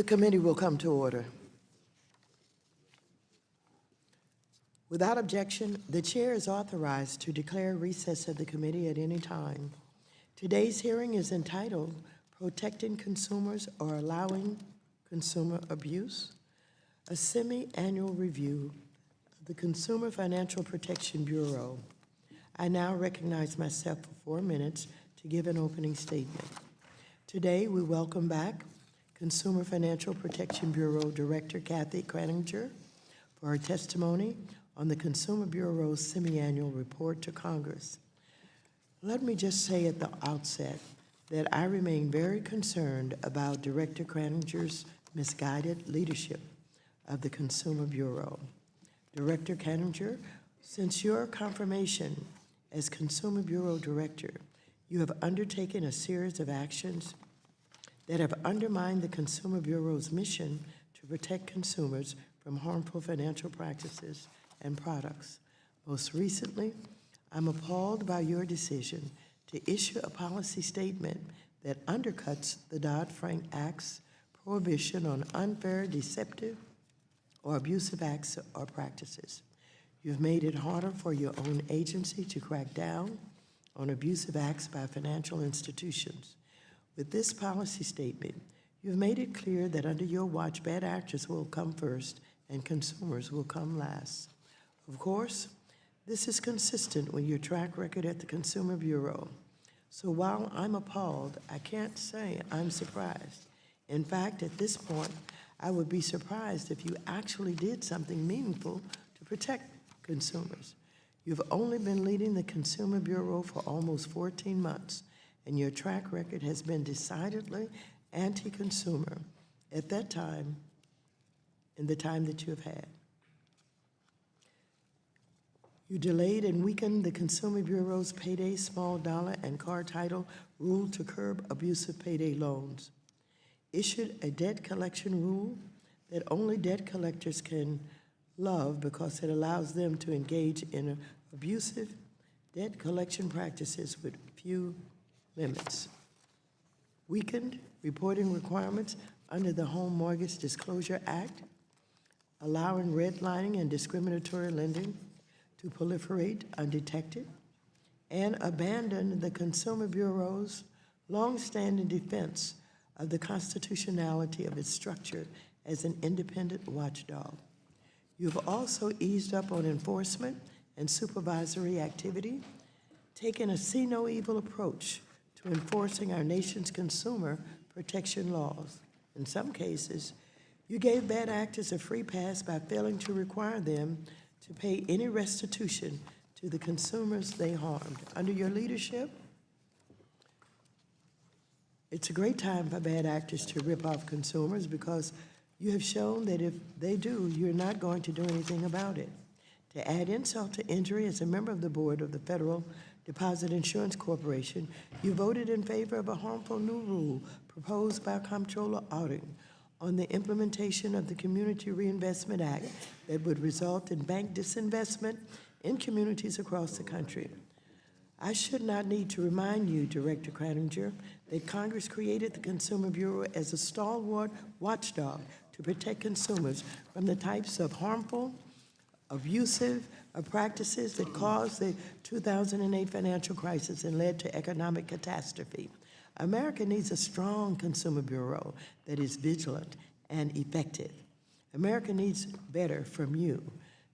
The committee will come to order. Without objection, the chair is authorized to declare recess of the committee at any time. Today's hearing is entitled Protecting Consumers or Allowing Consumer Abuse, a semi-annual review of the Consumer Financial Protection Bureau. I now recognize myself for 4 minutes to give an opening statement. Today, we welcome back Consumer Financial Protection Bureau Director Kathy Kraninger for her testimony on the Consumer Bureau's semi-annual report to Congress. Let me just say at the outset that I remain very concerned about Director Kraninger's misguided leadership of the Consumer Bureau. Director Kraninger, since your confirmation as Consumer Bureau Director, you have undertaken a series of actions that have undermined the Consumer Bureau's mission to protect consumers from harmful financial practices and products. Most recently, I'm appalled by your decision to issue a policy statement that undercuts the Dodd-Frank Act's prohibition on unfair, deceptive, or abusive acts or practices. You've made it harder for your own agency to crack down on abusive acts by financial institutions. With this policy statement, you've made it clear that under your watch, bad actors will come first and consumers will come last. Of course, this is consistent with your track record at the Consumer Bureau. So while I'm appalled, I can't say I'm surprised. In fact, at this point, I would be surprised if you actually did something meaningful to protect consumers. You've only been leading the Consumer Bureau for almost 14 months, and your track record has been decidedly anti-consumer at that time, in the time that you have had. You delayed and weakened the Consumer Bureau's payday small dollar and car title rule to curb abusive payday loans, issued a debt collection rule that only debt collectors can love because it allows them to engage in abusive debt collection practices with few limits, weakened reporting requirements under the Home Mortgage Disclosure Act, allowing redlining and discriminatory lending to proliferate undetected, and abandoned the Consumer Bureau's long-standing defense of the constitutionality of its structure as an independent watchdog. You've also eased up on enforcement and supervisory activity, taking a see-no-evil approach to enforcing our nation's consumer protection laws. In some cases, you gave bad actors a free pass by failing to require them to pay any restitution to the consumers they harmed. Under your leadership, it's a great time for bad actors to rip off consumers because you have shown that if they do, you're not going to do anything about it. To add insult to injury, as a member of the board of the Federal Deposit Insurance Corporation, you voted in favor of a harmful new rule proposed by Comptroller Auditing on the implementation of the Community Reinvestment Act that would result in bank disinvestment in communities across the country. I should not need to remind you, Director Kraninger, that Congress created the Consumer Bureau as a stalwart watchdog to protect consumers from the types of harmful, abusive practices that caused the 2008 financial crisis and led to economic catastrophe. America needs a strong Consumer Bureau that is vigilant and effective. America needs better from you.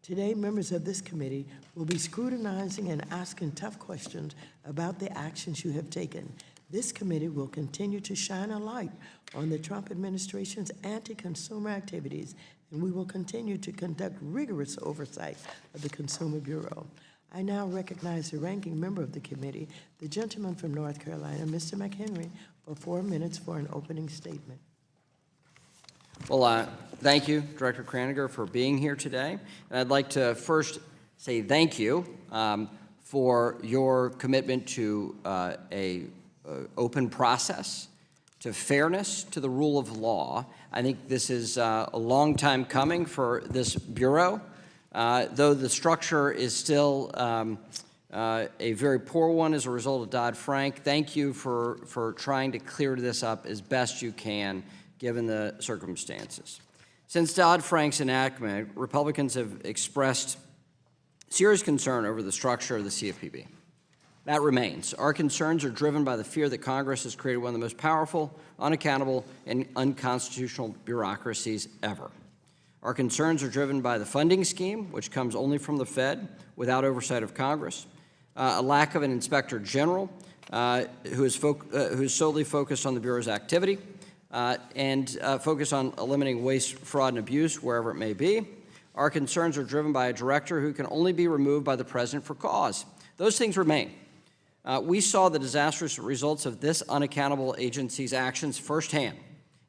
Today, members of this committee will be scrutinizing and asking tough questions about the actions you have taken. This committee will continue to shine a light on the Trump administration's anti-consumer activities, and we will continue to conduct rigorous oversight of the Consumer Bureau. I now recognize the ranking member of the committee, the gentleman from North Carolina, Mr. McHenry, for 4 minutes for an opening statement. Well, thank you, Director Kraninger, for being here today. And I'd like to first say thank you for your commitment to an open process, to fairness, to the rule of law. I think this is a long time coming for this Bureau. Though the structure is still a very poor one as a result of Dodd-Frank, thank you for trying to clear this up as best you can given the circumstances. Since Dodd-Frank's enactment, Republicans have expressed serious concern over the structure of the CFPB. That remains. Our concerns are driven by the fear that Congress has created one of the most powerful, unaccountable, and unconstitutional bureaucracies ever. Our concerns are driven by the funding scheme, which comes only from the Fed without oversight of Congress, a lack of an inspector general who is solely focused on the Bureau's activity, and focused on eliminating waste, fraud, and abuse wherever it may be. Our concerns are driven by a director who can only be removed by the president for cause. Those things remain. We saw the disastrous results of this unaccountable agency's actions firsthand,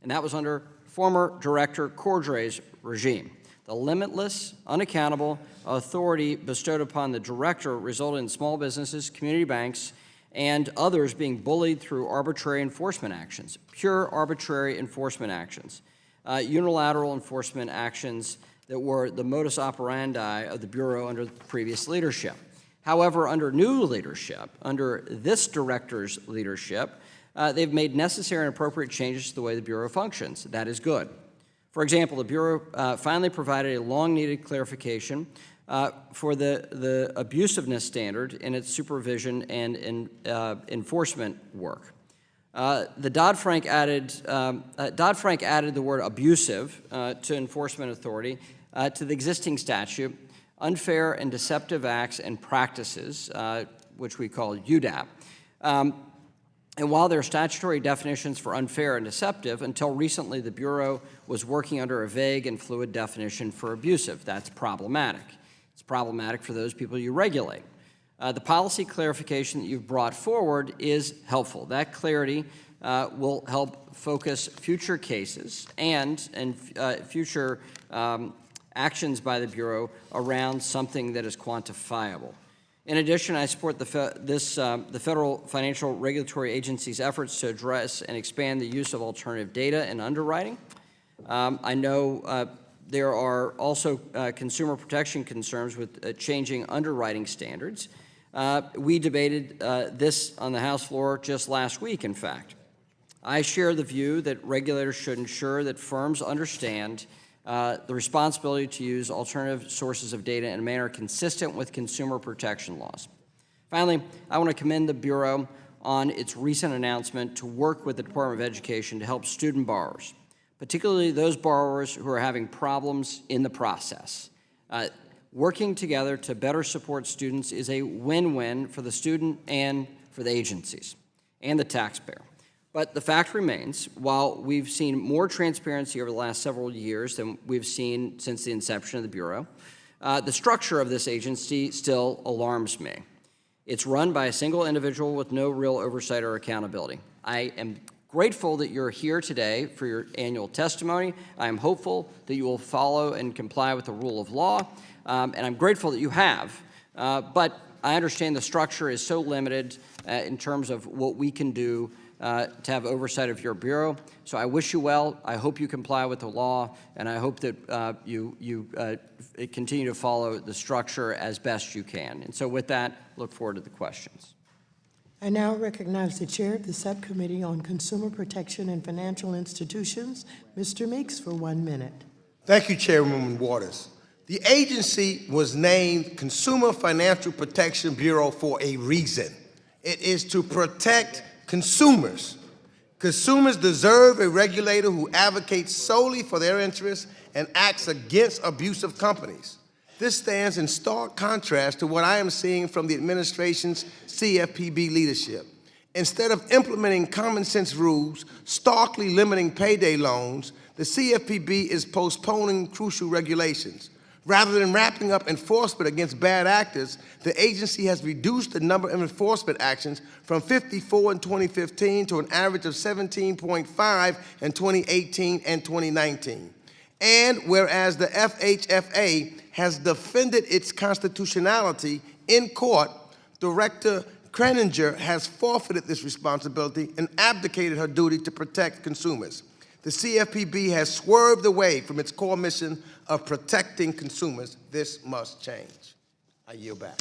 and that was under former Director Cordray's regime. The limitless, unaccountable authority bestowed upon the director resulted in small businesses, community banks, and others being bullied through arbitrary enforcement actions, pure arbitrary enforcement actions, unilateral enforcement actions that were the modus operandi of the Bureau under previous leadership. However, under new leadership, under this director's leadership, they've made necessary and appropriate changes to the way the Bureau functions. That is good. For example, the Bureau finally provided a long-needed clarification for the abusiveness standard in its supervision and enforcement work. Dodd-Frank added the word abusive to enforcement authority to the existing statute, unfair and deceptive acts and practices, which we call UDAP. And while there are statutory definitions for unfair and deceptive, until recently the Bureau was working under a vague and fluid definition for abusive. That's problematic. It's problematic for those people you regulate. The policy clarification that you've brought forward is helpful. That clarity will help focus future cases and future actions by the Bureau around something that is quantifiable. In addition, I support the Federal Financial Regulatory Agency's efforts to address and expand the use of alternative data in underwriting. I know there are also consumer protection concerns with changing underwriting standards. We debated this on the House floor just last week, in fact. I share the view that regulators should ensure that firms understand the responsibility to use alternative sources of data in a manner consistent with consumer protection laws. Finally, I want to commend the Bureau on its recent announcement to work with the Department of Education to help student borrowers, particularly those borrowers who are having problems in the process. Working together to better support students is a win-win for the student and for the agencies and the taxpayer. But the fact remains, while we've seen more transparency over the last several years than we've seen since the inception of the Bureau, the structure of this agency still alarms me. It's run by a single individual with no real oversight or accountability. I am grateful that you're here today for your annual testimony. I am hopeful that you will follow and comply with the rule of law, and I'm grateful that you have. But I understand the structure is so limited in terms of what we can do to have oversight of your Bureau. So I wish you well. I hope you comply with the law, and I hope that you continue to follow the structure as best you can. And so with that, look forward to the questions. I now recognize the Chair of the Subcommittee on Consumer Protection and Financial Institutions, Mr. Meeks, for 1 minute. Thank you, Chairwoman Waters. The agency was named Consumer Financial Protection Bureau for a reason. It is to protect consumers. Consumers deserve a regulator who advocates solely for their interests and acts against abusive companies. This stands in stark contrast to what I am seeing from the administration's CFPB leadership. Instead of implementing common sense rules, starkly limiting payday loans, the CFPB is postponing crucial regulations. Rather than wrapping up enforcement against bad actors, the agency has reduced the number of enforcement actions from 54 in 2015 to an average of 17.5 in 2018 and 2019. And whereas the FHFA has defended its constitutionality in court, Director Kreninger has forfeited this responsibility and abdicated her duty to protect consumers. The CFPB has swerved away from its core mission of protecting consumers. This must change. I yield back.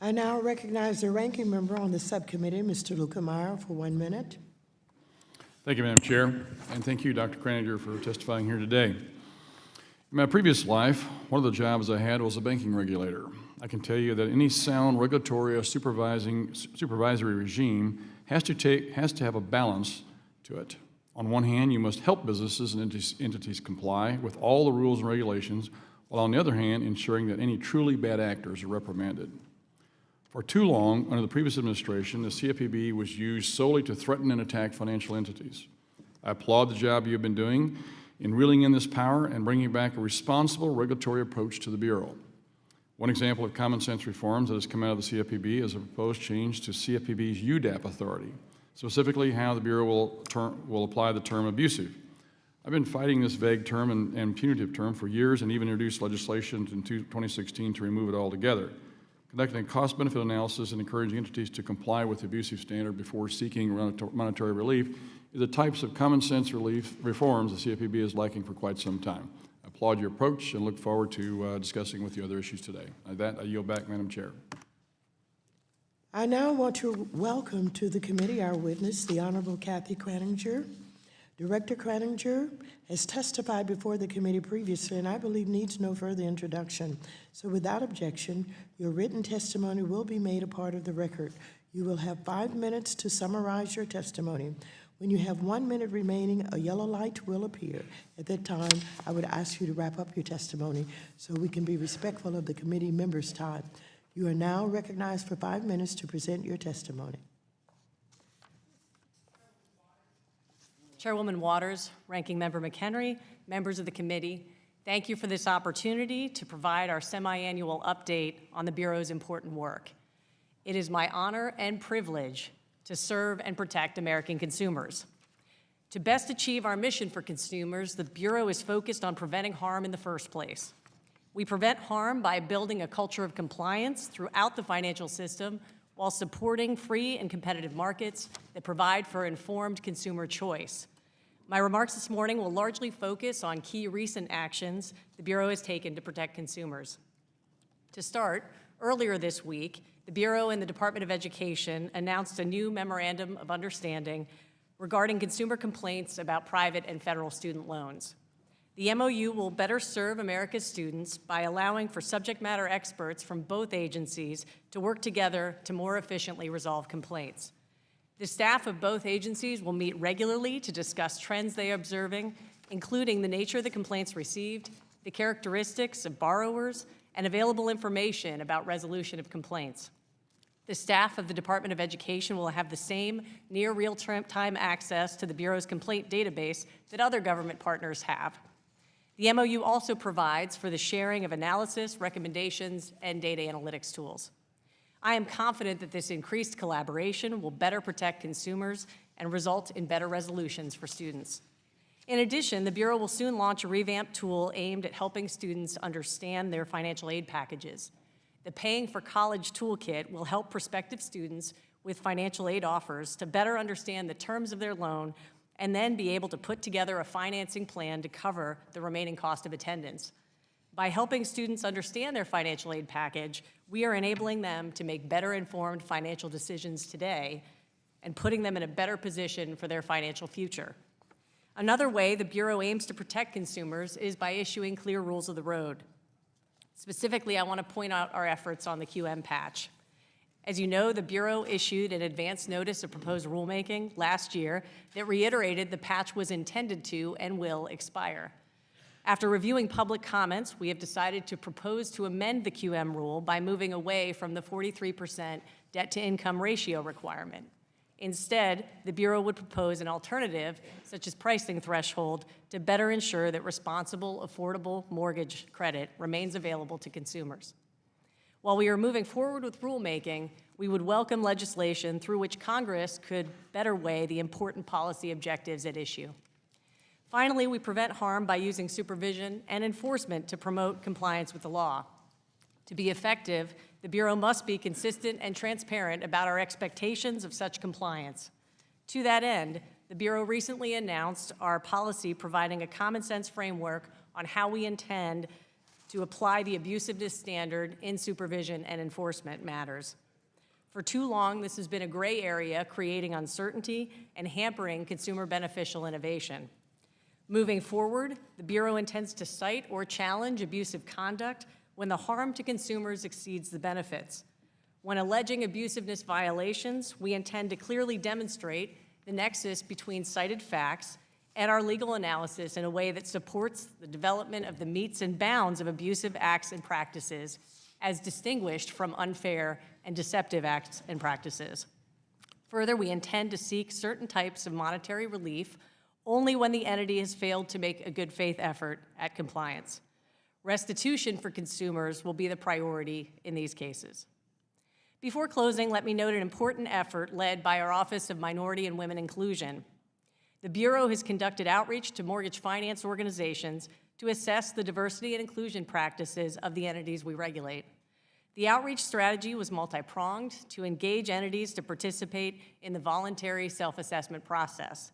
I now recognize the ranking member on the subcommittee, Mr. Lukemeyer, for 1 minute. Thank you, Madam Chair, and thank you, Dr. Kraninger, for testifying here today. In my previous life, one of the jobs I had was a banking regulator. I can tell you that any sound regulatory or supervisory regime has to have a balance to it. On one hand, you must help businesses and entities comply with all the rules and regulations, while on the other hand, ensuring that any truly bad actors are reprimanded. For too long, under the previous administration, the CFPB was used solely to threaten and attack financial entities. I applaud the job you've been doing in reeling in this power and bringing back a responsible regulatory approach to the Bureau. One example of common sense reforms that has come out of the CFPB is a proposed change to CFPB's UDAP authority, specifically how the Bureau will apply the term abusive. I've been fighting this vague term and punitive term for years and even introduced legislation in 2016 to remove it altogether. Conducting a cost-benefit analysis and encouraging entities to comply with the abusive standard before seeking monetary relief is the types of common-sense reforms the CFPB is lacking for quite some time. I applaud your approach and look forward to discussing with you other issues today. With that, I yield back, Madam Chair. I now want to welcome to the committee our witness, the Honorable Kathy Kraninger. Director Kraninger has testified before the committee previously and I believe needs no further introduction. So without objection, your written testimony will be made a part of the record. You will have 5 minutes to summarize your testimony. When you have 1 minute remaining, a yellow light will appear. At that time, I would ask you to wrap up your testimony so we can be respectful of the committee members' time. You are now recognized for 5 minutes to present your testimony. Chairwoman Waters, Ranking Member McHenry, members of the committee, thank you for this opportunity to provide our semi-annual update on the Bureau's important work. It is my honor and privilege to serve and protect American consumers. To best achieve our mission for consumers, the Bureau is focused on preventing harm in the first place. We prevent harm by building a culture of compliance throughout the financial system while supporting free and competitive markets that provide for informed consumer choice. My remarks this morning will largely focus on key recent actions the Bureau has taken to protect consumers. To start, earlier this week, the Bureau and the Department of Education announced a new memorandum of understanding regarding consumer complaints about private and federal student loans. The MOU will better serve America's students by allowing for subject matter experts from both agencies to work together to more efficiently resolve complaints. The staff of both agencies will meet regularly to discuss trends they are observing, including the nature of the complaints received, the characteristics of borrowers, and available information about resolution of complaints. The staff of the Department of Education will have the same near real-time access to the Bureau's complaint database that other government partners have. The MOU also provides for the sharing of analysis, recommendations, and data analytics tools. I am confident that this increased collaboration will better protect consumers and result in better resolutions for students. In addition, the Bureau will soon launch a revamped tool aimed at helping students understand their financial aid packages. The Paying for College Toolkit will help prospective students with financial aid offers to better understand the terms of their loan and then be able to put together a financing plan to cover the remaining cost of attendance. By helping students understand their financial aid package, we are enabling them to make better informed financial decisions today and putting them in a better position for their financial future. Another way the Bureau aims to protect consumers is by issuing clear rules of the road. Specifically, I want to point out our efforts on the QM patch. As you know, the Bureau issued an advance notice of proposed rulemaking last year that reiterated the patch was intended to and will expire. After reviewing public comments, we have decided to propose to amend the QM rule by moving away from the 43% debt-to-income ratio requirement. Instead, the Bureau would propose an alternative, such as pricing threshold, to better ensure that responsible, affordable mortgage credit remains available to consumers. While we are moving forward with rulemaking, we would welcome legislation through which Congress could better weigh the important policy objectives at issue. Finally, we prevent harm by using supervision and enforcement to promote compliance with the law. To be effective, the Bureau must be consistent and transparent about our expectations of such compliance. To that end, the Bureau recently announced our policy providing a common-sense framework on how we intend to apply the abusiveness standard in supervision and enforcement matters. For too long, this has been a gray area, creating uncertainty and hampering consumer beneficial innovation. Moving forward, the Bureau intends to cite or challenge abusive conduct when the harm to consumers exceeds the benefits. When alleging abusiveness violations, we intend to clearly demonstrate the nexus between cited facts and our legal analysis in a way that supports the development of the metes and bounds of abusive acts and practices as distinguished from unfair and deceptive acts and practices. Further, we intend to seek certain types of monetary relief only when the entity has failed to make a good faith effort at compliance. Restitution for consumers will be the priority in these cases. Before closing, let me note an important effort led by our Office of Minority and Women Inclusion. The Bureau has conducted outreach to mortgage finance organizations to assess the diversity and inclusion practices of the entities we regulate. The outreach strategy was multi-pronged to engage entities to participate in the voluntary self-assessment process.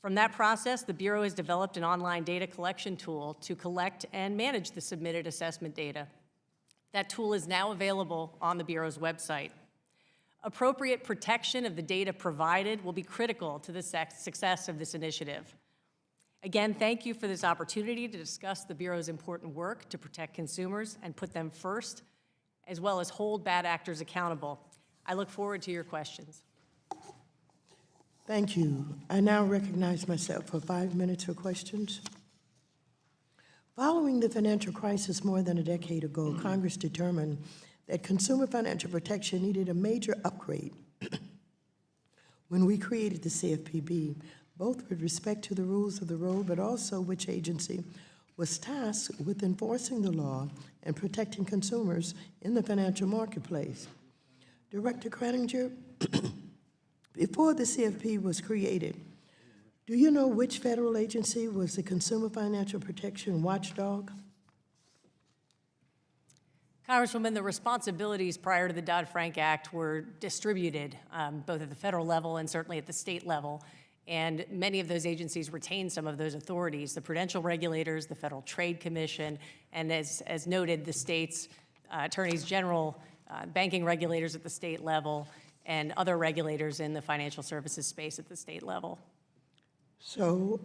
From that process, the Bureau has developed an online data collection tool to collect and manage the submitted assessment data. That tool is now available on the Bureau's website. Appropriate protection of the data provided will be critical to the success of this initiative. Again, thank you for this opportunity to discuss the Bureau's important work to protect consumers and put them first, as well as hold bad actors accountable. I look forward to your questions. Thank you. I now recognize myself for 5 minutes for questions. Following the financial crisis more than a decade ago, Congress determined that consumer financial protection needed a major upgrade when we created the CFPB, both with respect to the rules of the road, but also which agency was tasked with enforcing the law and protecting consumers in the financial marketplace. Director Kraninger, before the CFP was created, do you know which federal agency was the Consumer Financial Protection Watchdog? Congresswoman, the responsibilities prior to the Dodd-Frank Act were distributed both at the federal level and certainly at the state level, and many of those agencies retain some of those authorities, the prudential regulators, the Federal Trade Commission, and as noted, the state's attorneys general, banking regulators at the state level, and other regulators in the financial services space at the state level. So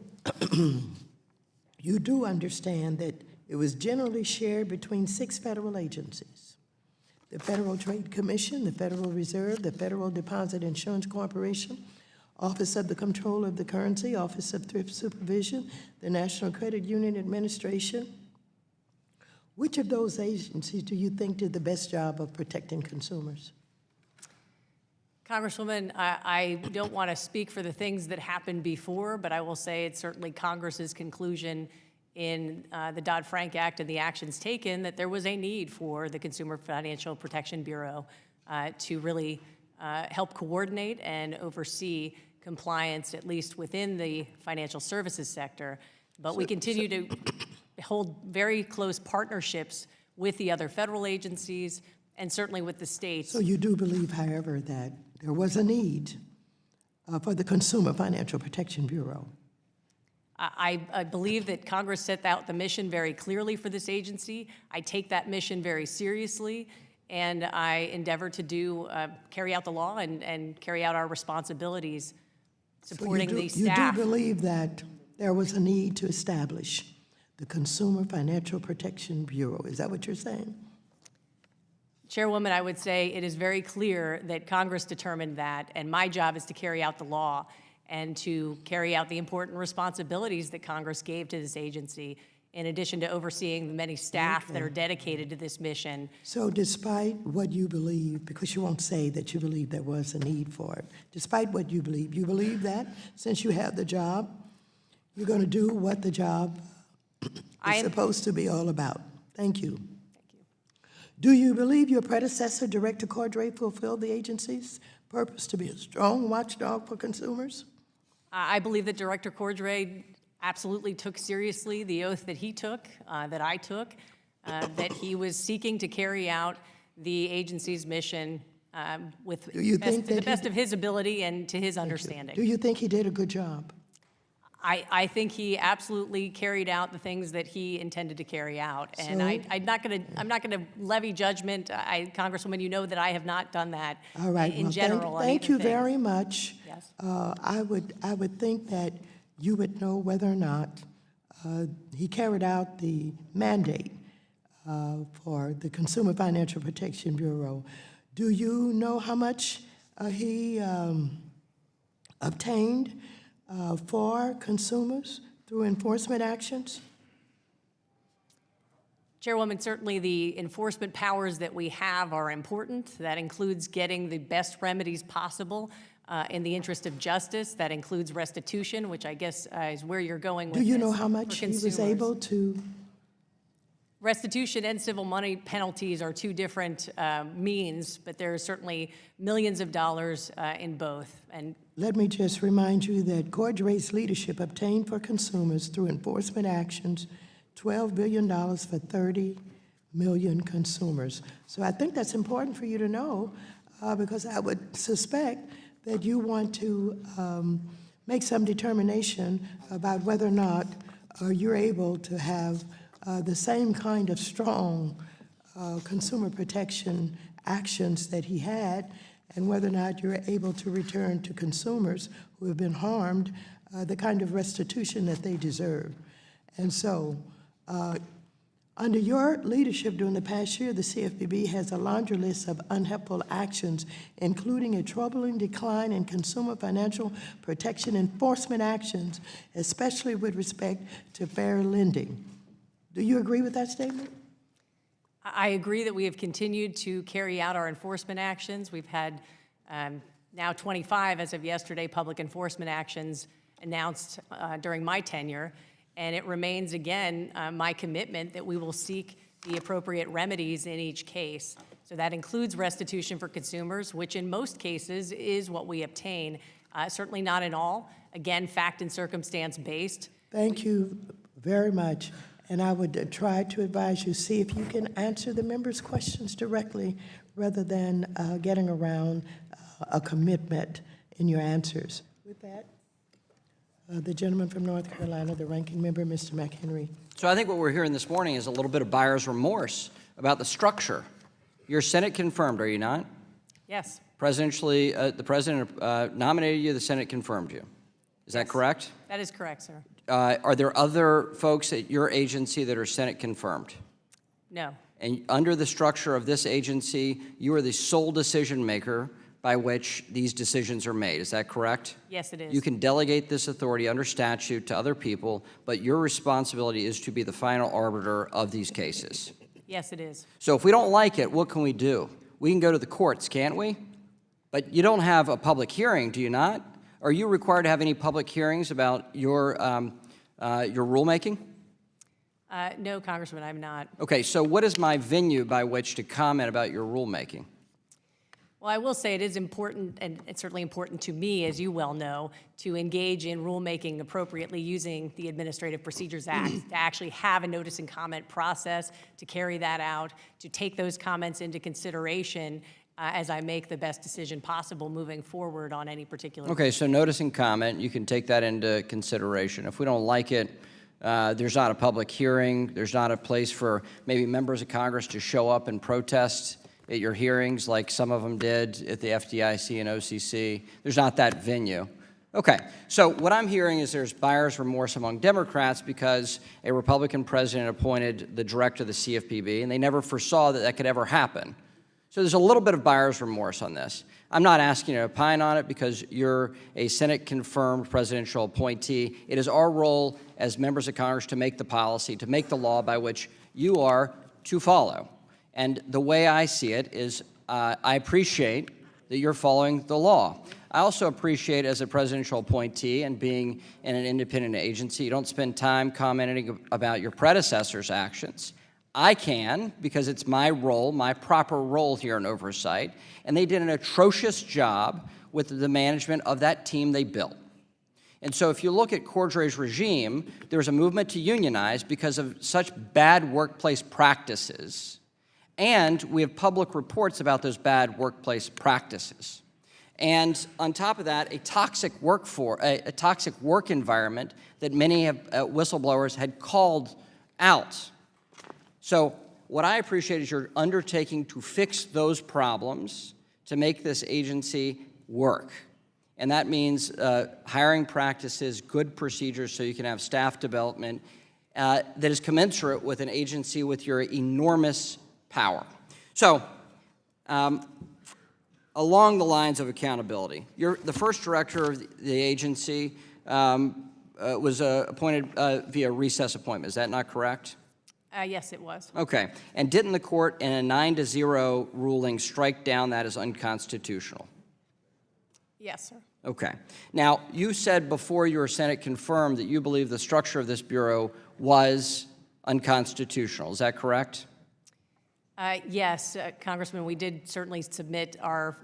you do understand that it was generally shared between 6 federal agencies: the Federal Trade Commission, the Federal Reserve, the Federal Deposit Insurance Corporation, Office of the Comptroller of the Currency, Office of Thrift Supervision, the National Credit Union Administration. Which of those agencies do you think did the best job of protecting consumers? Congresswoman, I don't want to speak for the things that happened before, but I will say it's certainly Congress's conclusion in the Dodd-Frank Act and the actions taken that there was a need for the Consumer Financial Protection Bureau to really help coordinate and oversee compliance, at least within the financial services sector. But we continue to hold very close partnerships with the other federal agencies and certainly with the states. So you do believe, however, that there was a need for the Consumer Financial Protection Bureau? I believe that Congress set out the mission very clearly for this agency. I take that mission very seriously, and I endeavor to carry out the law and carry out our responsibilities supporting the staff. You do believe that there was a need to establish the Consumer Financial Protection Bureau. Is that what you're saying? Chairwoman, I would say it is very clear that Congress determined that, and my job is to carry out the law and to carry out the important responsibilities that Congress gave to this agency, in addition to overseeing the many staff that are dedicated to this mission. So despite what you believe, because you won't say that you believe there was a need for it, despite what you believe that since you have the job, you're going to do what the job is supposed to be all about. Thank you. Do you believe your predecessor, Director Cordray, fulfilled the agency's purpose to be a strong watchdog for consumers? I believe that Director Cordray absolutely took seriously the oath that he took, that I took, that he was seeking to carry out the agency's mission with the best of his ability and to his understanding. Do you think he did a good job? I think he absolutely carried out the things that he intended to carry out. And I'm not going to levy judgment. Congresswoman, you know that I have not done that All right. in Well, general. on thank either you thing. very much. Yes. I would think that you would know whether or not he carried out the mandate for the Consumer Financial Protection Bureau. Do you know how much he obtained for consumers through enforcement actions? Chairwoman, certainly the enforcement powers that we have are important. That includes getting the best remedies possible in the interest of justice. That includes restitution, which I guess is where you're going with Do you this know how for much he was consumers. able to? Restitution and civil money penalties are two different means, but there are certainly millions of dollars in both. And Let me just remind you that Cordray's leadership obtained for consumers through enforcement actions $12 billion for 30 million consumers. So I think that's important for you to know because I would suspect that you want to make some determination about whether or not you're able to have the same kind of strong consumer protection actions that he had, and whether or not you're able to return to consumers who have been harmed the kind of restitution that they deserve. And so, under your leadership during the past year, the CFPB has a laundry list of unhelpful actions, including a troubling decline in consumer financial protection enforcement actions, especially with respect to fair lending. Do you agree with that statement? I agree that we have continued to carry out our enforcement actions. We've had now 25, as of yesterday, public enforcement actions announced during my tenure. And it remains, again, my commitment that we will seek the appropriate remedies in each case. So that includes restitution for consumers, which in most cases is what we obtain. Certainly not in all. Again, fact and circumstance based. Thank you very much. And I would try to advise you, see if you can answer the members' questions directly rather than getting around a commitment in your answers. With that, the gentleman from North Carolina, the ranking member, Mr. McHenry. So I think what we're hearing this morning is a little bit of buyer's remorse about the structure. You're Senate confirmed, are you not? Yes, Presidentially, the president nominated you, the Senate confirmed you. Is that correct? that is correct, sir. Are there other folks at your agency that are Senate confirmed? No, And under the structure of this agency, you are the sole decision maker by which these decisions are made. Is that correct? yes, it is. You can delegate this authority under statute to other people, but your responsibility is to be the final arbiter of these cases. Yes, it is. So if we don't like it, what can we do? We can go to the courts, can't we? But you don't have a public hearing, do you not? Are you required to have any public hearings about your rulemaking? No, Congressman, I'm not. Okay, so what is my venue by which to comment about your rulemaking? Well, I will say it is important, and it's certainly important to me, as you well know, to engage in rulemaking appropriately using the Administrative Procedures Act, to actually have a notice and comment process, to carry that out, to take those comments into consideration as I make the best decision possible moving forward on any particular. Okay, so notice and comment, you can take that into consideration. If we don't like it, there's not a public hearing, there's not a place for maybe members of Congress to show up and protest at your hearings like some of them did at the FDIC and OCC. There's not that venue. Okay, so what I'm hearing is there's buyer's remorse among Democrats because a Republican president appointed the director of the CFPB, and they never foresaw that that could ever happen. So there's a little bit of buyer's remorse on this. I'm not asking you to opine on it because you're a Senate-confirmed presidential appointee. It is our role as members of Congress to make the policy, to make the law by which you are to follow. And the way I see it is I appreciate that you're following the law. I also appreciate as a presidential appointee and being in an independent agency, you don't spend time commenting about your predecessor's actions. I can, because it's my role, my proper role here in oversight, and they did an atrocious job with the management of that team they built. And so if you look at Cordray's regime, there's a movement to unionize because of such bad workplace practices, and we have public reports about those bad workplace practices. And on top of that, a toxic work environment that many whistleblowers had called out. So what I appreciate is your undertaking to fix those problems, to make this agency work. And that means hiring practices, good procedures, so you can have staff development that is commensurate with an agency with your enormous power. So, along the lines of accountability, you're the first director of the agency was appointed via recess appointment. Is that not correct? Yes, it was. Okay. And didn't the court, in a 9-0 ruling, strike down that as unconstitutional? Yes, sir. Okay. Now, you said before your Senate confirmed that you believe the structure of this bureau was unconstitutional. Is that correct? Yes, Congressman, we did certainly submit our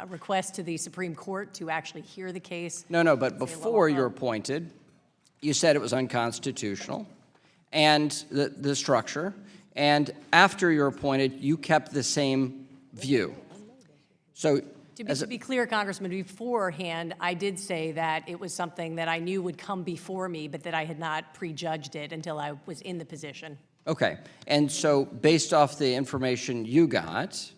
request to the Supreme Court to actually hear the case. No, but before you're appointed, you said it was unconstitutional, and the structure, and after you're appointed, you kept the same view. So, To be clear, Congressman, beforehand, I did say that it was something that I knew would come before me, but that I had not prejudged it until I was in the position. okay, and so based off the information you got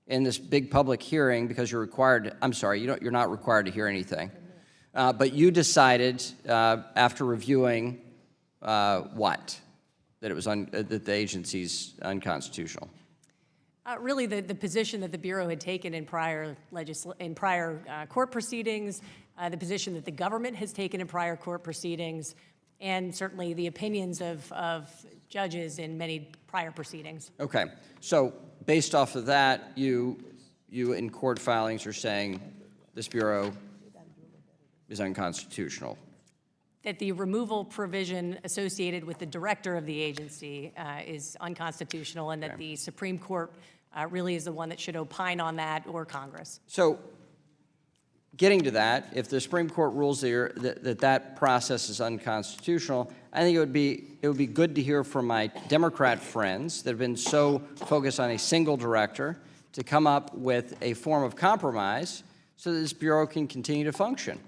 in this big public hearing, because you're required, I'm sorry, you're not required to hear anything, but you decided after reviewing what? That it was that the agency's unconstitutional. Really, the position that the Bureau had taken in prior court proceedings, the position that the government has taken in prior court proceedings, and certainly the opinions of judges in many prior proceedings. Okay, so based off of that, you in court filings are saying this bureau is unconstitutional. That the removal provision associated with the director of the agency is unconstitutional, and that the Supreme Court really is the one that should opine on that, or Congress. So getting to that, if the Supreme Court rules that process is unconstitutional, I think it would be good to hear from my Democrat friends that have been so focused on a single director to come up with a form of compromise so that this bureau can continue to function.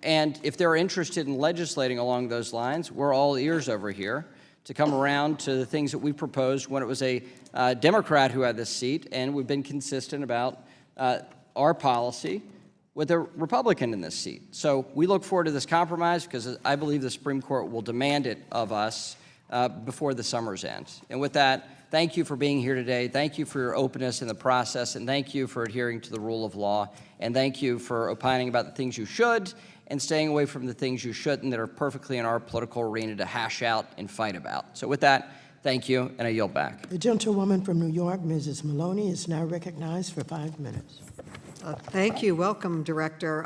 And if they're interested in legislating along those lines, we're all ears over here to come around to the things that we proposed when it was a Democrat who had this seat, and we've been consistent about our policy with a Republican in this seat. So we look forward to this compromise because I believe the Supreme Court will demand it of us before the summer's end. And with that, thank you for being here today. Thank you for your openness in the process, and thank you for adhering to the rule of law, and thank you for opining about the things you should and staying away from the things you shouldn't that are perfectly in our political arena to hash out and fight about. So with that, thank you, and I yield back. The gentlewoman from New York, Mrs. Maloney, is now recognized for 5 minutes. Thank you. Welcome, Director.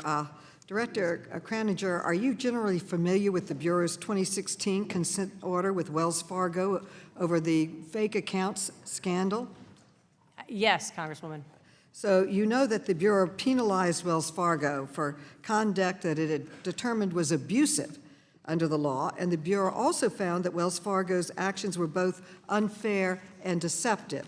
Director Kraninger, are you generally familiar with the Bureau's 2016 consent order with Wells Fargo over the fake accounts scandal? Yes, Congresswoman. So you know that the Bureau penalized Wells Fargo for conduct that it had determined was abusive under the law, and the Bureau also found that Wells Fargo's actions were both unfair and deceptive.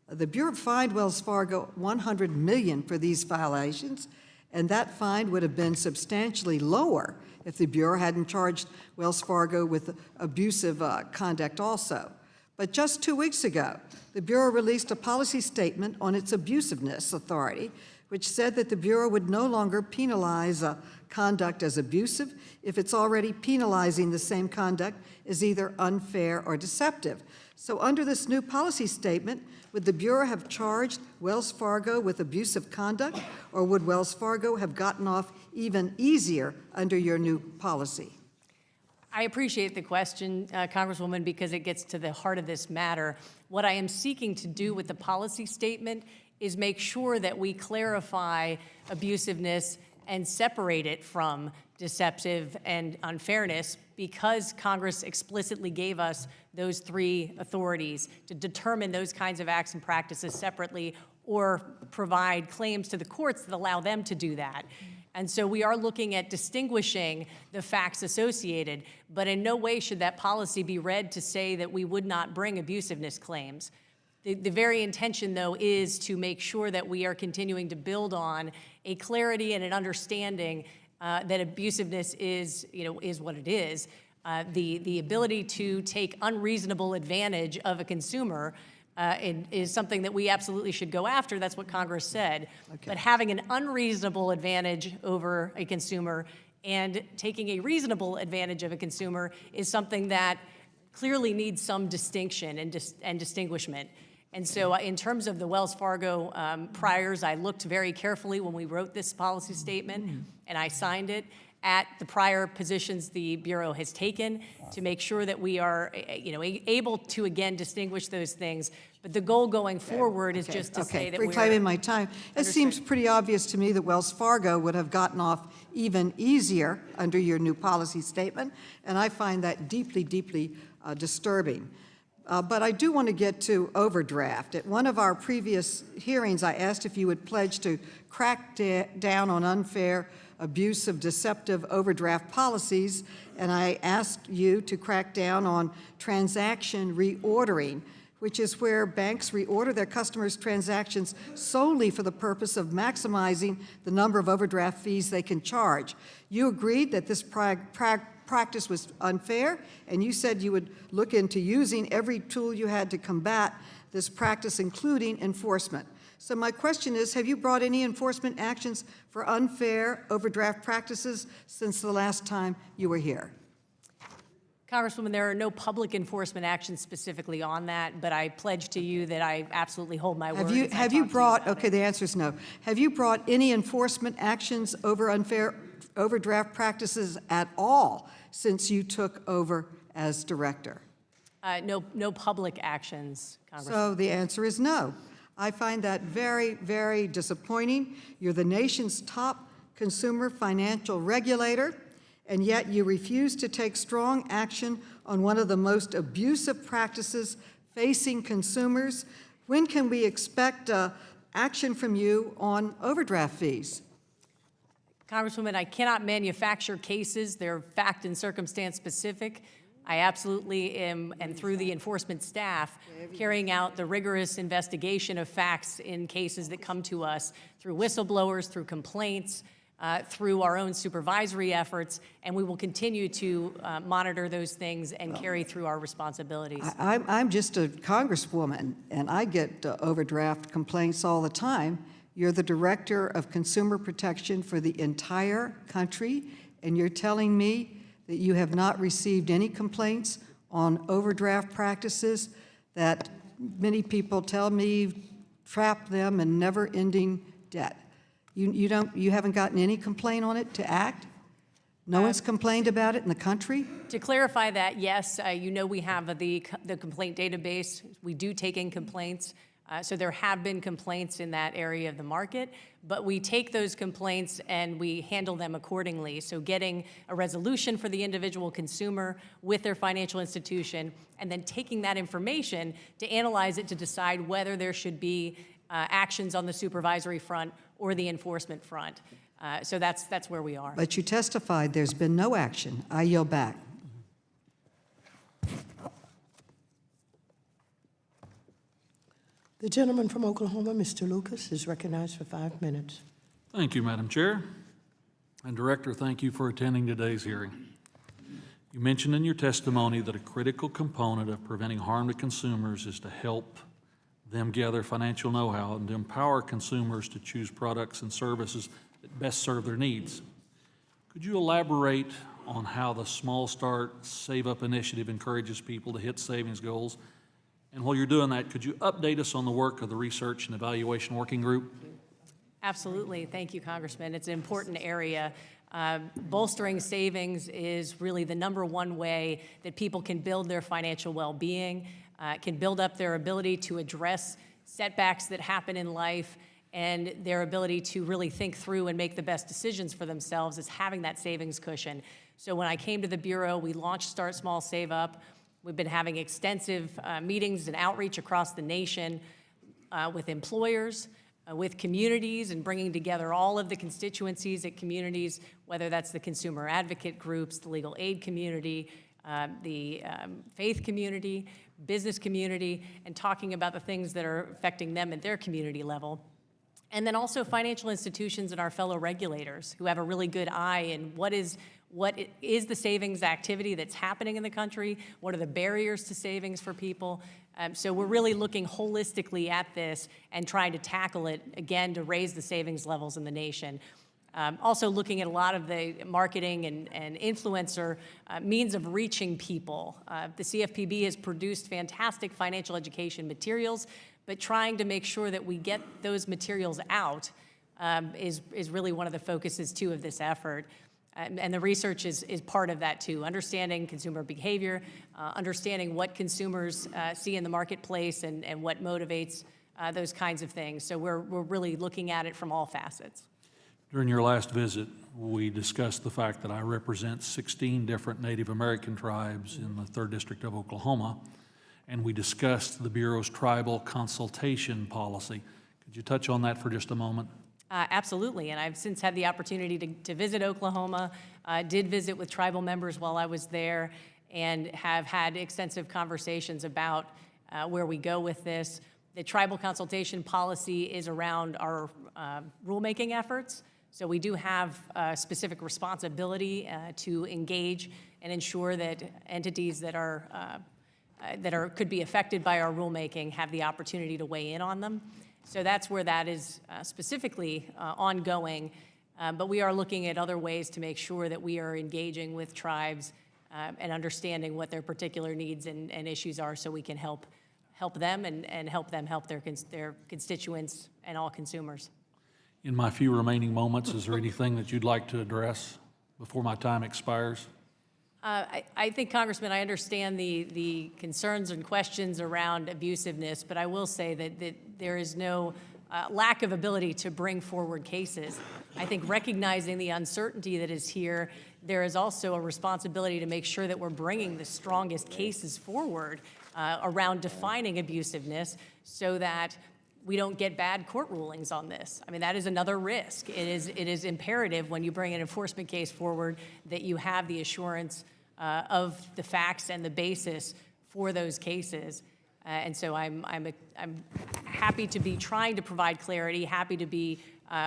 The Bureau fined Wells Fargo $100 million for these violations, and that fine would have been substantially lower if the Bureau hadn't charged Wells Fargo with abusive conduct also. But just 2 weeks ago, the Bureau released a policy statement on its abusiveness authority, which said that the Bureau would no longer penalize conduct as abusive if it's already penalizing the same conduct as either unfair or deceptive. So under this new policy statement, would the Bureau have charged Wells Fargo with abusive conduct, or would Wells Fargo have gotten off even easier under your new policy? I appreciate the question, Congresswoman, because it gets to the heart of this matter. What I am seeking to do with the policy statement is make sure that we clarify abusiveness and separate it from deceptive and unfairness, because Congress explicitly gave us those 3 authorities to determine those kinds of acts and practices separately, or provide claims to the courts that allow them to do that. And so we are looking at distinguishing the facts associated, but in no way should that policy be read to say that we would not bring abusiveness claims. The very intention, though, is to make sure that we are continuing to build on a clarity and an understanding that abusiveness is, is what it is. The ability to take unreasonable advantage of a consumer is something that we absolutely should go after. That's what Congress said. Okay. But having an unreasonable advantage over a consumer and taking a reasonable advantage of a consumer is something that clearly needs some distinction and distinguishment. And so in terms of the Wells Fargo priors, I looked very carefully when we wrote this policy statement, and I signed it at the prior positions the Bureau has taken to make sure that we are able to, again, distinguish those things. But the goal going forward is just to say that we're... reclaiming my time. It Understood. seems pretty obvious to me that Wells Fargo would have gotten off even easier under your new policy statement, and I find that deeply, deeply disturbing. But I do want to get to overdraft. At one of our previous hearings, I asked if you would pledge to crack down on unfair, abusive, deceptive overdraft policies, and I asked you to crack down on transaction reordering, which is where banks reorder their customers' transactions solely for the purpose of maximizing the number of overdraft fees they can charge. You agreed that this practice was unfair, and you said you would look into using every tool you had to combat this practice, including enforcement. So my question is, have you brought any enforcement actions for unfair overdraft practices since the last time you were here? Congresswoman, there are no public enforcement actions specifically on that, but I pledge to you that I absolutely hold my word. Have you brought, okay, the answer is no. Have you brought any enforcement actions over unfair overdraft practices at all since you took over as director? No public actions, Congresswoman. So the answer is no. I find that very, very disappointing. You're the nation's top consumer financial regulator, and yet you refuse to take strong action on one of the most abusive practices facing consumers. When can we expect action from you on overdraft fees? Congresswoman, I cannot manufacture cases. They're fact and circumstance specific. I absolutely am, and through the enforcement staff, carrying out the rigorous investigation of facts in cases that come to us through whistleblowers, through complaints, through our own supervisory efforts, and we will continue to monitor those things and carry through our responsibilities. I'm just a congresswoman, and I get overdraft complaints all the time. You're the director of consumer protection for the entire country, and you're telling me that you have not received any complaints on overdraft practices that many people tell me trap them in never-ending debt. You haven't gotten any complaint on it to act? No one's complained about it in the country? To clarify that, yes, we have the complaint database. We do take in complaints. So there have been complaints in that area of the market, but we take those complaints and we handle them accordingly. So getting a resolution for the individual consumer with their financial institution, and then taking that information to analyze it to decide whether there should be actions on the supervisory front or the enforcement front. So that's where we are. But you testified there's been no action. I yield back. The gentleman from Oklahoma, Mr. Lucas, is recognized for 5 minutes. Thank you, Madam Chair. And Director, thank you for attending today's hearing. You mentioned in your testimony that a critical component of preventing harm to consumers is to help them gather financial know-how and to empower consumers to choose products and services that best serve their needs. Could you elaborate on how the Small Start Save Up initiative encourages people to hit savings goals? And while you're doing that, could you update us on the work of the Research and Evaluation Working Group? Absolutely. Thank you, Congressman. It's an important area. Bolstering savings is really the #1 way that people can build their financial well-being, can build up their ability to address setbacks that happen in life, and their ability to really think through and make the best decisions for themselves is having that savings cushion. So when I came to the Bureau, we launched Start Small, Save Up. We've been having extensive meetings and outreach across the nation with employers, with communities, and bringing together all of the constituencies at communities, whether that's the consumer advocate groups, the legal aid community, the faith community, business community, and talking about the things that are affecting them at their community level. And then also financial institutions and our fellow regulators who have a really good eye in what is the savings activity that's happening in the country, what are the barriers to savings for people. So we're really looking holistically at this and trying to tackle it, again, to raise the savings levels in the nation. Also looking at a lot of the marketing and influencer means of reaching people. The CFPB has produced fantastic financial education materials, but trying to make sure that we get those materials out is really one of the focuses, too, of this effort. And the research is part of that, too, understanding consumer behavior, understanding what consumers see in the marketplace and what motivates those kinds of things. So we're really looking at it from all facets. During your last visit, we discussed the fact that I represent 16 different Native American tribes in the 3rd District of Oklahoma, and we discussed the Bureau's tribal consultation policy. Could you touch on that for just a moment? Absolutely, and I've since had the opportunity to visit Oklahoma, did visit with tribal members while I was there, and have had extensive conversations about where we go with this. The tribal consultation policy is around our rulemaking efforts, so we do have a specific responsibility to engage and ensure that entities that could be affected by our rulemaking have the opportunity to weigh in on them. So that's where that is specifically ongoing, but we are looking at other ways to make sure that we are engaging with tribes and understanding what their particular needs and issues are, so we can help them and help them help their constituents and all consumers. In my few remaining moments, is there anything that you'd like to address before my time expires? I think, Congressman, I understand the concerns and questions around abusiveness, but I will say that there is no lack of ability to bring forward cases. I think recognizing the uncertainty that is here, there is also a responsibility to make sure that we're bringing the strongest cases forward around defining abusiveness so that we don't get bad court rulings on this. I mean, that is another risk. It is imperative when you bring an enforcement case forward that you have the assurance of the facts and the basis for those cases. And so I'm happy to be trying to provide clarity, happy to be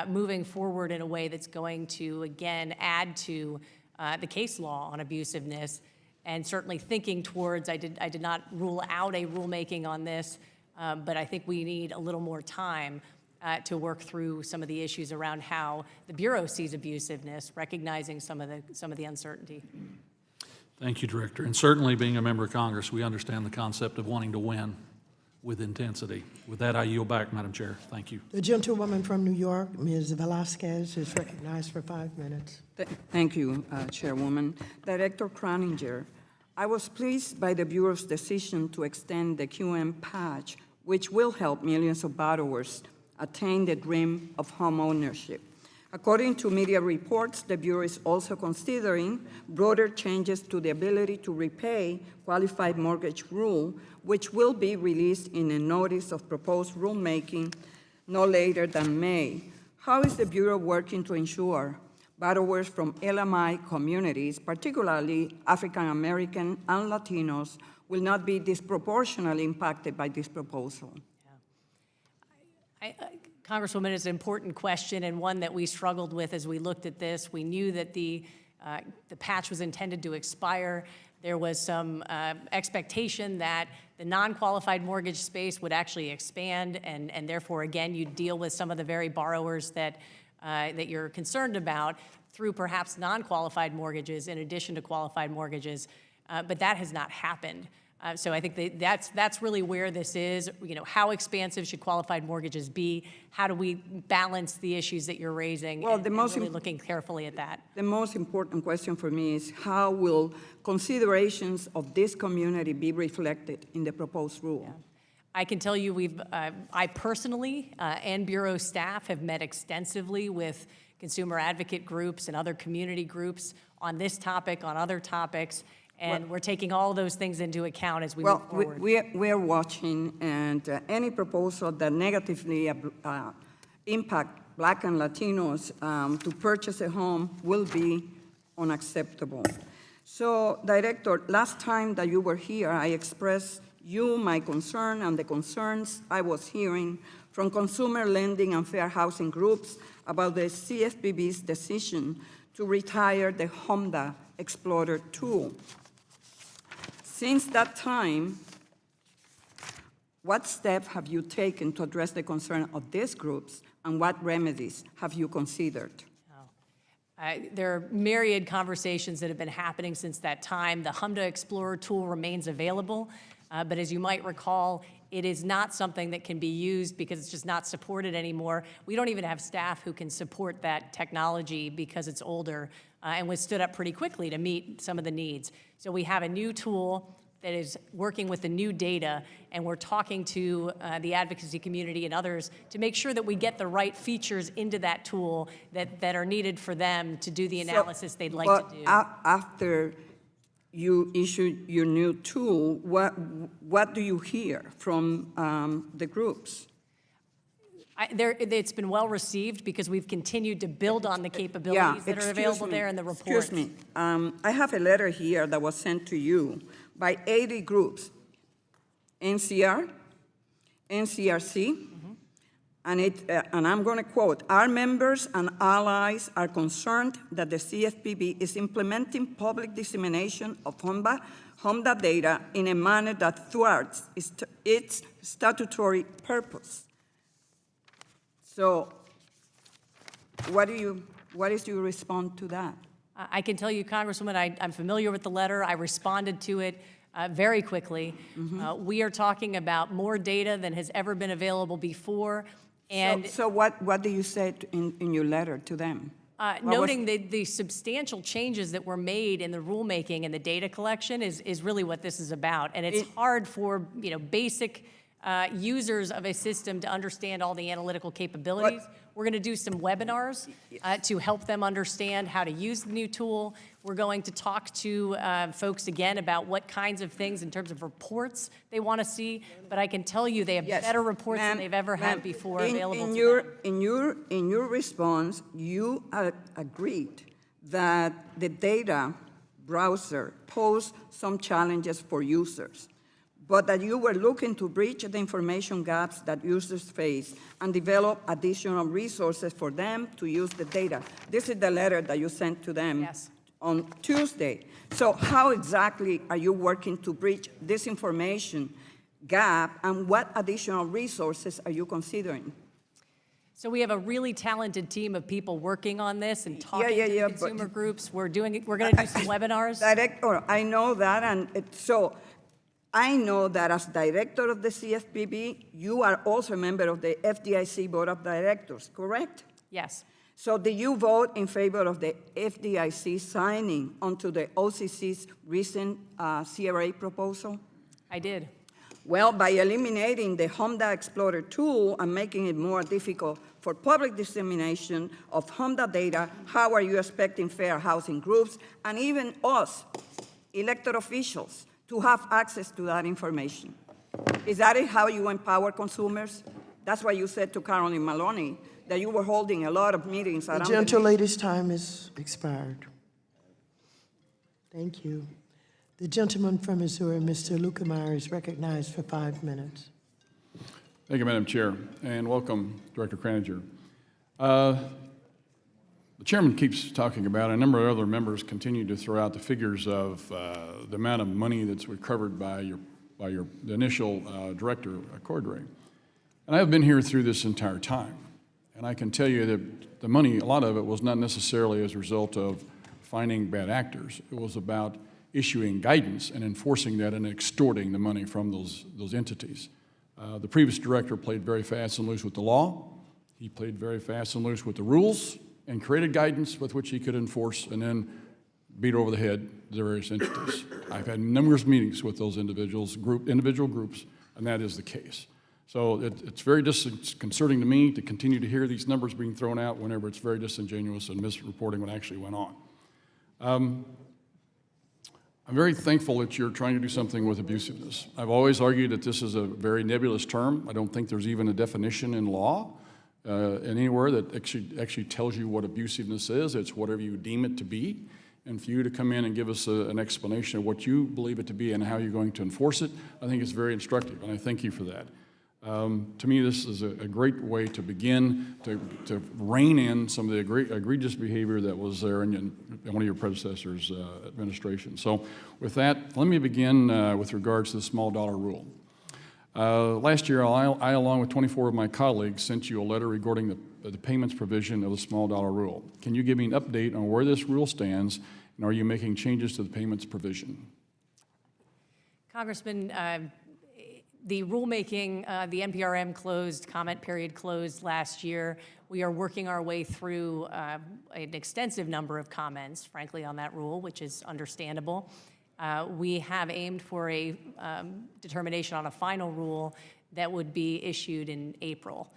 moving forward in a way that's going to, again, add to the case law on abusiveness, and certainly thinking towards, I did not rule out a rulemaking on this, but I think we need a little more time to work through some of the issues around how the Bureau sees abusiveness, recognizing some of the uncertainty. Thank you, Director. And certainly, being a member of Congress, we understand the concept of wanting to win with intensity. With that, I yield back, Madam Chair. Thank you. The gentlewoman from New York, Ms. Velasquez, is recognized for 5 minutes. Thank you, Chairwoman. Director Croninger, I was pleased by the Bureau's decision to extend the QM patch, which will help millions of borrowers attain the dream of home ownership. According to media reports, the Bureau is also considering broader changes to the ability to repay qualified mortgage rule, which will be released in a notice of proposed rulemaking no later than May. How is the Bureau working to ensure borrowers from LMI communities, particularly African American and Latinos, will not be disproportionately impacted by this proposal? Congresswoman, it's an important question and one that we struggled with as we looked at this. We knew that the patch was intended to expire. There was some expectation that the non-qualified mortgage space would actually expand, and therefore, again, you'd deal with some of the very borrowers that you're concerned about through perhaps non-qualified mortgages in addition to qualified mortgages, but that has not happened. So I think that's really where this is. You know, how expansive should qualified mortgages be? How do we balance the issues that you're raising? Well, and really looking carefully at that. The most important question for me is how will considerations of this community be reflected in the proposed rule? Yeah. I can tell you I personally and Bureau staff have met extensively with consumer advocate groups and other community groups on this topic, on other topics, and we're taking all those things into account as we move forward. We are watching, and any proposal that negatively impact Black and Latinos to purchase a home will be unacceptable. So, Director, last time that you were here, I expressed you my concern and the concerns I was hearing from consumer lending and fair housing groups about the CFPB's decision to retire the HMDA Explorer tool. Since that time, what steps have you taken to address the concern of these groups, and what remedies have you considered? There are myriad conversations that have been happening since that time. The HMDA Explorer tool remains available, but as you might recall, it is not something that can be used because it's just not supported anymore. We don't even have staff who can support that technology because it's older and was stood up pretty quickly to meet some of the needs. So we have a new tool that is working with the new data, and we're talking to the advocacy community and others to make sure that we get the right features into that tool that are needed for them to do the analysis they'd like to do. After you issue your new tool, what do you hear from the groups? It's been well received because we've continued to build on the capabilities that are available there in the reports. Excuse me. I have a letter here that was sent to you by 80 groups, NCR, NCRC, and I'm going to quote, "Our members and allies are concerned that the CFPB is implementing public dissemination of HMDA data in a manner that thwarts its statutory purpose." So what is your response to that? I can tell you, Congresswoman, I'm familiar with the letter. I responded to it very quickly. We are talking about more data than has ever been available before. And So what do you say in your letter to them? noting the substantial changes that were made in the rulemaking and the data collection is really what this is about. And it's hard for basic users of a system to understand all the analytical capabilities. We're going to do some webinars to help them understand how to use the new tool. We're going to talk to folks again about what kinds of things in terms of reports they want to see. But I can tell you they have better reports than they've ever had before available to them. In your response, you agreed that the data browser posed some challenges for users, but that you were looking to bridge the information gaps that users face and develop additional resources for them to use the data. This is the letter that you sent to them on Tuesday. So how exactly are you working to bridge this information gap, and what additional resources are you considering? So we have a really talented team of people working on this and talking to the consumer groups. We're going to do some webinars. Director, I know that, and so I know that as director of the CFPB, you are also a member of the FDIC Board of Directors, correct? Yes. So did you vote in favor of the FDIC signing onto the OCC's recent CRA proposal? I did. Well, by eliminating the HMDA Explorer tool and making it more difficult for public dissemination of HMDA data, how are you expecting fair housing groups and even us, elected officials, to have access to that information? Is that how you empower consumers? That's why you said to Carolyn Maloney that you were holding a lot of meetings around The gentleman's time is expired. Thank you. The gentleman from Missouri, Mr. Lukemeyer, is recognized for 5 minutes. Thank you, Madam Chair, and welcome, Director Kraninger. The chairman keeps talking about, a number of other members continue to throw out the figures of the amount of money that's recovered by the initial director, Cordray. And I've been here through this entire time, and I can tell you that the money, a lot of it was not necessarily as a result of finding bad actors. It was about issuing guidance and enforcing that and extorting the money from those entities. The previous director played very fast and loose with the law. He played very fast and loose with the rules and created guidance with which he could enforce and then beat over the head the various entities. I've had numerous meetings with those individual groups, and that is the case. So it's very disconcerting to me to continue to hear these numbers being thrown out whenever it's very disingenuous and misreporting what actually went on. I'm very thankful that you're trying to do something with abusiveness. I've always argued that this is a very nebulous term. I don't think there's even a definition in law anywhere that actually tells you what abusiveness is. It's whatever you deem it to be. and for you to come in and give us an explanation of what you believe it to be and how you're going to enforce it, I think it's very instructive, and I thank you for that. To me, this is a great way to begin to rein in some of the egregious behavior that was there in one of your predecessors' administration. So with that, let me begin with regards to the small dollar rule. Last year, I, along with 24 of my colleagues, sent you a letter regarding the payments provision of the small dollar rule. Can you give me an update on where this rule stands, and are you making changes to the payments provision? Congressman, the rulemaking, the NPRM closed, comment period closed last year. We are working our way through an extensive number of comments, frankly, on that rule, which is understandable. We have aimed for a determination on a final rule that would be issued in April.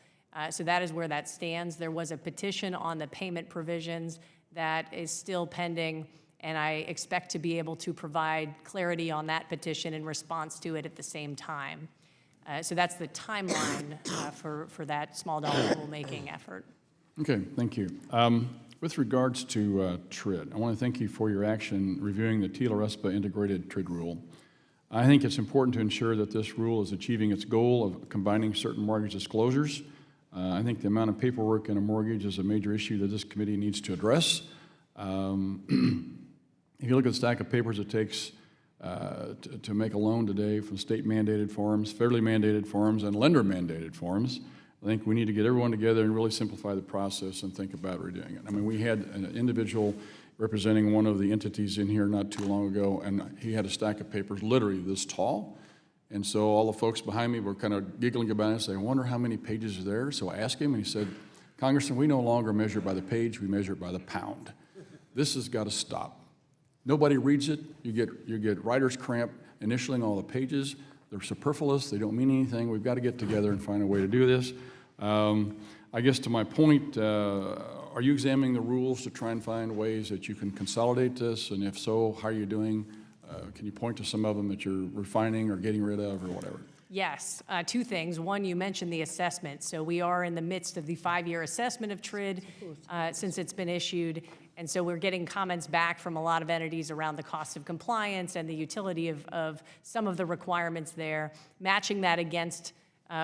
So that is where that stands. There was a petition on the payment provisions that is still pending, and I expect to be able to provide clarity on that petition in response to it at the same time. So that's the timeline for that small dollar rulemaking effort. Okay, thank you. With regards to TRID, I want to thank you for your action reviewing the TILA-RESPA integrated TRID rule. I think it's important to ensure that this rule is achieving its goal of combining certain mortgage disclosures. I think the amount of paperwork in a mortgage is a major issue that this committee needs to address. If you look at the stack of papers it takes to make a loan today, from state-mandated forms, federally mandated forms, and lender-mandated forms, I think we need to get everyone together and really simplify the process and think about redoing it. I mean, we had an individual representing one of the entities in here not too long ago, and he had a stack of papers literally this tall. And so all the folks behind me were kind of giggling about it and saying, I wonder how many pages are there. So I asked him, and he said, Congressman, we no longer measure by the page, we measure it by the pound. This has got to stop. Nobody reads it. You get writer's cramp initialing all the pages. They're superfluous. They don't mean anything. We've got to get together and find a way to do this. I guess to my point, are you examining the rules to try and find ways that you can consolidate this? And if so, how are you doing? Can you point to some of them that you're refining or getting rid of or whatever? Yes, two things. One, you mentioned the assessment. So we are in the midst of the 5-year assessment of TRID since it's been issued. And so we're getting comments back from a lot of entities around the cost of compliance and the utility of some of the requirements there, matching that against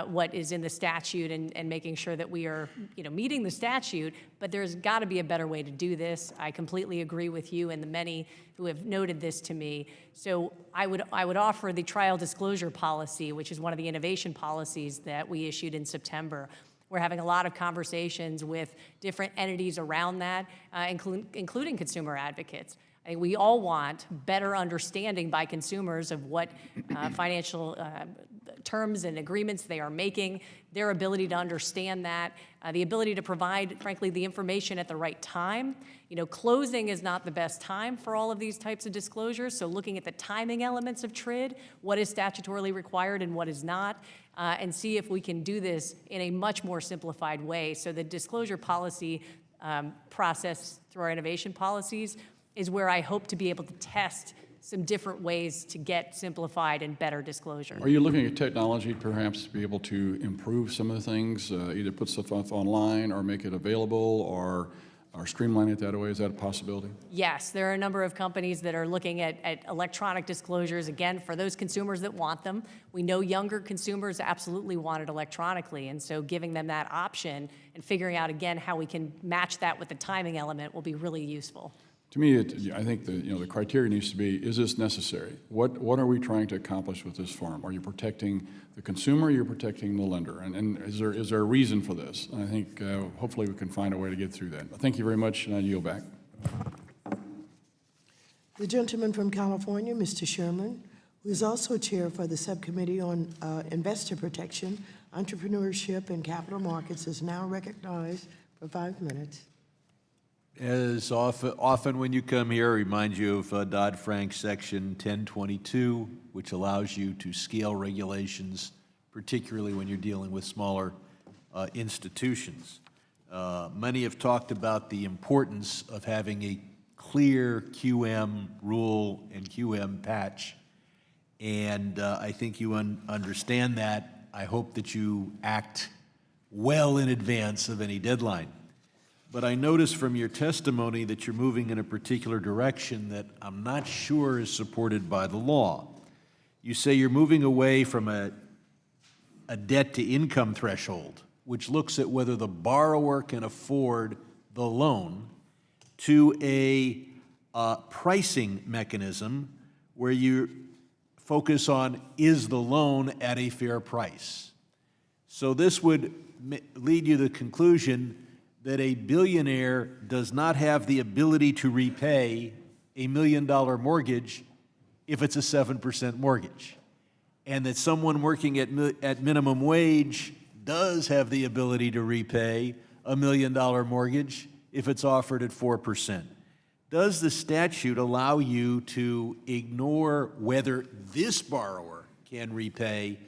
what is in the statute and making sure that we are, meeting the statute, but there's got to be a better way to do this. I completely agree with you and the many who have noted this to me. So I would offer the trial disclosure policy, which is one of the innovation policies that we issued in September. We're having a lot of conversations with different entities around that, including consumer advocates. I think we all want better understanding by consumers of what financial terms and agreements they are making, their ability to understand that, the ability to provide, frankly, the information at the right time. Closing is not the best time for all of these types of disclosures, so looking at the timing elements of TRID, what is statutorily required and what is not, and see if we can do this in a much more simplified way. So the disclosure policy process through our innovation policies is where I hope to be able to test some different ways to get simplified and better disclosure. Are you looking at technology perhaps to be able to improve some of the things, either put stuff up online or make it available or streamline it that way? Is that a possibility? Yes, there are a number of companies that are looking at electronic disclosures, again, for those consumers that want them. We know younger consumers absolutely want it electronically, and so giving them that option and figuring out, again, how we can match that with the timing element will be really useful. To me, I think the criteria needs to be, is this necessary? What are we trying to accomplish with this form? Are you protecting the consumer or you're protecting the lender? And is there a reason for this? And I think hopefully we can find a way to get through that. Thank you very much, and I yield back. The gentleman from California, Mr. Sherman, who is also chair for the Subcommittee on Investor Protection, Entrepreneurship, and Capital Markets, is now recognized for 5 minutes. As often when you come here, I remind you of Dodd-Frank Section 1022, which allows you to scale regulations, particularly when you're dealing with smaller institutions. Many have talked about the importance of having a clear QM rule and QM patch, and I think you understand that. I hope that you act well in advance of any deadline. but I noticed from your testimony that you're moving in a particular direction that I'm not sure is supported by the law. You say you're moving away from a debt-to-income threshold, which looks at whether the borrower can afford the loan, to a pricing mechanism where you focus on, is the loan at a fair price? So this would lead you to the conclusion that a billionaire does not have the ability to repay $1 million mortgage if it's a 7% mortgage, and that someone working at minimum wage does have the ability to repay $1 million mortgage if it's offered at 4%. Does the statute allow you to ignore whether this borrower can repay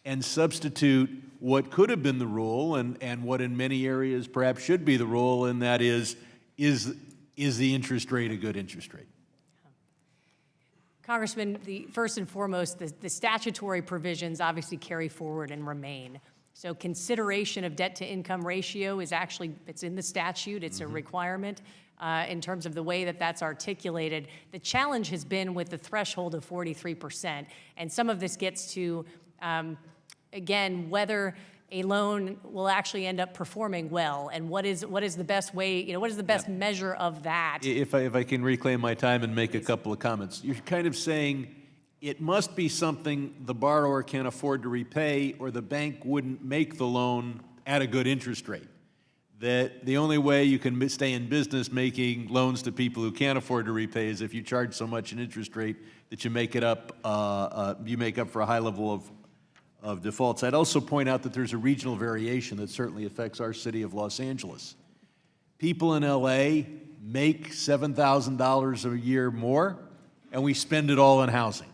and substitute what could have been the rule and what in many areas perhaps should be the rule, and that is the interest rate a good interest rate? Congressman, first and foremost, the statutory provisions obviously carry forward and remain. So consideration of debt-to-income ratio is actually, it's in the statute, it's a requirement in terms of the way that that's articulated. The challenge has been with the threshold of 43%, and some of this gets to, again, whether a loan will actually end up performing well, and what is the best way, what is the best measure of that? If I can reclaim my time and make a couple of comments. You're kind of saying it must be something the borrower can afford to repay, or the bank wouldn't make the loan at a good interest rate. That the only way you can stay in business making loans to people who can't afford to repay is if you charge so much an interest rate that you make it up, you make up for a high level of defaults. I'd also point out that there's a regional variation that certainly affects our city of Los Angeles. People in LA make $7,000 a year more, and we spend it all on housing.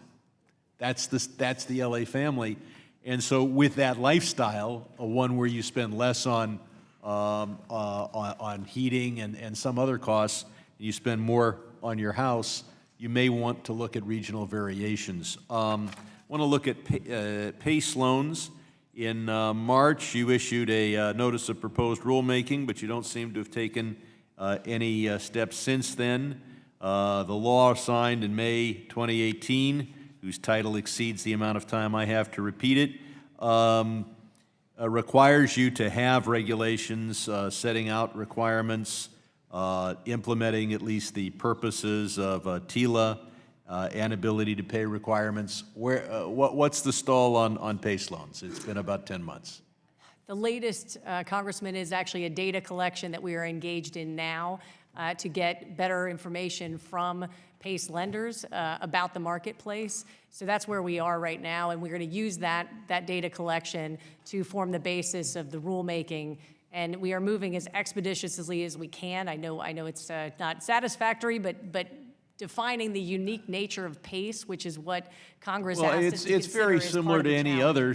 That's the LA family. And so with that lifestyle, one where you spend less on heating and some other costs, you spend more on your house, you may want to look at regional variations. Want to look at PACE loans. In March, you issued a notice of proposed rulemaking, but you don't seem to have taken any steps since then. The law signed in May 2018, whose title exceeds the amount of time I have to repeat it, requires you to have regulations setting out requirements, implementing at least the purposes of TILA, and ability to pay requirements. What's the stall on PACE loans? It's been about 10 months. The latest, Congressman, is actually a data collection that we are engaged in now to get better information from PACE lenders about the marketplace. So that's where we are right now, and we're going to use that data collection to form the basis of the rulemaking. And we are moving as expeditiously as we can. I know it's not satisfactory, but defining the unique nature of PACE, which is what Congress asked us to consider. It's very as similar part of to the any challenge. other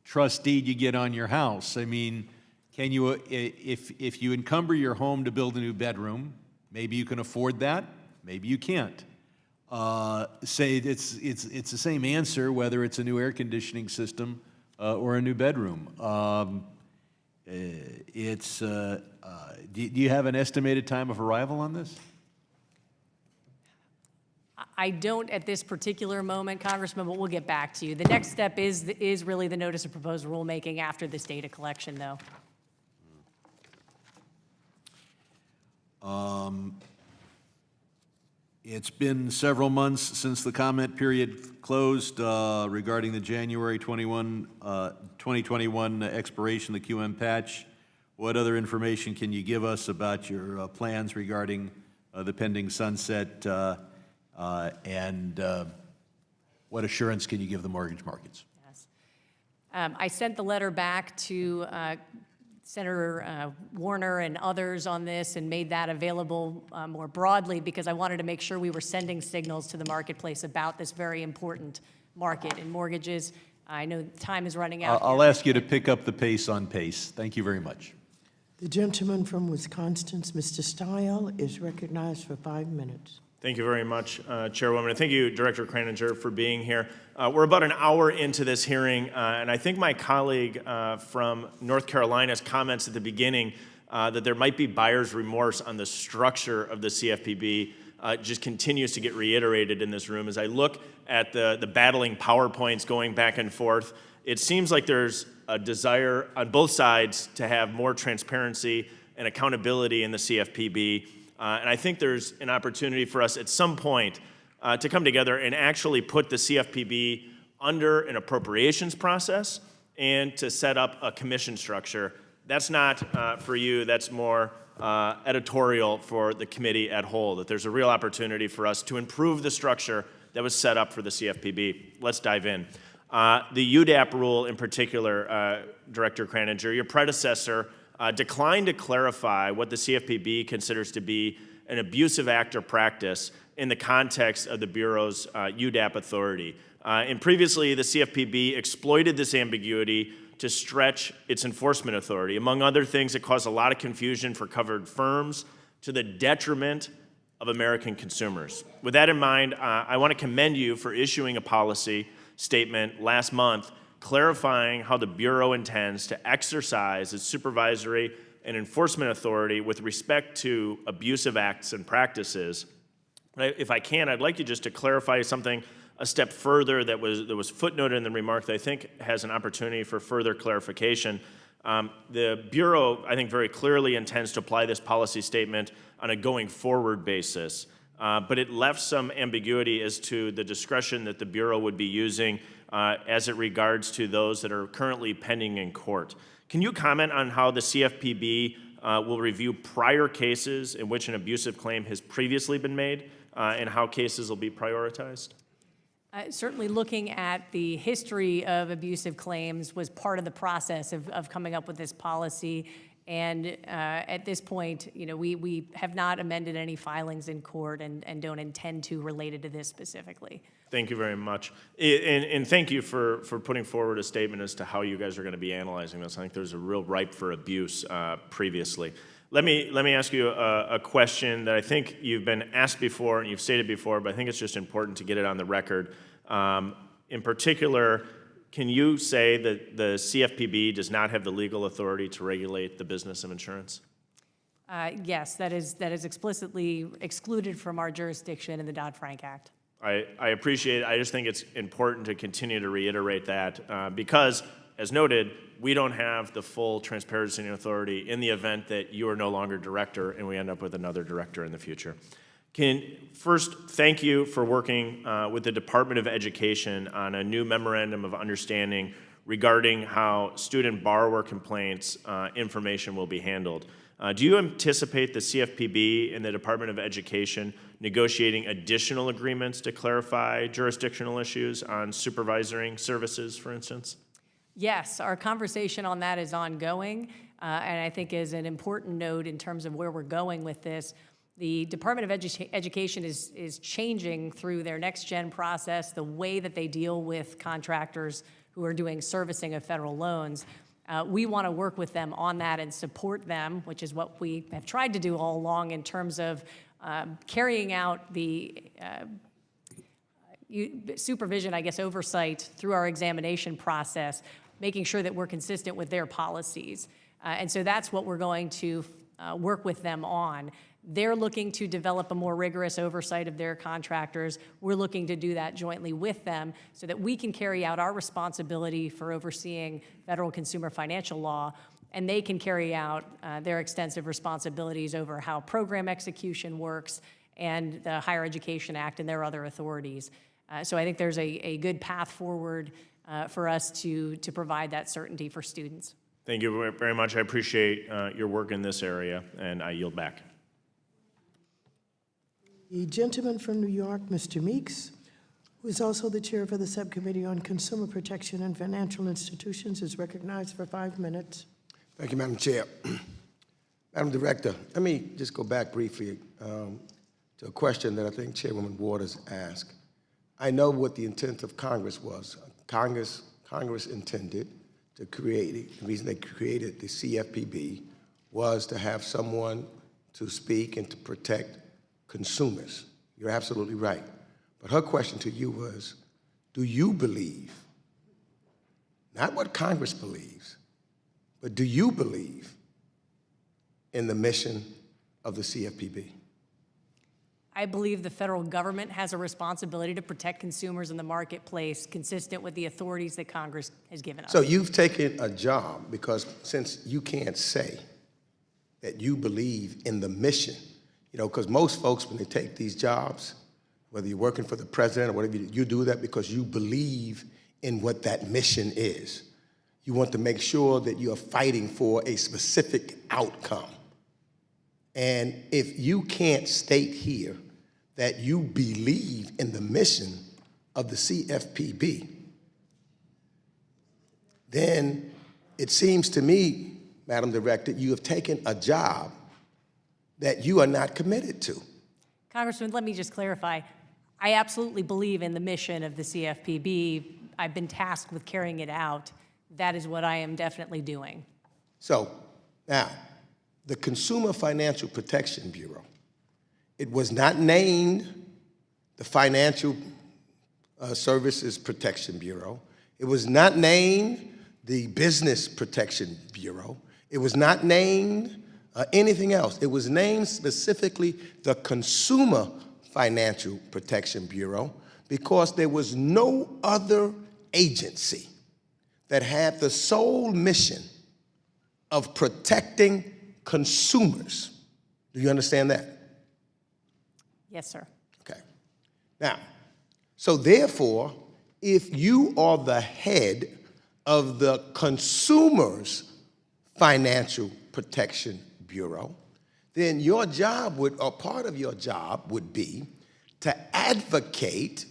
trust deed you get on your house. I mean, can you, if you encumber your home to build a new bedroom, maybe you can afford that, maybe you can't. Say it's the same answer whether it's a new air conditioning system or a new bedroom. Do you have an estimated time of arrival on this? I don't at this particular moment, Congressman, but we'll get back to you. The next step is really the notice of proposed rulemaking after this data collection, though. It's been several months since the comment period closed regarding the January 2021 expiration of the QM patch. What other information can you give us about your plans regarding the pending sunset, and what assurance can you give the mortgage markets? Yes. I sent the letter back to Senator Warner and others on this and made that available more broadly because I wanted to make sure we were sending signals to the marketplace about this very important market in mortgages. I know time is running out. I'll ask you to pick up the pace on PACE. Thank you very much. The gentleman from Wisconsin, Mr. Stile, is recognized for 5 minutes. Thank you very much, Chairwoman. And thank you, Director Kraninger, for being here. We're about an hour into this hearing, and I think my colleague from North Carolina's comments at the beginning that there might be buyer's remorse on the structure of the CFPB just continues to get reiterated in this room. As I look at the battling PowerPoints going back and forth, it seems like there's a desire on both sides to have more transparency and accountability in the CFPB. And I think there's an opportunity for us at some point to come together and actually put the CFPB under an appropriations process and to set up a commission structure. That's not for you, that's more editorial for the committee at whole, that there's a real opportunity for us to improve the structure that was set up for the CFPB. Let's dive in. The UDAP rule in particular, Director Kraninger, your predecessor declined to clarify what the CFPB considers to be an abusive act or practice in the context of the Bureau's UDAP authority. And previously, the CFPB exploited this ambiguity to stretch its enforcement authority. Among other things, it caused a lot of confusion for covered firms to the detriment of American consumers. With that in mind, I want to commend you for issuing a policy statement last month clarifying how the Bureau intends to exercise its supervisory and enforcement authority with respect to abusive acts and practices. If I can, I'd like you just to clarify something a step further that was footnoted in the remark that I think has an opportunity for further clarification. The Bureau, I think, very clearly intends to apply this policy statement on a going forward basis, but it left some ambiguity as to the discretion that the Bureau would be using as it regards to those that are currently pending in court. Can you comment on how the CFPB will review prior cases in which an abusive claim has previously been made and how cases will be prioritized? Certainly looking at the history of abusive claims was part of the process of coming up with this policy. And at this point, you know, we have not amended any filings in court and don't intend to related to this specifically. Thank you very much. And thank you for putting forward a statement as to how you guys are going to be analyzing this. I think there's a real ripe for abuse previously. Let me ask you a question that I think you've been asked before and you've stated before, but I think it's just important to get it on the record. In particular, can you say that the CFPB does not have the legal authority to regulate the business of insurance? Yes, that is explicitly excluded from our jurisdiction in the Dodd-Frank Act. I appreciate it. I just think it's important to continue to reiterate that because, as noted, we don't have the full transparency and authority in the event that you are no longer director and we end up with another director in the future. First, thank you for working with the Department of Education on a new memorandum of understanding regarding how student borrower complaints information will be handled. Do you anticipate the CFPB and the Department of Education negotiating additional agreements to clarify jurisdictional issues on supervising services, for instance? Yes, our conversation on that is ongoing, and I think is an important note in terms of where we're going with this. The Department of Education is changing through their next-gen process, the way that they deal with contractors who are doing servicing of federal loans. We want to work with them on that and support them, which is what we have tried to do all along in terms of carrying out the supervision, I guess, oversight through our examination process, making sure that we're consistent with their policies. And so that's what we're going to work with them on. They're looking to develop a more rigorous oversight of their contractors. We're looking to do that jointly with them so that we can carry out our responsibility for overseeing federal consumer financial law, and they can carry out their extensive responsibilities over how program execution works and the Higher Education Act and their other authorities. So I think there's a good path forward for us to provide that certainty for students. Thank you very much. I appreciate your work in this area, and I yield back. The gentleman from New York, Mr. Meeks, who is also the chair for the Subcommittee on Consumer Protection and Financial Institutions, is recognized for 5 minutes. Thank you, Madam Chair. Madam Director, let me just go back briefly to a question that I think Chairwoman Waters asked. I know what the intent of Congress was. Congress intended to create, the reason they created the CFPB was to have someone to speak and to protect consumers. You're absolutely right. But her question to you was, do you believe, not what Congress believes, but do you believe in the mission of the CFPB? I believe the federal government has a responsibility to protect consumers in the marketplace consistent with the authorities that Congress has given us. So you've taken a job because since you can't say that you believe in the mission, you know, because most folks, when they take these jobs, whether you're working for the president or whatever, you do that because you believe in what that mission is. You want to make sure that you are fighting for a specific outcome. And if you can't state here that you believe in the mission of the CFPB, then it seems to me, Madam Director, you have taken a job that you are not committed to. Congressman, let me just clarify. I absolutely believe in the mission of the CFPB. I've been tasked with carrying it out. That is what I am definitely doing. So now, the Consumer Financial Protection Bureau, it was not named the Financial Services Protection Bureau. It was not named the Business Protection Bureau. It was not named anything else. It was named specifically the Consumer Financial Protection Bureau because there was no other agency that had the sole mission of protecting consumers. Do you understand that? Yes, sir. Okay. Now, so therefore, if you are the head of the Consumers Financial Protection Bureau, then your job would, or part of your job would be to advocate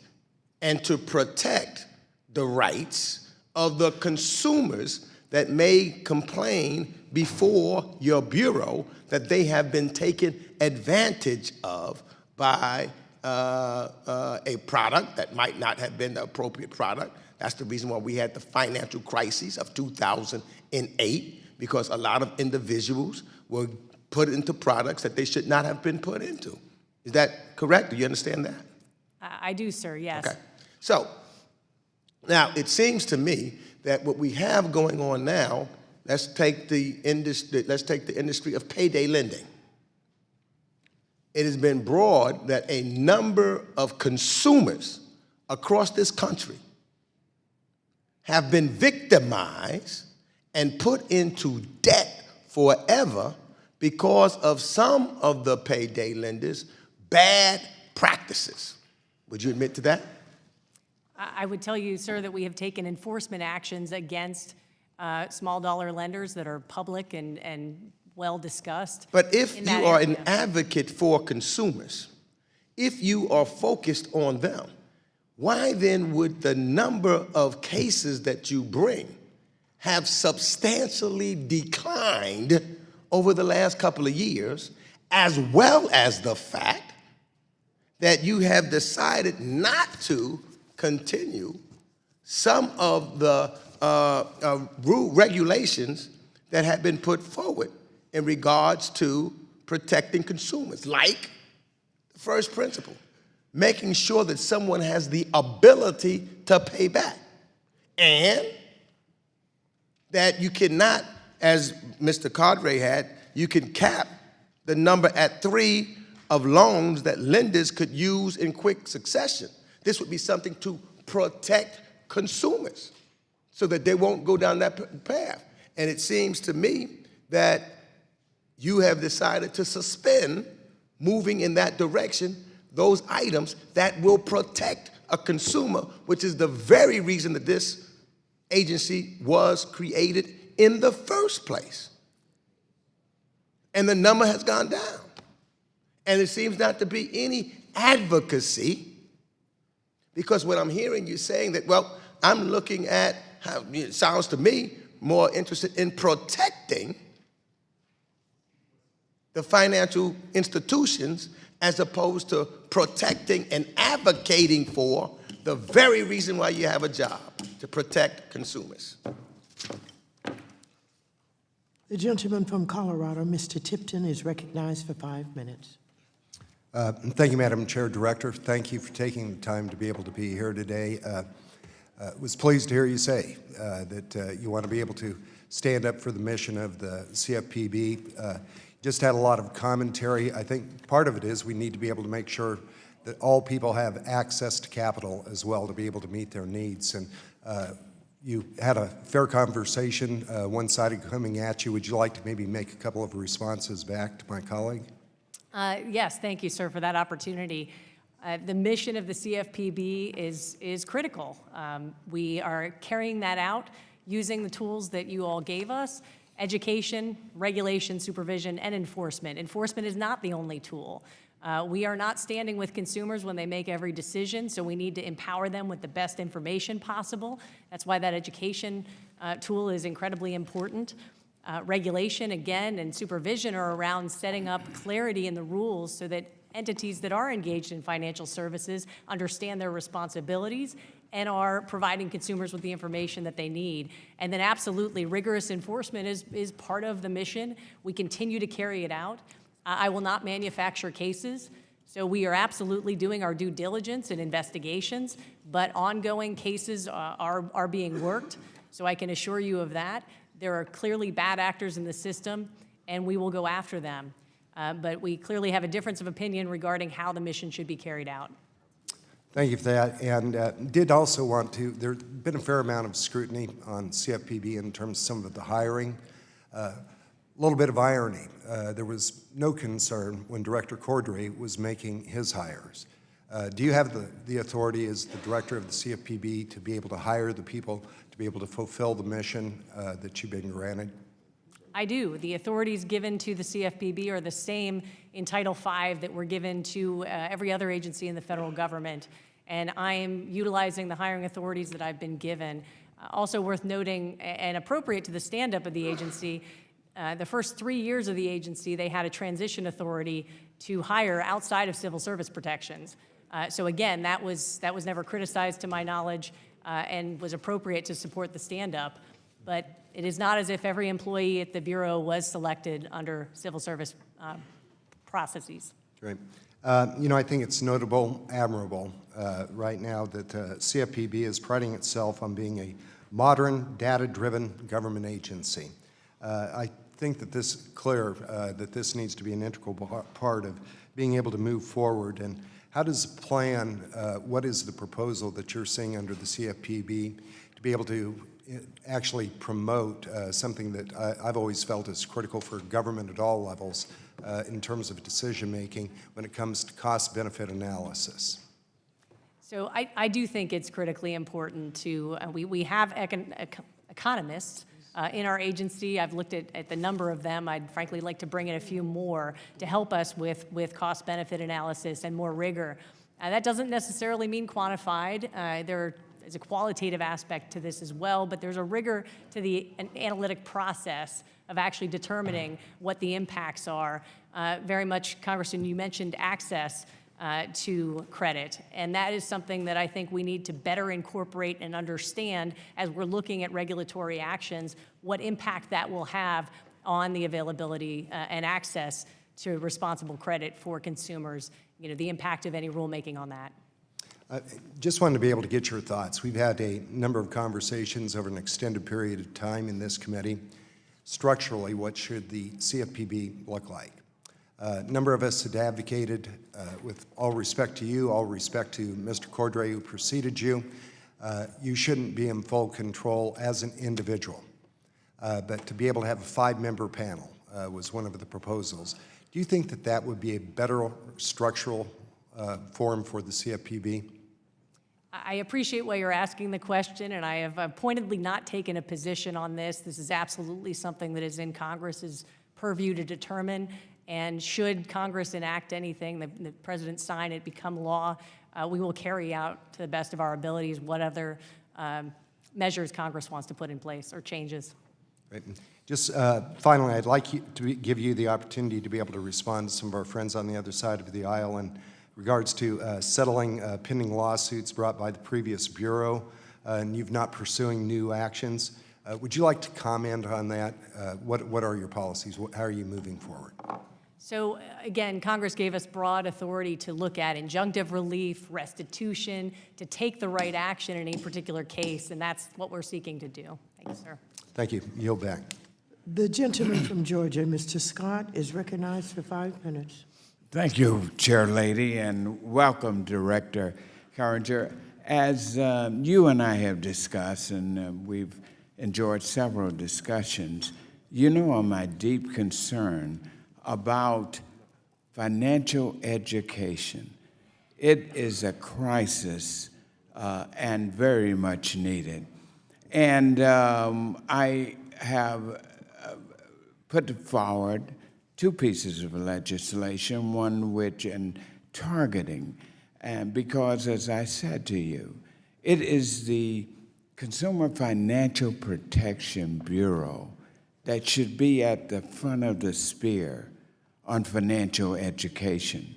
and to protect the rights of the consumers that may complain before your bureau that they have been taken advantage of by a product that might not have been the appropriate product. That's the reason why we had the financial crisis of 2008, because a lot of individuals were put into products that they should not have been put into. Is that correct? Do you understand that? I do, sir, yes. Okay. So, now, it seems to me that what we have going on now, let's take the industry of payday lending. It has been brought that a number of consumers across this country have been victimized and put into debt forever because of some of the payday lenders' bad practices. Would you admit to that? I would tell you, sir, that we have taken enforcement actions against small dollar lenders that are public and well discussed. But if in you that are area. an advocate for consumers, if you are focused on them, why then would the number of cases that you bring have substantially declined over the last couple of years, as well as the fact that you have decided not to continue some of the regulations that have been put forward in regards to protecting consumers, like the first principle, making sure that someone has the ability to pay back, and that you cannot, as Mr. Cordray had, you can cap the number at 3 of loans that lenders could use in quick succession. This would be something to protect consumers so that they won't go down that path. And it seems to me that you have decided to suspend moving in that direction those items that will protect a consumer, which is the very reason that this agency was created in the first place. And the number has gone down. And it seems not to be any advocacy, because what I'm hearing you saying that, well, I'm looking at how it sounds to me more interested in protecting the financial institutions as opposed to protecting and advocating for the very reason why you have a job, to protect consumers. The gentleman from Colorado, Mr. Tipton, is recognized for 5 minutes. Thank you, Madam Chair, Director. Thank you for taking the time to be able to be here today. Was pleased to hear you say that you want to be able to stand up for the mission of the CFPB. just had a lot of commentary. I think part of it is we need to be able to make sure that all people have access to capital as well to be able to meet their needs. And you had a fair conversation, one-sided coming at you. Would you like to maybe make a couple of responses back to my colleague? Yes, thank you, sir, for that opportunity. The mission of the CFPB is critical. We are carrying that out using the tools that you all gave us: education, regulation, supervision, and enforcement. Enforcement is not the only tool. We are not standing with consumers when they make every decision, so we need to empower them with the best information possible. That's why that education tool is incredibly important. Regulation, again, and supervision are around setting up clarity in the rules so that entities that are engaged in financial services understand their responsibilities and are providing consumers with the information that they need. And then absolutely, rigorous enforcement is part of the mission. We continue to carry it out. I will not manufacture cases, so we are absolutely doing our due diligence and investigations, but ongoing cases are being worked, so I can assure you of that. There are clearly bad actors in the system, and we will go after them. But we clearly have a difference of opinion regarding how the mission should be carried out. Thank you for that. And did also want to, there's been a fair amount of scrutiny on CFPB in terms of some of the hiring. A little bit of irony. There was no concern when Director Cordray was making his hires. Do you have the authority as the director of the CFPB to be able to hire the people to be able to fulfill the mission that you've been granted? I do. The authorities given to the CFPB are the same in Title V that were given to every other agency in the federal government, and I am utilizing the hiring authorities that I've been given. Also worth noting, and appropriate to the stand-up of the agency, the first 3 years of the agency, they had a transition authority to hire outside of civil service protections. So again, that was never criticized to my knowledge and was appropriate to support the stand-up. But it is not as if every employee at the Bureau was selected under civil service processes. Great. You know, I think it's notable, admirable right now that CFPB is priding itself on being a modern, data-driven government agency. I think that this is clear, that this needs to be an integral part of being able to move forward. And how does the plan, what is the proposal that you're seeing under the CFPB to be able to actually promote something that I've always felt is critical for government at all levels in terms of decision-making when it comes to cost-benefit analysis? So I do think it's critically important to, we have economists in our agency. I've looked at the number of them. I'd frankly like to bring in a few more to help us with cost-benefit analysis and more rigor. That doesn't necessarily mean quantified. There is a qualitative aspect to this as well, but there's a rigor to the analytic process of actually determining what the impacts are. Very much, Congressman, you mentioned access to credit, and that is something that I think we need to better incorporate and understand as we're looking at regulatory actions, what impact that will have on the availability and access to responsible credit for consumers, you know, the impact of any rulemaking on that. Just wanted to be able to get your thoughts. We've had a number of conversations over an extended period of time in this committee. Structurally, what should the CFPB look like? A number of us had advocated, with all respect to you, all respect to Mr. Cordray who preceded you, you shouldn't be in full control as an individual. But to be able to have a 5-member panel was one of the proposals. Do you think that that would be a better structural forum for the CFPB? I appreciate why you're asking the question, and I have pointedly not taken a position on this. This is absolutely something that is in Congress's purview to determine, and should Congress enact anything, the President sign it, become law, we will carry out to the best of our abilities what other measures Congress wants to put in place or changes. Right. Just finally, I'd like to give you the opportunity to be able to respond to some of our friends on the other side of the aisle in regards to settling pending lawsuits brought by the previous Bureau, and you've not pursuing new actions. Would you like to comment on that? What are your policies? How are you moving forward? So again, Congress gave us broad authority to look at injunctive relief, restitution, to take the right action in any particular case, and that's what we're seeking to do. Thank you, sir. Thank you. Yield back. The gentleman from Georgia, Mr. Scott, is recognized for 5 minutes. Thank you, Chair Lady, and welcome, Director Carringer. As you and I have discussed, and we've enjoyed several discussions, you know of my deep concern about financial education. It is a crisis and very much needed. And I have put forward 2 pieces of legislation, one which in targeting, and because, as I said to you, it is the Consumer Financial Protection Bureau that should be at the front of the spear on financial education,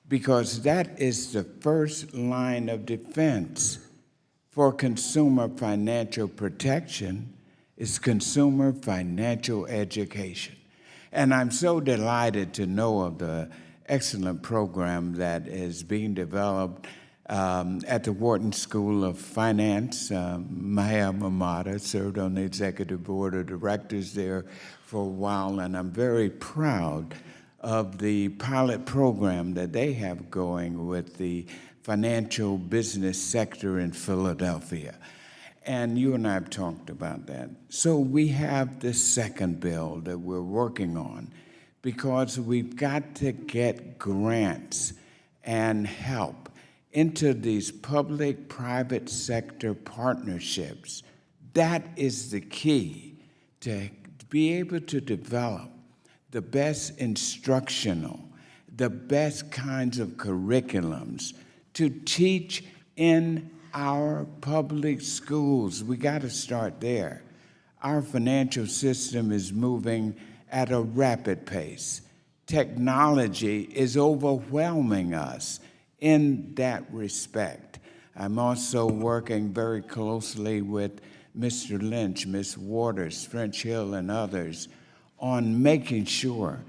because that is the first line of defense for consumer financial protection is consumer financial education. And I'm so delighted to know of the excellent program that is being developed at the Wharton School of Finance. My alma mater, served on the executive board of directors there for a while, and I'm very proud of the pilot program that they have going with the financial business sector in Philadelphia. And you and I have talked about that. So we have the second bill that we're working on because we've got to get grants and help into these public-private sector partnerships. That is the key to be able to develop the best instructional, the best kinds of curriculums to teach in our public schools. We got to start there. Our financial system is moving at a rapid pace. Technology is overwhelming us in that respect. I'm also working very closely with Mr. Lynch, Ms. Waters, French Hill, and others on making sure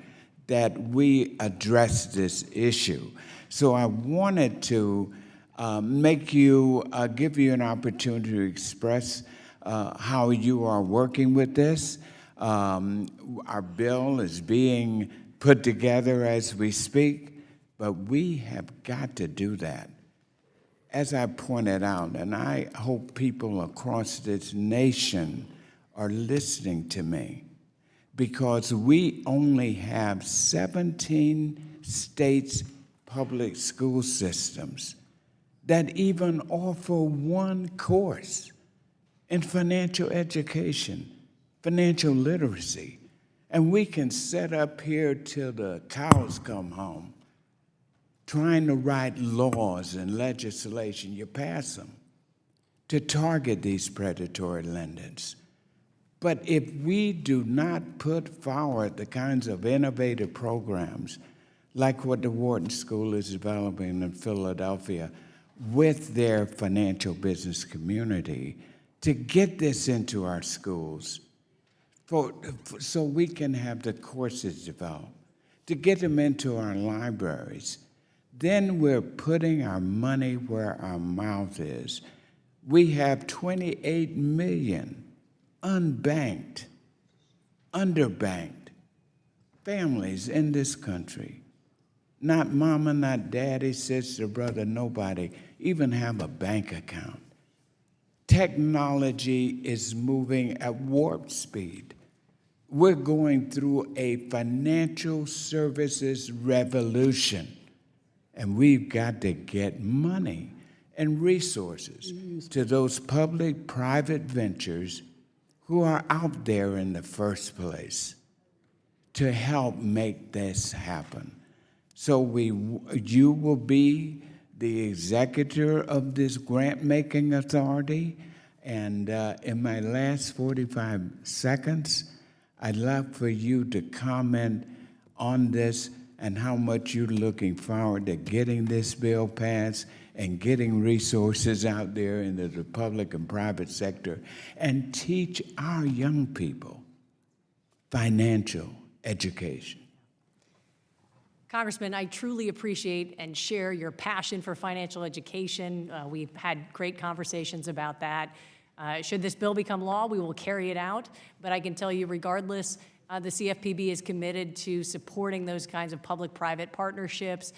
that we address this issue. So I wanted to give you an opportunity to express how you are working with this. Our bill is being put together as we speak, but we have got to do that. As I pointed out, and I hope people across this nation are listening to me, because we only have 17 states' public school systems that even offer one course in financial education, financial literacy. And we can sit up here till the cows come home trying to write laws and legislation. You pass them to target these predatory lenders. But if we do not put forward the kinds of innovative programs like what the Wharton School is developing in Philadelphia with their financial business community to get this into our schools so we can have the courses developed, to get them into our libraries, then we're putting our money where our mouth is. We have 28 million unbanked, underbanked families in this country. Not mama, not daddy, sister, brother, nobody even have a bank account. Technology is moving at warp speed. We're going through a financial services revolution, and we've got to get money and resources to those public-private ventures who are out there in the first place to help make this happen. So you will be the executor of this grant-making authority, and in my last 45 seconds, I'd love for you to comment on this and how much you're looking forward to getting this bill passed and getting resources out there into the public and private sector and teach our young people financial education. Congressman, I truly appreciate and share your passion for financial education. We've had great conversations about that. Should this bill become law, we will carry it out, but I can tell you regardless, the CFPB is committed to supporting those kinds of public-private partnerships,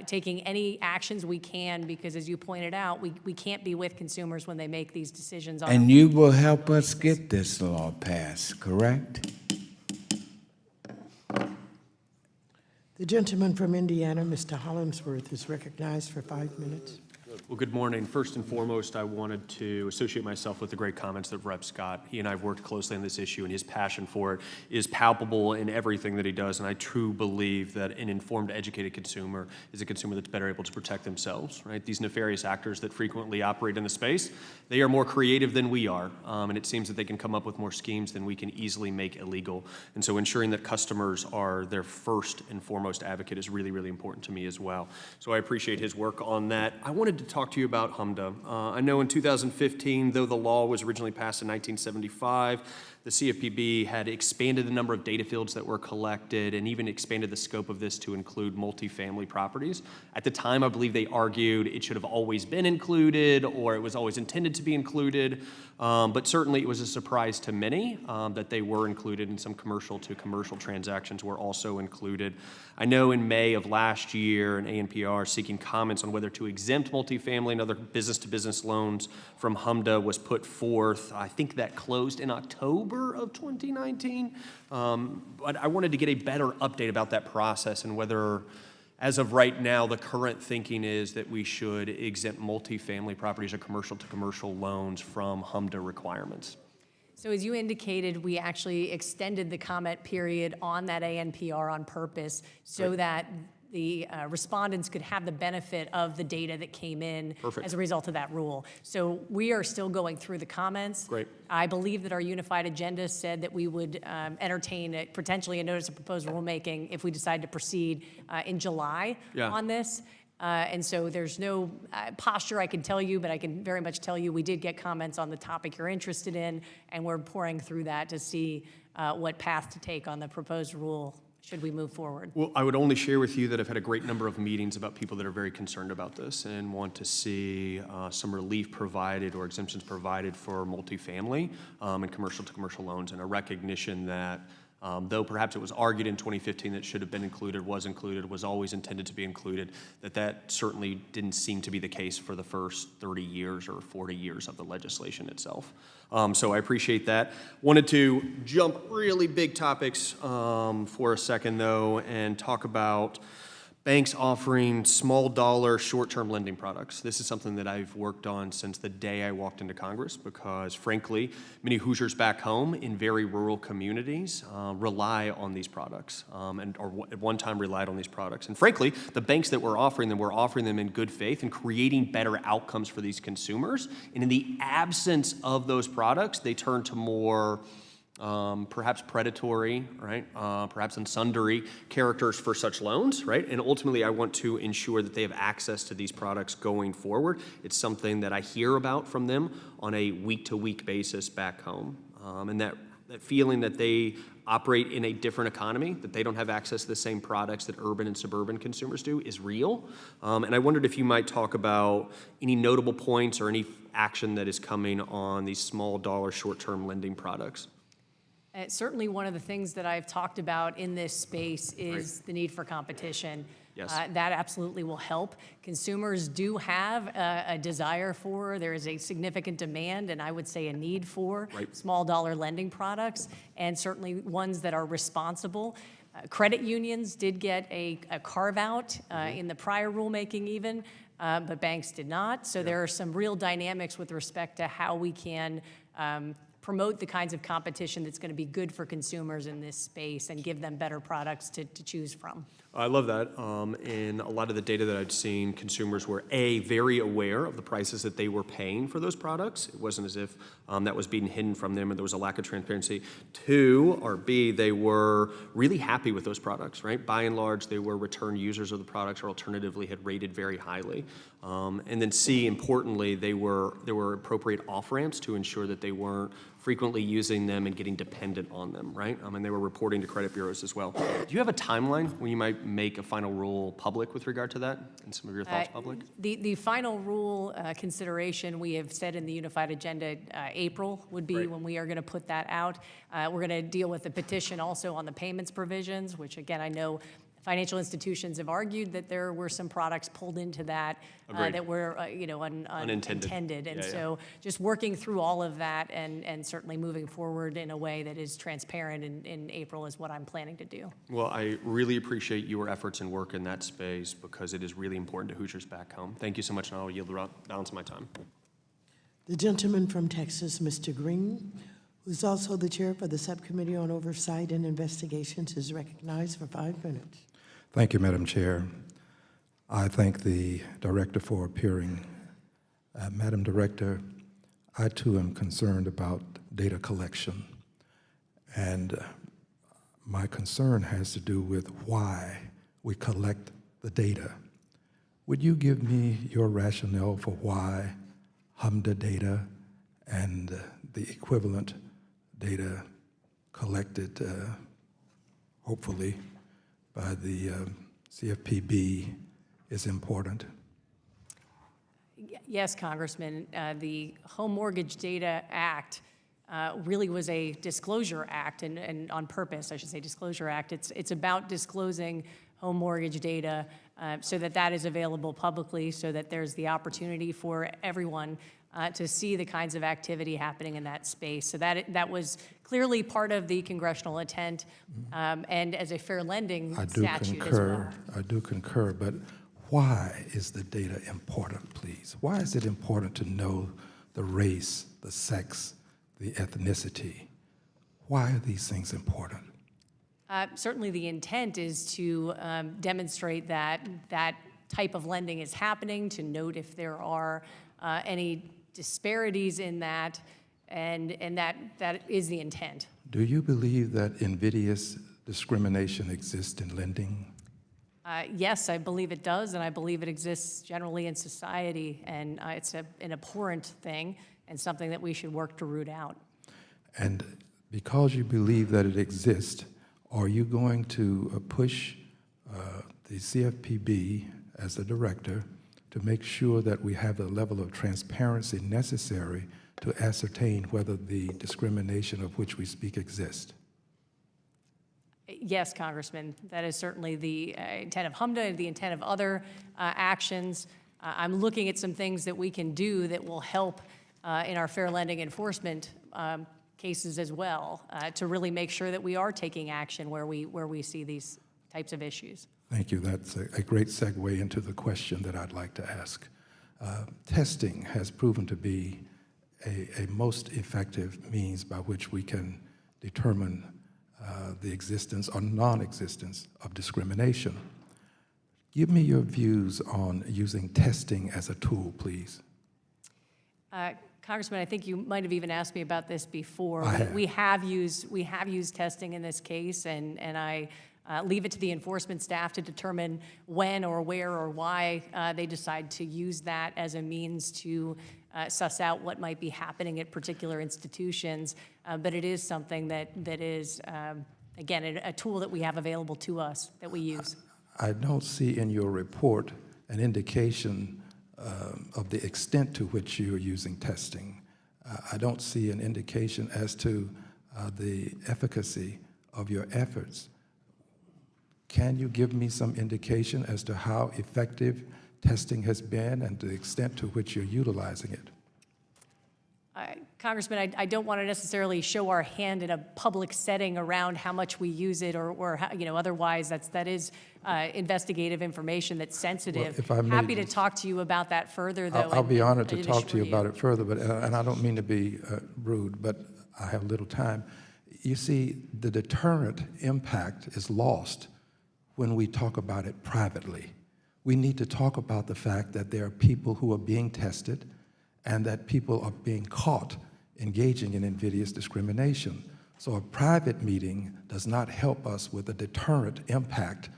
taking any actions we can, because as you pointed out, we can't be with consumers when they make these decisions on. And you will help us get this law passed, correct? The gentleman from Indiana, Mr. Hollingsworth, is recognized for 5 minutes. Well, good morning. First and foremost, I wanted to associate myself with the great comments of Rep. Scott. He and I have worked closely on this issue, and his passion for it is palpable in everything that he does, and I truly believe that an informed, educated consumer is a consumer that's better able to protect themselves, right? These nefarious actors that frequently operate in the space, they are more creative than we are, and it seems that they can come up with more schemes than we can easily make illegal. And so ensuring that customers are their first and foremost advocate is really, really important to me as well. So I appreciate his work on that. I wanted to talk to you about HMDA. I know in 2015, though the law was originally passed in 1975, the CFPB had expanded the number of data fields that were collected and even expanded the scope of this to include multifamily properties. At the time, I believe they argued it should have always been included or it was always intended to be included, but certainly it was a surprise to many that they were included, and some commercial-to-commercial transactions were also included. I know in May of last year, an ANPR seeking comments on whether to exempt multifamily and other business-to-business loans from HMDA was put forth. I think that closed in October of 2019. But I wanted to get a better update about that process and whether, as of right now, the current thinking is that we should exempt multifamily properties or commercial-to-commercial loans from HMDA requirements. So as you indicated, we actually extended the comment period on that ANPR on purpose so that the respondents could have the benefit of the data that came in as a result of that rule. So we are still going through the comments. Great. I believe that our unified agenda said that we would entertain potentially a notice of proposed rulemaking if we decide to proceed in July on this. And so there's no posture I can tell you, but I can very much tell you we did get comments on the topic you're interested in, and we're pouring through that to see what path to take on the proposed rule should we move forward. Well, I would only share with you that I've had a great number of meetings about people that are very concerned about this and want to see some relief provided or exemptions provided for multifamily and commercial-to-commercial loans, and a recognition that though perhaps it was argued in 2015 that should have been included, was always intended to be included, that certainly didn't seem to be the case for the first 30 years or 40 years of the legislation itself. So I appreciate that. Wanted to jump really big topics for a second, though, and talk about banks offering small dollar short-term lending products. This is something that I've worked on since the day I walked into Congress because, frankly, many Hoosiers back home in very rural communities rely on these products or at one time relied on these products. And frankly, the banks that were offering them in good faith and creating better outcomes for these consumers. And in the absence of those products, they turn to more perhaps predatory, right? Perhaps insundary characters for such loans, right? And ultimately, I want to ensure that they have access to these products going forward. It's something that I hear about from them on a week-to-week basis back home. And that feeling that they operate in a different economy, that they don't have access to the same products that urban and suburban consumers do is real. And I wondered if you might talk about any notable points or any action that is coming on these small dollar short-term lending products. Certainly one of the things that I've talked about in this space is the need for competition. Yes. That absolutely will help. Consumers do have a desire for, there is a significant demand, and I would say a need for small dollar lending products, and certainly ones that are responsible. Credit unions did get a carve-out in the prior rulemaking even, but banks did not. So there are some real dynamics with respect to how we can promote the kinds of competition that's going to be good for consumers in this space and give them better products to choose from. I love that. In a lot of the data that I'd seen, consumers were, A, very aware of the prices that they were paying for those products. It wasn't as if that was being hidden from them or there was a lack of transparency. Two, or B, they were really happy with those products, right? By and large, they were return users of the products or alternatively had rated very highly. And then C, importantly, there were appropriate off-ramps to ensure that they weren't frequently using them and getting dependent on them, right? And they were reporting to credit bureaus as well. Do you have a timeline when you might make a final rule public with regard to that and some of your thoughts public? The final rule consideration, we have said in the unified agenda, April would be Right. when we are going to put that out. We're going to deal with the petition also on the payments provisions, which again, I know financial institutions have argued that there were some products pulled into that Agreed. that were, Unintended. And Yeah, yeah. so just working through all of that and certainly moving forward in a way that is transparent in April is what I'm planning to do. Well, I really appreciate your efforts and work in that space because it is really important to Hoosiers back home. Thank you so much, and I'll yield the balance of my time. The gentleman from Texas, Mr. Green, who's also the chair for the Subcommittee on Oversight and Investigations, is recognized for 5 minutes. Thank you, Madam Chair. I thank the Director for appearing. Madam Director, I too am concerned about data collection. And my concern has to do with why we collect the data. Would you give me your rationale for why HMDA data and the equivalent data collected, hopefully, by the CFPB is important? Yes, Congressman. The Home Mortgage Data Act really was a disclosure act, and on purpose, I should say disclosure act. It's about disclosing home mortgage data so that that is available publicly, so that there's the opportunity for everyone to see the kinds of activity happening in that space. So that was clearly part of the congressional intent, and as a fair lending statute as well. I do concur, but why is the data important, please? Why is it important to know the race, the sex, the ethnicity? Why are these things important? Certainly the intent is to demonstrate that that type of lending is happening, to note if there are any disparities in that, and that is the intent. Do you believe that invidious discrimination exists in lending? Yes, I believe it does, and I believe it exists generally in society, and it's an abhorrent thing and something that we should work to root out. And because you believe that it exists, are you going to push the CFPB as the director to make sure that we have the level of transparency necessary to ascertain whether the discrimination of which we speak exists? Yes, Congressman, that is certainly the intent of HMDA, the intent of other actions. I'm looking at some things that we can do that will help in our fair lending enforcement cases as well, to really make sure that we are taking action where we see these types of issues. Thank you. That's a great segue into the question that I'd like to ask. Testing has proven to be a most effective means by which we can determine the existence or non-existence of discrimination. Give me your views on using testing as a tool, please. Congressman, I think you might have even asked me about this before. I have. We have used testing in this case, and I leave it to the enforcement staff to determine when or where or why they decide to use that as a means to suss out what might be happening at particular institutions. But it is something that is, again, a tool that we have available to us that we use. I don't see in your report an indication of the extent to which you're using testing. I don't see an indication as to the efficacy of your efforts. Can you give me some indication as to how effective testing has been and the extent to which you're utilizing it? Congressman, I don't want to necessarily show our hand in a public setting around how much we use it or how, otherwise that is investigative information that's sensitive. Well, if I may Happy to just- talk to you about that further, though. I'll be honored to and talk to you assure about it further, but, and I don't mean to be rude, but I have little time. You see, the deterrent impact is lost when we talk about it privately. We need to talk about the fact that there are people who are being tested and that people are being caught engaging in invidious discrimination. So a private meeting does not help us with the deterrent impact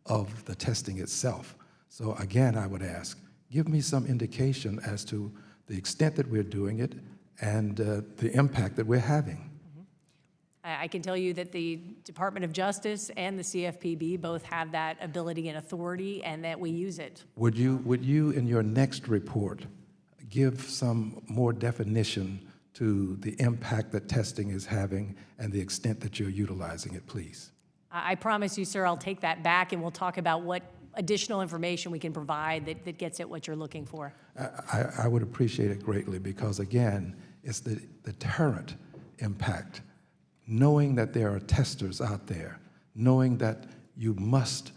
of the testing itself. So again, I would ask, give me some indication as to the extent that we're doing it and the impact that we're having. I can tell you that the Department of Justice and the CFPB both have that ability and authority, and that we use it. Would you, in your next report, give some more definition to the impact that testing is having and the extent that you're utilizing it, please? I promise you, sir, I'll take that back, and we'll talk about what additional information we can provide that gets at what you're looking for. I would appreciate it greatly because, again, it's the deterrent impact. Knowing that there are testers out there, knowing that you must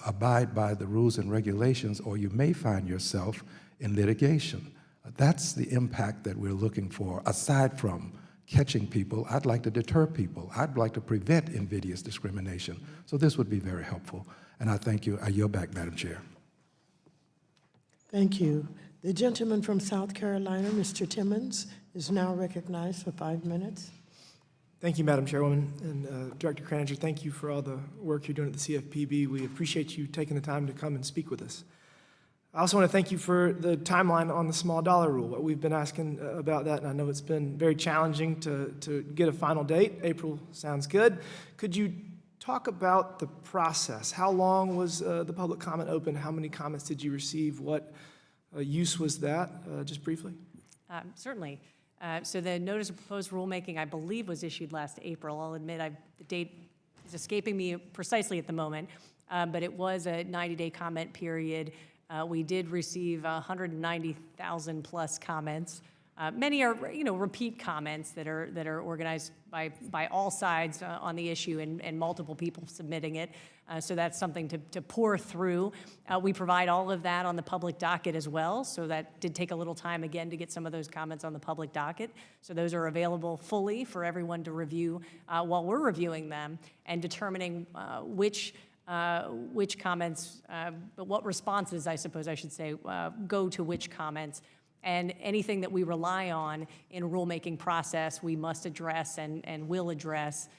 abide by the rules and regulations or you may find yourself in litigation. That's the impact that we're looking for. Aside from catching people, I'd like to deter people. I'd like to prevent invidious discrimination. So this would be very helpful. And I thank you. I yield back, Madam Chair. Thank you. The gentleman from South Carolina, Mr. Timmons, is now recognized for 5 minutes. Thank you, Madam Chairwoman. And Director Kraninger, thank you for all the work you're doing at the CFPB. We appreciate you taking the time to come and speak with us. I also want to thank you for the timeline on the small dollar rule. We've been asking about that, and I know it's been very challenging to get a final date. April sounds good. Could you talk about the process? How long was the public comment open? How many comments did you receive? What use was that? Just briefly. Certainly. So the notice of proposed rulemaking, I believe, was issued last April. I'll admit the date is escaping me precisely at the moment, but it was a 90-day comment period. We did receive 190,000 plus comments. Many are, repeat comments that are organized by all sides on the issue and multiple people submitting it. So that's something to pour through. We provide all of that on the public docket as well. So that did take a little time again to get some of those comments on the public docket. So those are available fully for everyone to review while we're reviewing them and determining which comments, but what responses, I suppose I should say, go to which comments. And anything that we rely on in rulemaking process, we must address and will address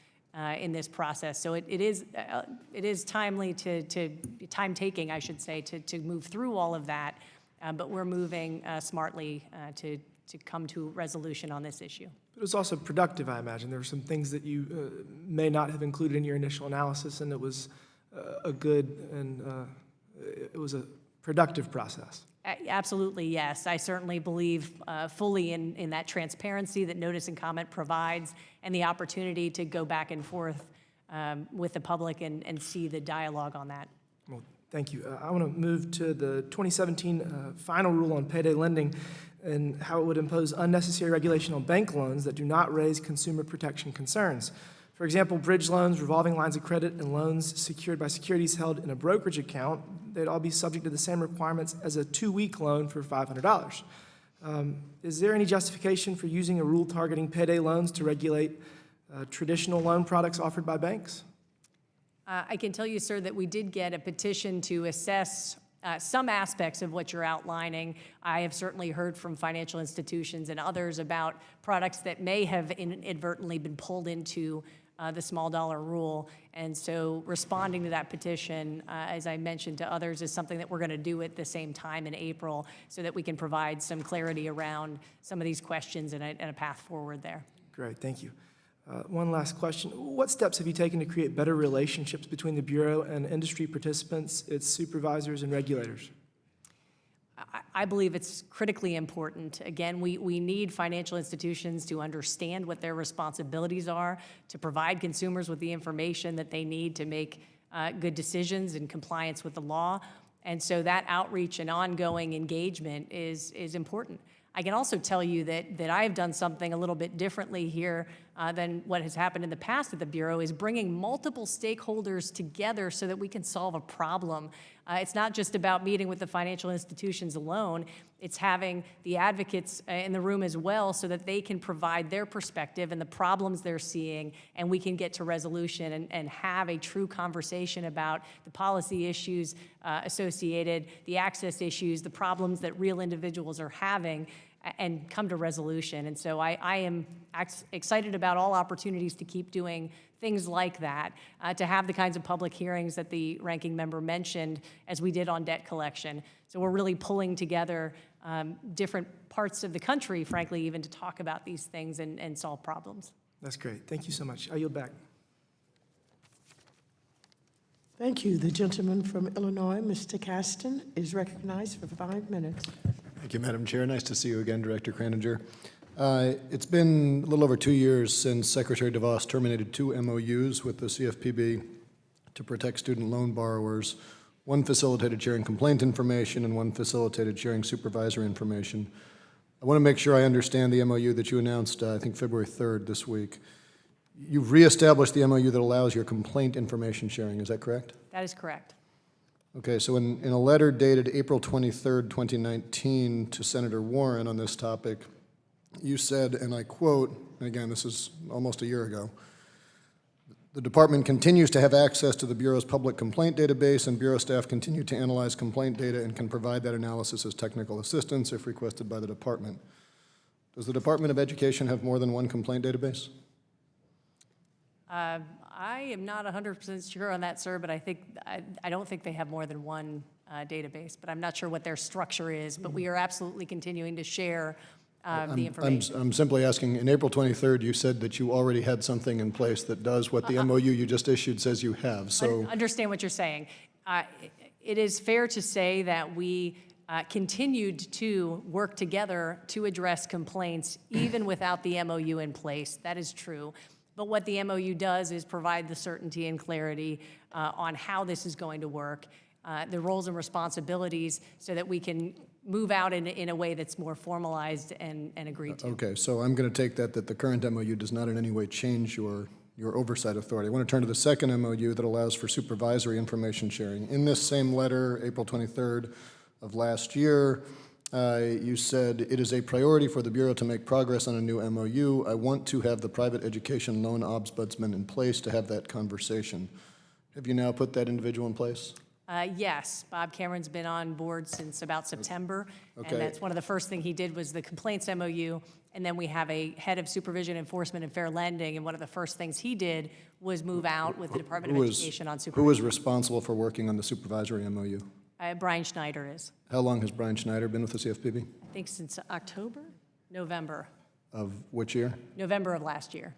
in this process. So it is timely time-taking, I should say, to move through all of that, but we're moving smartly to come to resolution on this issue. It was also productive, I imagine. There were some things that you may not have included in your initial analysis, and it was a good and it was a productive process. Absolutely, yes. I certainly believe fully in that transparency that notice and comment provides and the opportunity to go back and forth with the public and see the dialogue on that. Well, thank you. I want to move to the 2017 final rule on payday lending and how it would impose unnecessary regulation on bank loans that do not raise consumer protection concerns. For example, bridge loans, revolving lines of credit, and loans secured by securities held in a brokerage account, they'd all be subject to the same requirements as a 2-week loan for $500. Is there any justification for using a rule targeting payday loans to regulate traditional loan products offered by banks? I can tell you, sir, that we did get a petition to assess some aspects of what you're outlining. I have certainly heard from financial institutions and others about products that may have inadvertently been pulled into the small dollar rule. And so responding to that petition, as I mentioned to others, is something that we're going to do at the same time in April so that we can provide some clarity around some of these questions and a path forward there. Great, thank you. One last question. What steps have you taken to create better relationships between the Bureau and industry participants, its supervisors, and regulators? I believe it's critically important. Again, we need financial institutions to understand what their responsibilities are, to provide consumers with the information that they need to make good decisions in compliance with the law. And so that outreach and ongoing engagement is important. I can also tell you that I have done something a little bit differently here than what has happened in the past at the Bureau, is bringing multiple stakeholders together so that we can solve a problem. It's not just about meeting with the financial institutions alone. It's having the advocates in the room as well so that they can provide their perspective and the problems they're seeing, and we can get to resolution and have a true conversation about the policy issues associated, the access issues, the problems that real individuals are having, and come to resolution. And so I am excited about all opportunities to keep doing things like that, to have the kinds of public hearings that the ranking member mentioned, as we did on debt collection. So we're really pulling together different parts of the country, frankly, even to talk about these things and solve problems. That's great. Thank you so much. I yield back. Thank you. The gentleman from Illinois, Mr. Caston, is recognized for 5 minutes. Thank you, Madam Chair. Nice to see you again, Director Kraninger. It's been a little over 2 years since Secretary DeVos terminated 2 MOUs with the CFPB to protect student loan borrowers. One facilitated sharing complaint information and one facilitated sharing supervisory information. I want to make sure I understand the MOU that you announced, I think February 3rd this week. You've reestablished the MOU that allows your complaint information sharing, is that correct? That is correct. Okay, so in a letter dated April 23rd, 2019 to Senator Warren on this topic, you said, and I quote, and again, this is almost a year ago, "The department continues to have access to the Bureau's public complaint database, and Bureau staff continue to analyze complaint data and can provide that analysis as technical assistance if requested by the department." Does the Department of Education have more than one complaint database? I am not 100% sure on that, sir, but I don't think they have more than one database, but I'm not sure what their structure is, but we are absolutely continuing to share the information. I'm simply asking, in April 23rd, you said that you already had something in place that does what the MOU you just issued says you have, so. Understand what you're saying. It is fair to say that we continued to work together to address complaints even without the MOU in place. That is true. But what the MOU does is provide the certainty and clarity on how this is going to work, the roles and responsibilities, so that we can move out in a way that's more formalized and agreed to. Okay, so I'm going to take that the current MOU does not in any way change your oversight authority. I want to turn to the second MOU that allows for supervisory information sharing. In this same letter, April 23rd of last year, you said, "It is a priority for the Bureau to make progress on a new MOU. I want to have the private education loan ombudsman in place to have that conversation." Have you now put that individual in place? Yes, Bob Cameron's been on board since about September, Okay. and that's one of the first thing he did was the complaints MOU, and then we have a head of supervision, enforcement, and fair lending, and one of the first things he did was move out with the Department of Education on supervision. Who is responsible for working on the supervisory MOU? Brian Schneider is, How long has Brian Schneider been with the CFPB? I think since November Of which year? of last year.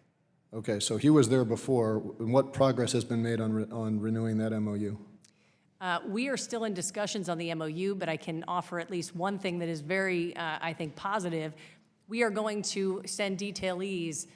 Okay, so he was there before. And what progress has been made on renewing that MOU? We are still in discussions on the MOU, but I can offer at least one thing that is very, I think, positive. We are going to send detailees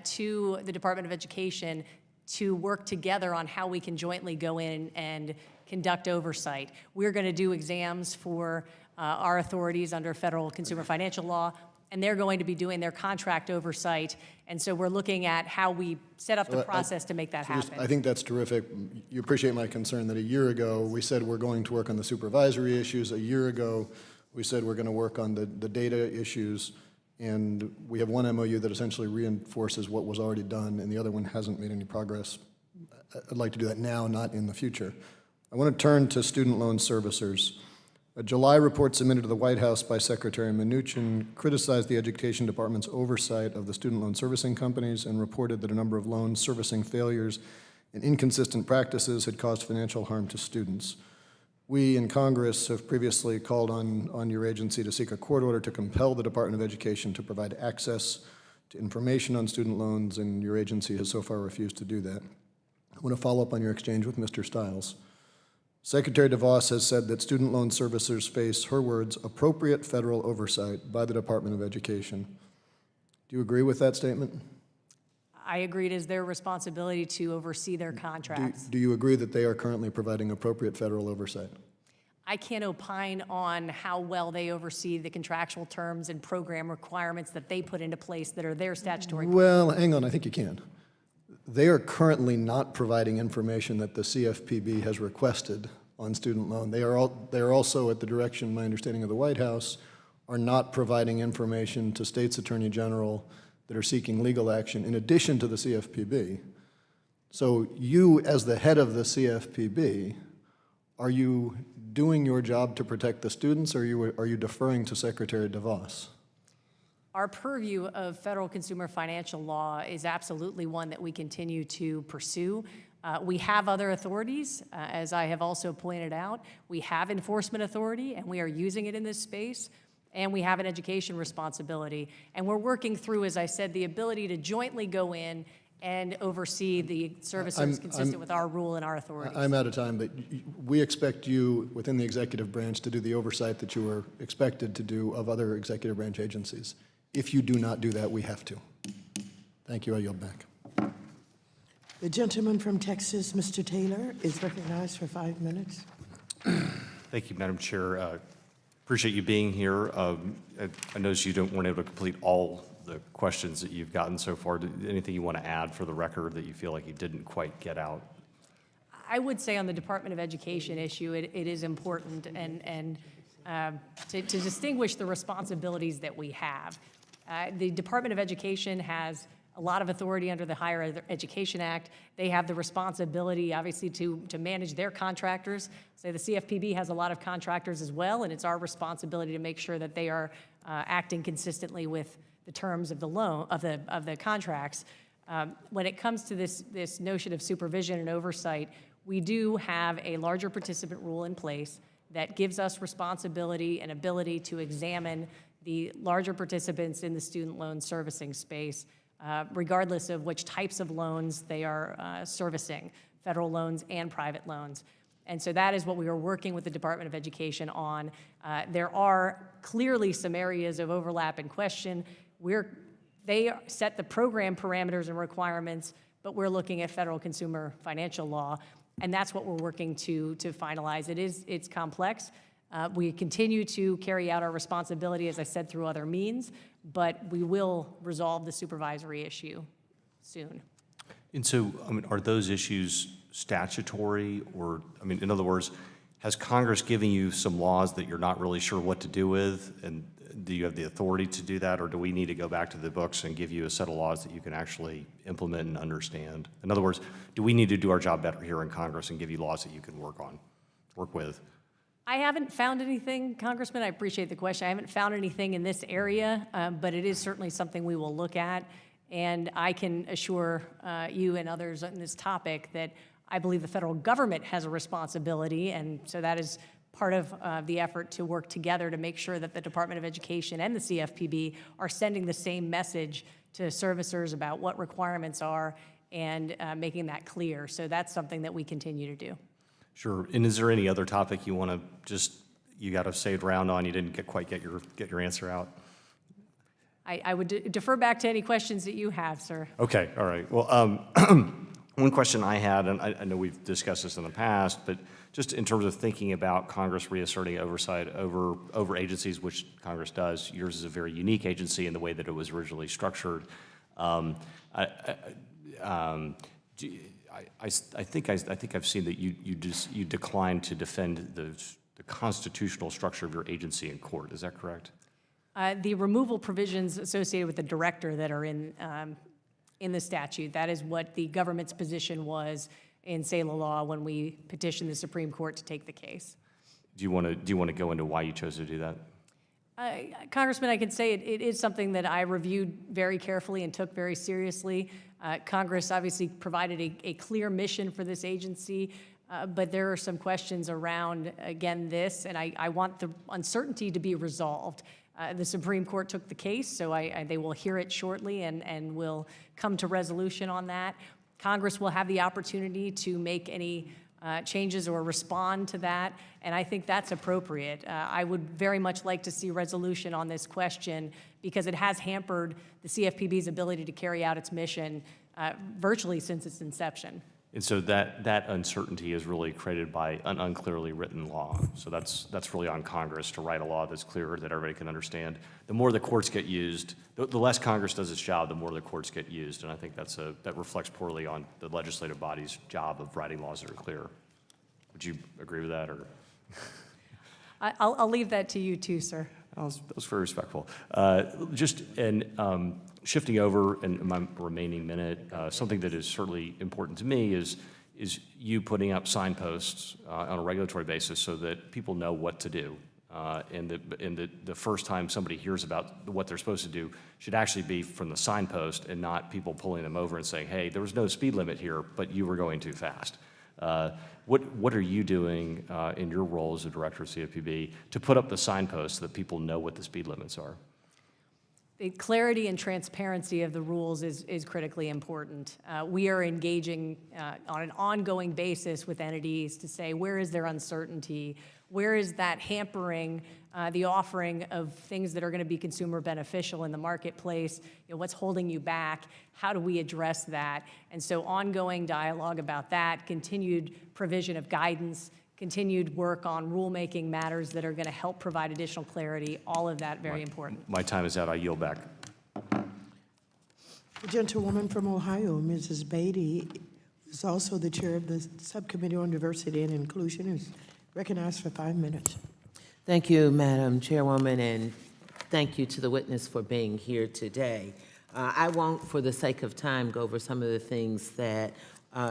to the Department of Education to work together on how we can jointly go in and conduct oversight. We're going to do exams for our authorities under federal consumer financial law, and they're going to be doing their contract oversight. And so we're looking at how we set up the process to make that happen. I think that's terrific. You appreciate my concern that a year ago, we said we're going to work on the supervisory issues. A year ago, we said we're going to work on the data issues. And we have one MOU that essentially reinforces what was already done, and the other one hasn't made any progress. I'd like to do that now, not in the future. I want to turn to student loan servicers. A July report submitted to the White House by Secretary Mnuchin criticized the Education Department's oversight of the student loan servicing companies and reported that a number of loan servicing failures and inconsistent practices had caused financial harm to students. We in Congress have previously called on your agency to seek a court order to compel the Department of Education to provide access to information on student loans, and your agency has so far refused to do that. I want to follow up on your exchange with Mr. Stiles. Secretary DeVos has said that student loan servicers face, her words, appropriate federal oversight by the Department of Education. Do you agree with that statement? I agree it is their responsibility to oversee their contracts. Do you agree that they are currently providing appropriate federal oversight? I can't opine on how well they oversee the contractual terms and program requirements that they put into place that are their statutory. Well, hang on, I think you can. They are currently not providing information that the CFPB has requested on student loan. They are also, at the direction, my understanding of the White House, are not providing information to states' attorney general that are seeking legal action in addition to the CFPB. So you, as the head of the CFPB, are you doing your job to protect the students, or are you deferring to Secretary DeVos? Our purview of federal consumer financial law is absolutely one that we continue to pursue. We have other authorities, as I have also pointed out. We have enforcement authority, and we are using it in this space. and we have an education responsibility. And we're working through, as I said, the ability to jointly go in and oversee the services consistent with our rule and our authorities. I'm out of time, but we expect you, within the executive branch, to do the oversight that you are expected to do of other executive branch agencies. If you do not do that, we have to. Thank you. I yield back. The gentleman from Texas, Mr. Taylor, is recognized for 5 minutes. Thank you, Madam Chair. Appreciate you being here. I noticed you weren't able to complete all the questions that you've gotten so far. Anything you want to add for the record that you feel like you didn't quite get out? I would say on the Department of Education issue, it is important to distinguish the responsibilities that we have. The Department of Education has a lot of authority under the Higher Education Act. They have the responsibility, obviously, to manage their contractors. So the CFPB has a lot of contractors as well, and it's our responsibility to make sure that they are acting consistently with the terms of the loan of the contracts. When it comes to this notion of supervision and oversight, we do have a larger participant rule in place that gives us responsibility and ability to examine the larger participants in the student loan servicing space, regardless of which types of loans they are servicing, federal loans and private loans. And so that is what we are working with the Department of Education on. There are clearly some areas of overlap and question. They set the program parameters and requirements, but we're looking at federal consumer financial law, and that's what we're working to finalize. It's complex. We continue to carry out our responsibility, as I said, through other means, but we will resolve the supervisory issue soon. And so, I mean, are those issues statutory, or, I mean, in other words, has Congress given you some laws that you're not really sure what to do with, and do you have the authority to do that, or do we need to go back to the books and give you a set of laws that you can actually implement and understand? In other words, do we need to do our job better here in Congress and give you laws that you can work with? I haven't found anything, Congressman. I appreciate the question. I haven't found anything in this area, but it is certainly something we will look at. And I can assure you and others on this topic that I believe the federal government has a responsibility, and so that is part of the effort to work together to make sure that the Department of Education and the CFPB are sending the same message to servicers about what requirements are and making that clear. So that's something that we continue to do. Sure. And is there any other topic you want to you got to say it around on, you didn't quite get your answer out? I would defer back to any questions that you have, sir. Okay, all right. Well, one question I had, and I know we've discussed this in the past, but just in terms of thinking about Congress reasserting oversight over agencies, which Congress does, yours is a very unique agency in the way that it was originally structured. I think I've seen that you declined to defend the constitutional structure of your agency in court. Is that correct? The removal provisions associated with the director that are in the statute, that is what the government's position was in SALA law when we petitioned the Supreme Court to take the case. Do you want to go into why you chose to do that? Congressman, I can say it is something that I reviewed very carefully and took very seriously. Congress obviously provided a clear mission for this agency, but there are some questions around, again, this, and I want the uncertainty to be resolved. The Supreme Court took the case, so they will hear it shortly and will come to resolution on that. Congress will have the opportunity to make any changes or respond to that, and I think that's appropriate. I would very much like to see resolution on this question because it has hampered the CFPB's ability to carry out its mission virtually since its inception. And so that uncertainty is really created by an unclearly written law. So that's really on Congress to write a law that's clearer that everybody can understand. The more the courts get used, the less Congress does its job, the more the courts get used. And I think that reflects poorly on the legislative body's job of writing laws that are clear. Would you agree with that, or? I'll leave that to you too, sir. That was very respectful. Shifting over in my remaining minute, something that is certainly important to me is you putting up signposts on a regulatory basis so that people know what to do. And the first time somebody hears about what they're supposed to do should actually be from the signpost and not people pulling them over and saying, hey, there was no speed limit here, but you were going too fast. What are you doing in your role as a director of CFPB to put up the signposts so that people know what the speed limits are? The clarity and transparency of the rules is critically important. We are engaging on an ongoing basis with entities to say, where is there uncertainty? Where is that hampering the offering of things that are going to be consumer beneficial in the marketplace? What's holding you back? How do we address that? And so ongoing dialogue about that, continued provision of guidance, continued work on rulemaking matters that are going to help provide additional clarity, all of that very important. My time is out. I yield back. The gentlewoman from Ohio, Mrs. Beatty, is also the chair of the Subcommittee on Diversity and Inclusion, is recognized for 5 minutes. Thank you, Madam Chairwoman, and thank you to the witness for being here today. I won't, for the sake of time, go over some of the things that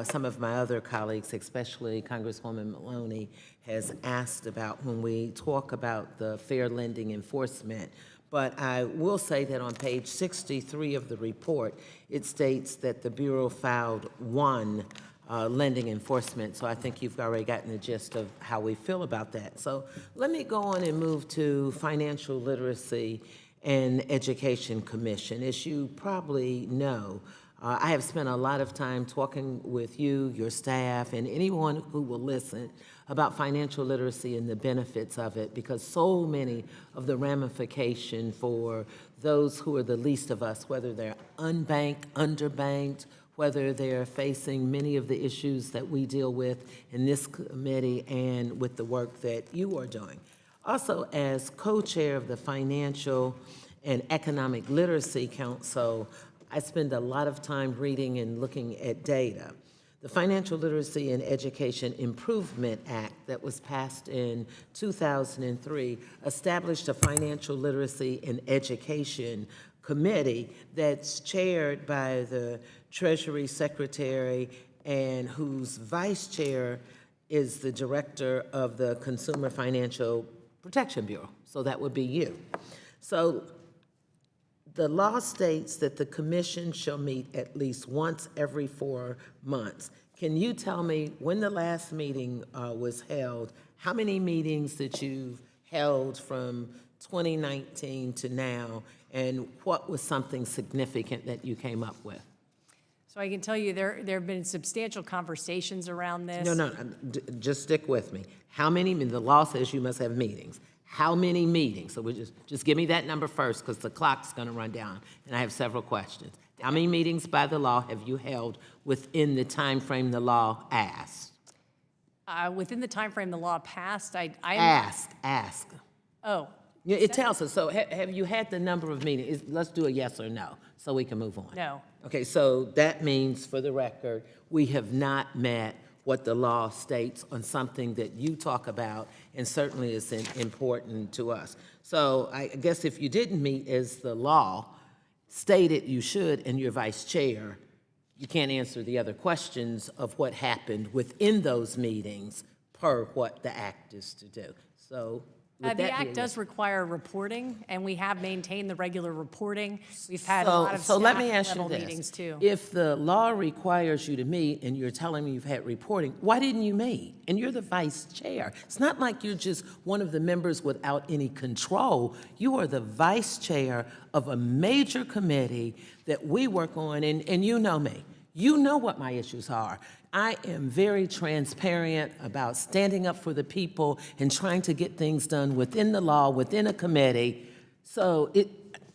some of my other colleagues, especially Congresswoman Maloney, has asked about when we talk about the fair lending enforcement. But I will say that on page 63 of the report, it states that the Bureau filed 1 lending enforcement. So I think you've already gotten the gist of how we feel about that. So let me go on and move to Financial Literacy and Education Commission. As you probably know, I have spent a lot of time talking with you, your staff, and anyone who will listen about financial literacy and the benefits of it, because so many of the ramifications for those who are the least of us, whether they're unbanked, underbanked, whether they're facing many of the issues that we deal with in this committee and with the work that you are doing. Also, as co-chair of the Financial and Economic Literacy Council, I spend a lot of time reading and looking at data. The Financial Literacy and Education Improvement Act that was passed in 2003 established a Financial Literacy and Education Committee that's chaired by the Treasury Secretary and whose vice chair is the director of the Consumer Financial Protection Bureau. So that would be you. So the law states that the commission shall meet at least once every 4 months. Can you tell me when the last meeting was held? How many meetings that you've held from 2019 to now? And what was something significant that you came up with? So I can tell you there have been substantial conversations around this. No, just stick with me. How many, the law says you must have meetings. How many meetings? So we just give me that number first, because the clock's going to run down, and I have several questions. How many meetings by the law have you held within the time frame the law asked? Within the time frame the law passed, Ask. Oh. Yeah, it tells us. So have you had the number of meetings? Let's do a yes or no, so we can move on. No. Okay, so that means, for the record, we have not met what the law states on something that you talk about and certainly is important to us. So I guess if you didn't meet as the law stated you should and you're vice chair, you can't answer the other questions of what happened within those meetings per what the act is to do. So The act does require reporting, and we have maintained the regular reporting. We've had a lot of So let me ask staff-level you meetings, this. too. If the law requires you to meet and you're telling me you've had reporting, why didn't you meet? And you're the vice chair. It's not like you're just one of the members without any control. You are the vice chair of a major committee that we work on, and you know me. You know what my issues are. I am very transparent about standing up for the people and trying to get things done within the law, within a committee. So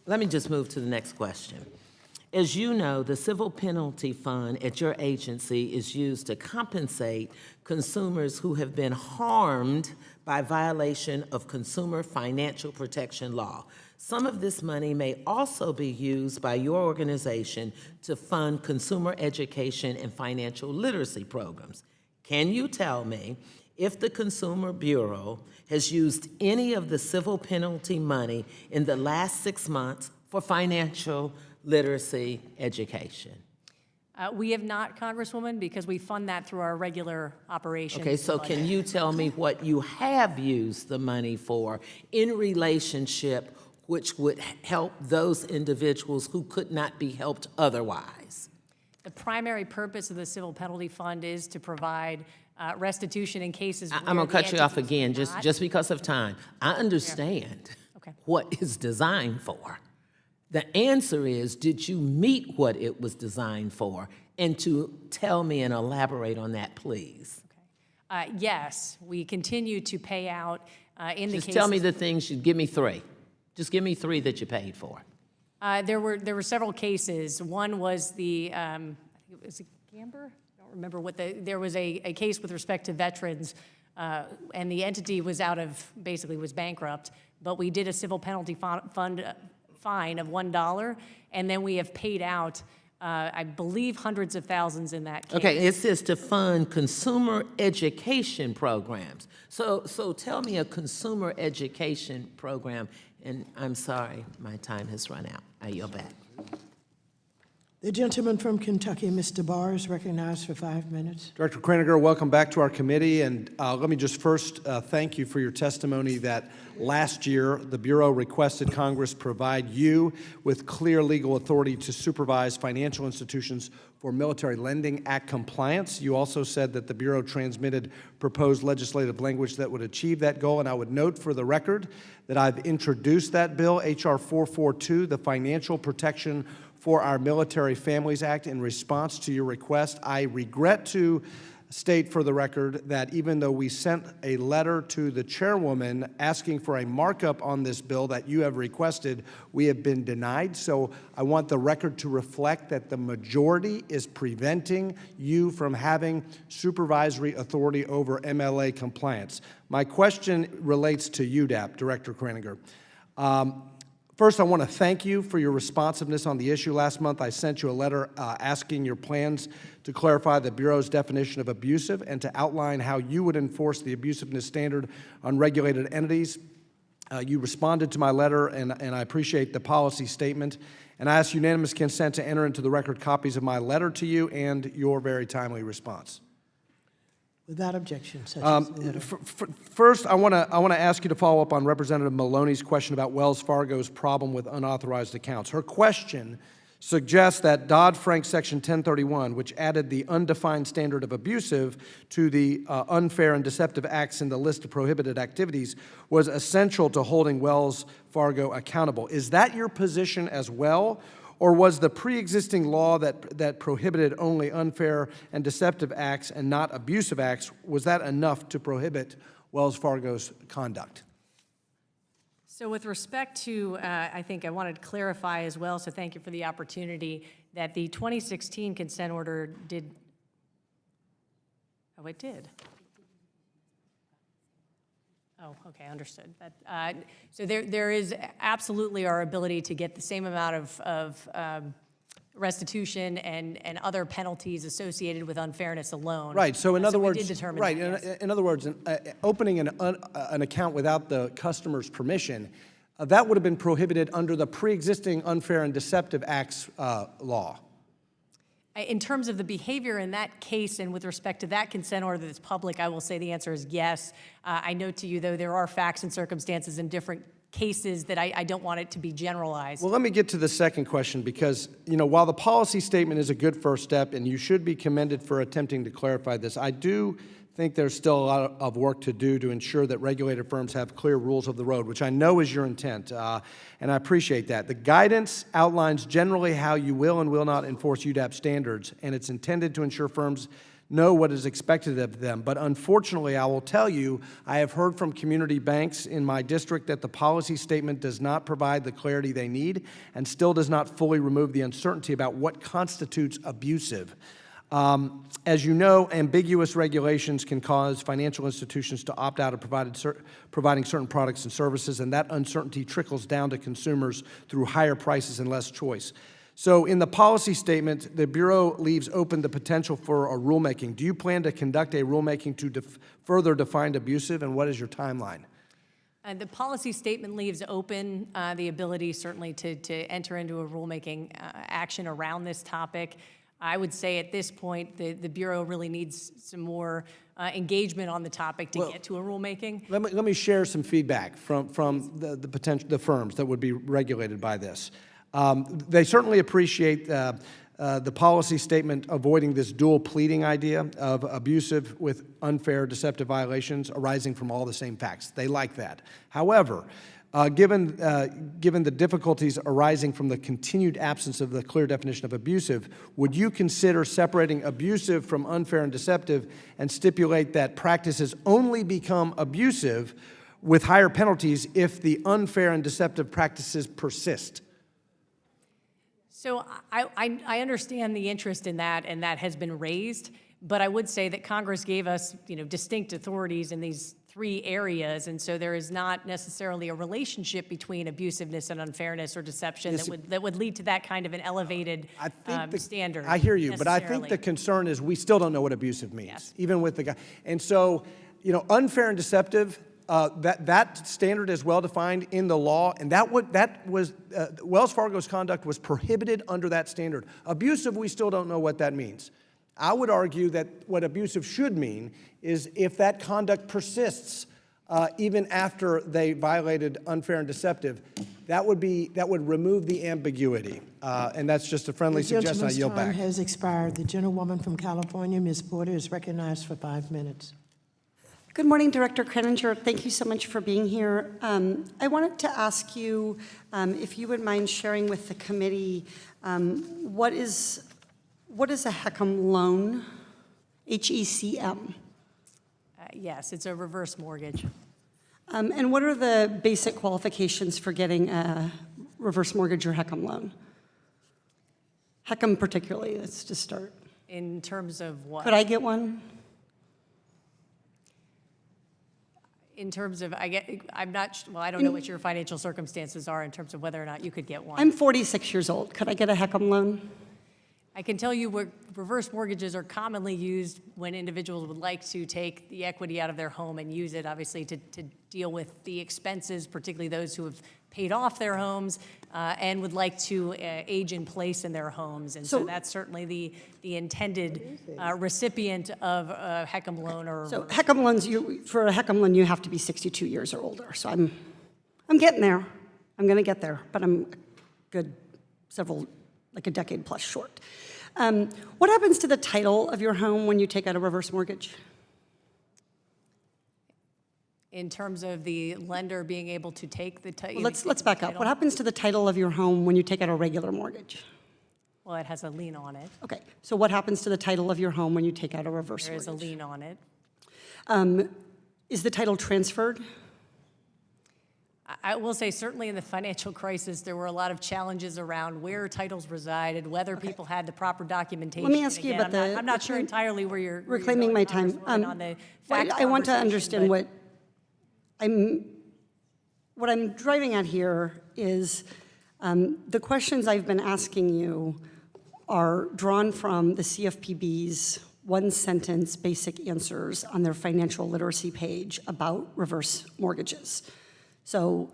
let me just move to the next question. As you know, the civil penalty fund at your agency is used to compensate consumers who have been harmed by violation of consumer financial protection law. Some of this money may also be used by your organization to fund consumer education and financial literacy programs. Can you tell me if the Consumer Bureau has used any of the civil penalty money in the last 6 months for financial literacy education? We have not, Congresswoman, because we fund that through our regular operations. Okay, so can you tell me what you have used the money for in relationship which would help those individuals who could not be helped otherwise? The primary purpose of the civil penalty fund is to provide restitution in cases where I'm going to cut you off the entity again, was not- just because of time. I understand Okay. what it's designed for. The answer is, did you meet what it was designed for? And to tell me and elaborate on that, please. Yes, we continue to pay out in the cases. Just tell me the things, give me three. Just give me three that you paid for. There were several cases. One was the, I think it was a Gamber? I don't remember what there was a case with respect to veterans, and the entity was basically was bankrupt, but we did a civil penalty fund fine of $1, and then we have paid out, I believe, hundreds of thousands in that case. Okay, it says to fund consumer education programs. So tell me a consumer education program, and I'm sorry, my time has run out. I yield back. The gentleman from Kentucky, Mr. Barr, is recognized for 5 minutes. Director Kraninger, welcome back to our committee. And let me just first thank you for your testimony that last year the Bureau requested Congress provide you with clear legal authority to supervise financial institutions for Military Lending Act compliance. You also said that the Bureau transmitted proposed legislative language that would achieve that goal. And I would note for the record that I've introduced that bill, H.R. 442, the Financial Protection for Our Military Families Act, in response to your request. I regret to state for the record that even though we sent a letter to the chairwoman asking for a markup on this bill that you have requested, we have been denied. So I want the record to reflect that the majority is preventing you from having supervisory authority over MLA compliance. My question relates to UDAP, Director Kraninger. First, I want to thank you for your responsiveness on the issue. Last month, I sent you a letter asking your plans to clarify the Bureau's definition of abusive and to outline how you would enforce the abusiveness standard on regulated entities. You responded to my letter, and I appreciate the policy statement. And I ask unanimous consent to enter into the record copies of my letter to you and your very timely response. Without objection, such as the letter. First, I want to ask you to follow up on Representative Maloney's question about Wells Fargo's problem with unauthorized accounts. Her question suggests that Dodd-Frank Section 1031, which added the undefined standard of abusive to the unfair and deceptive acts in the list of prohibited activities, was essential to holding Wells Fargo accountable. Is that your position as well? Or was the pre-existing law that prohibited only unfair and deceptive acts and not abusive acts, was that enough to prohibit Wells Fargo's conduct? So with respect to, I think I wanted to clarify as well, so thank you for the opportunity, that the 2016 consent order did, oh, it did. Oh, okay, understood. So there is absolutely our ability to get the same amount of restitution and other penalties associated with unfairness alone. Right. So in other words, we did determine right. that, yes. In other words, opening an account without the customer's permission, that would have been prohibited under the pre-existing unfair and deceptive acts law. In terms of the behavior in that case and with respect to that consent order that's public, I will say the answer is yes. I note to you, though, there are facts and circumstances in different cases that I don't want it to be generalized. Well, let me get to the second question because, while the policy statement is a good first step and you should be commended for attempting to clarify this, I do think there's still a lot of work to do to ensure that regulated firms have clear rules of the road, which I know is your intent, and I appreciate that. The guidance outlines generally how you will and will not enforce UDAP standards, and it's intended to ensure firms know what is expected of them. But unfortunately, I will tell you, I have heard from community banks in my district that the policy statement does not provide the clarity they need and still does not fully remove the uncertainty about what constitutes abusive. As you know, ambiguous regulations can cause financial institutions to opt out of providing certain products and services, and that uncertainty trickles down to consumers through higher prices and less choice. So in the policy statement, the Bureau leaves open the potential for a rulemaking. Do you plan to conduct a rulemaking to further define abusive, and what is your timeline? The policy statement leaves open the ability, certainly, to enter into a rulemaking action around this topic. I would say at this point, the Bureau really needs some more engagement on the topic to get to a rulemaking. Let me share some feedback from the firms that would be regulated by this. They certainly appreciate the policy statement avoiding this dual pleading idea of abusive with unfair, deceptive violations arising from all the same facts. They like that. However, given the difficulties arising from the continued absence of the clear definition of abusive, would you consider separating abusive from unfair and deceptive and stipulate that practices only become abusive with higher penalties if the unfair and deceptive practices persist? So I understand the interest in that, and that has been raised, but I would say that Congress gave us, distinct authorities in these 3 areas, and so there is not necessarily a relationship between abusiveness and unfairness or deception that would lead to that kind of an elevated standard. I hear you, but I think necessarily. the concern is we still don't know what abusive means, Yes. even with the guy. And so, unfair and deceptive, that standard is well defined in the law, and Wells Fargo's conduct was prohibited under that standard. Abusive, we still don't know what that means. I would argue that what abusive should mean is if that conduct persists even after they violated unfair and deceptive, that would remove the ambiguity. And that's just a friendly suggestion. I yield The gentleman's back. time has expired. The gentlewoman from California, Ms. Porter, is recognized for 5 minutes. Good morning, Director Kreninger. Thank you so much for being here. I wanted to ask you if you would mind sharing with the committee what is a HECM loan? HECM. Yes, it's a reverse mortgage. And what are the basic qualifications for getting a reverse mortgage or HECM loan? HECM particularly, let's just start. In terms of what? Could I get one? In terms of, I don't know what your financial circumstances are in terms of whether or not you could get one. I'm 46 years old. Could I get a HECM loan? I can tell you what reverse mortgages are commonly used when individuals would like to take the equity out of their home and use it, obviously, to deal with the expenses, particularly those who have paid off their homes and would like to age in place in their homes. And so that's certainly the intended recipient of a HECM loan or. So HECM loans, for a HECM loan, you have to be 62 years or older. So I'm getting there. I'm going to get there, but I'm good like a decade plus short. What happens to the title of your home when you take out a reverse mortgage? In terms of the lender being able to take the title? Well, let's back up. What happens to the title of your home when you take out a regular mortgage? Well, it has a lien on it. Okay, so what happens to the title of your home when you take out a reverse There is mortgage? a lien on it. Is the title transferred? I will say, certainly in the financial crisis, there were a lot of challenges around where titles resided, whether people had the proper documentation. Let me ask you Again, about I'm not sure entirely where you're reclaiming my time. going on the fact I want to conversation, understand but- what I'm driving at here is the questions I've been asking you are drawn from the CFPB's one-sentence basic answers on their financial literacy page about reverse mortgages. So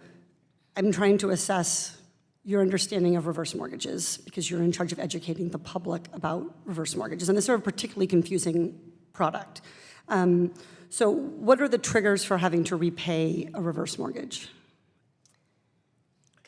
I'm trying to assess your understanding of reverse mortgages because you're in charge of educating the public about reverse mortgages. And this is a particularly confusing product. So what are the triggers for having to repay a reverse mortgage?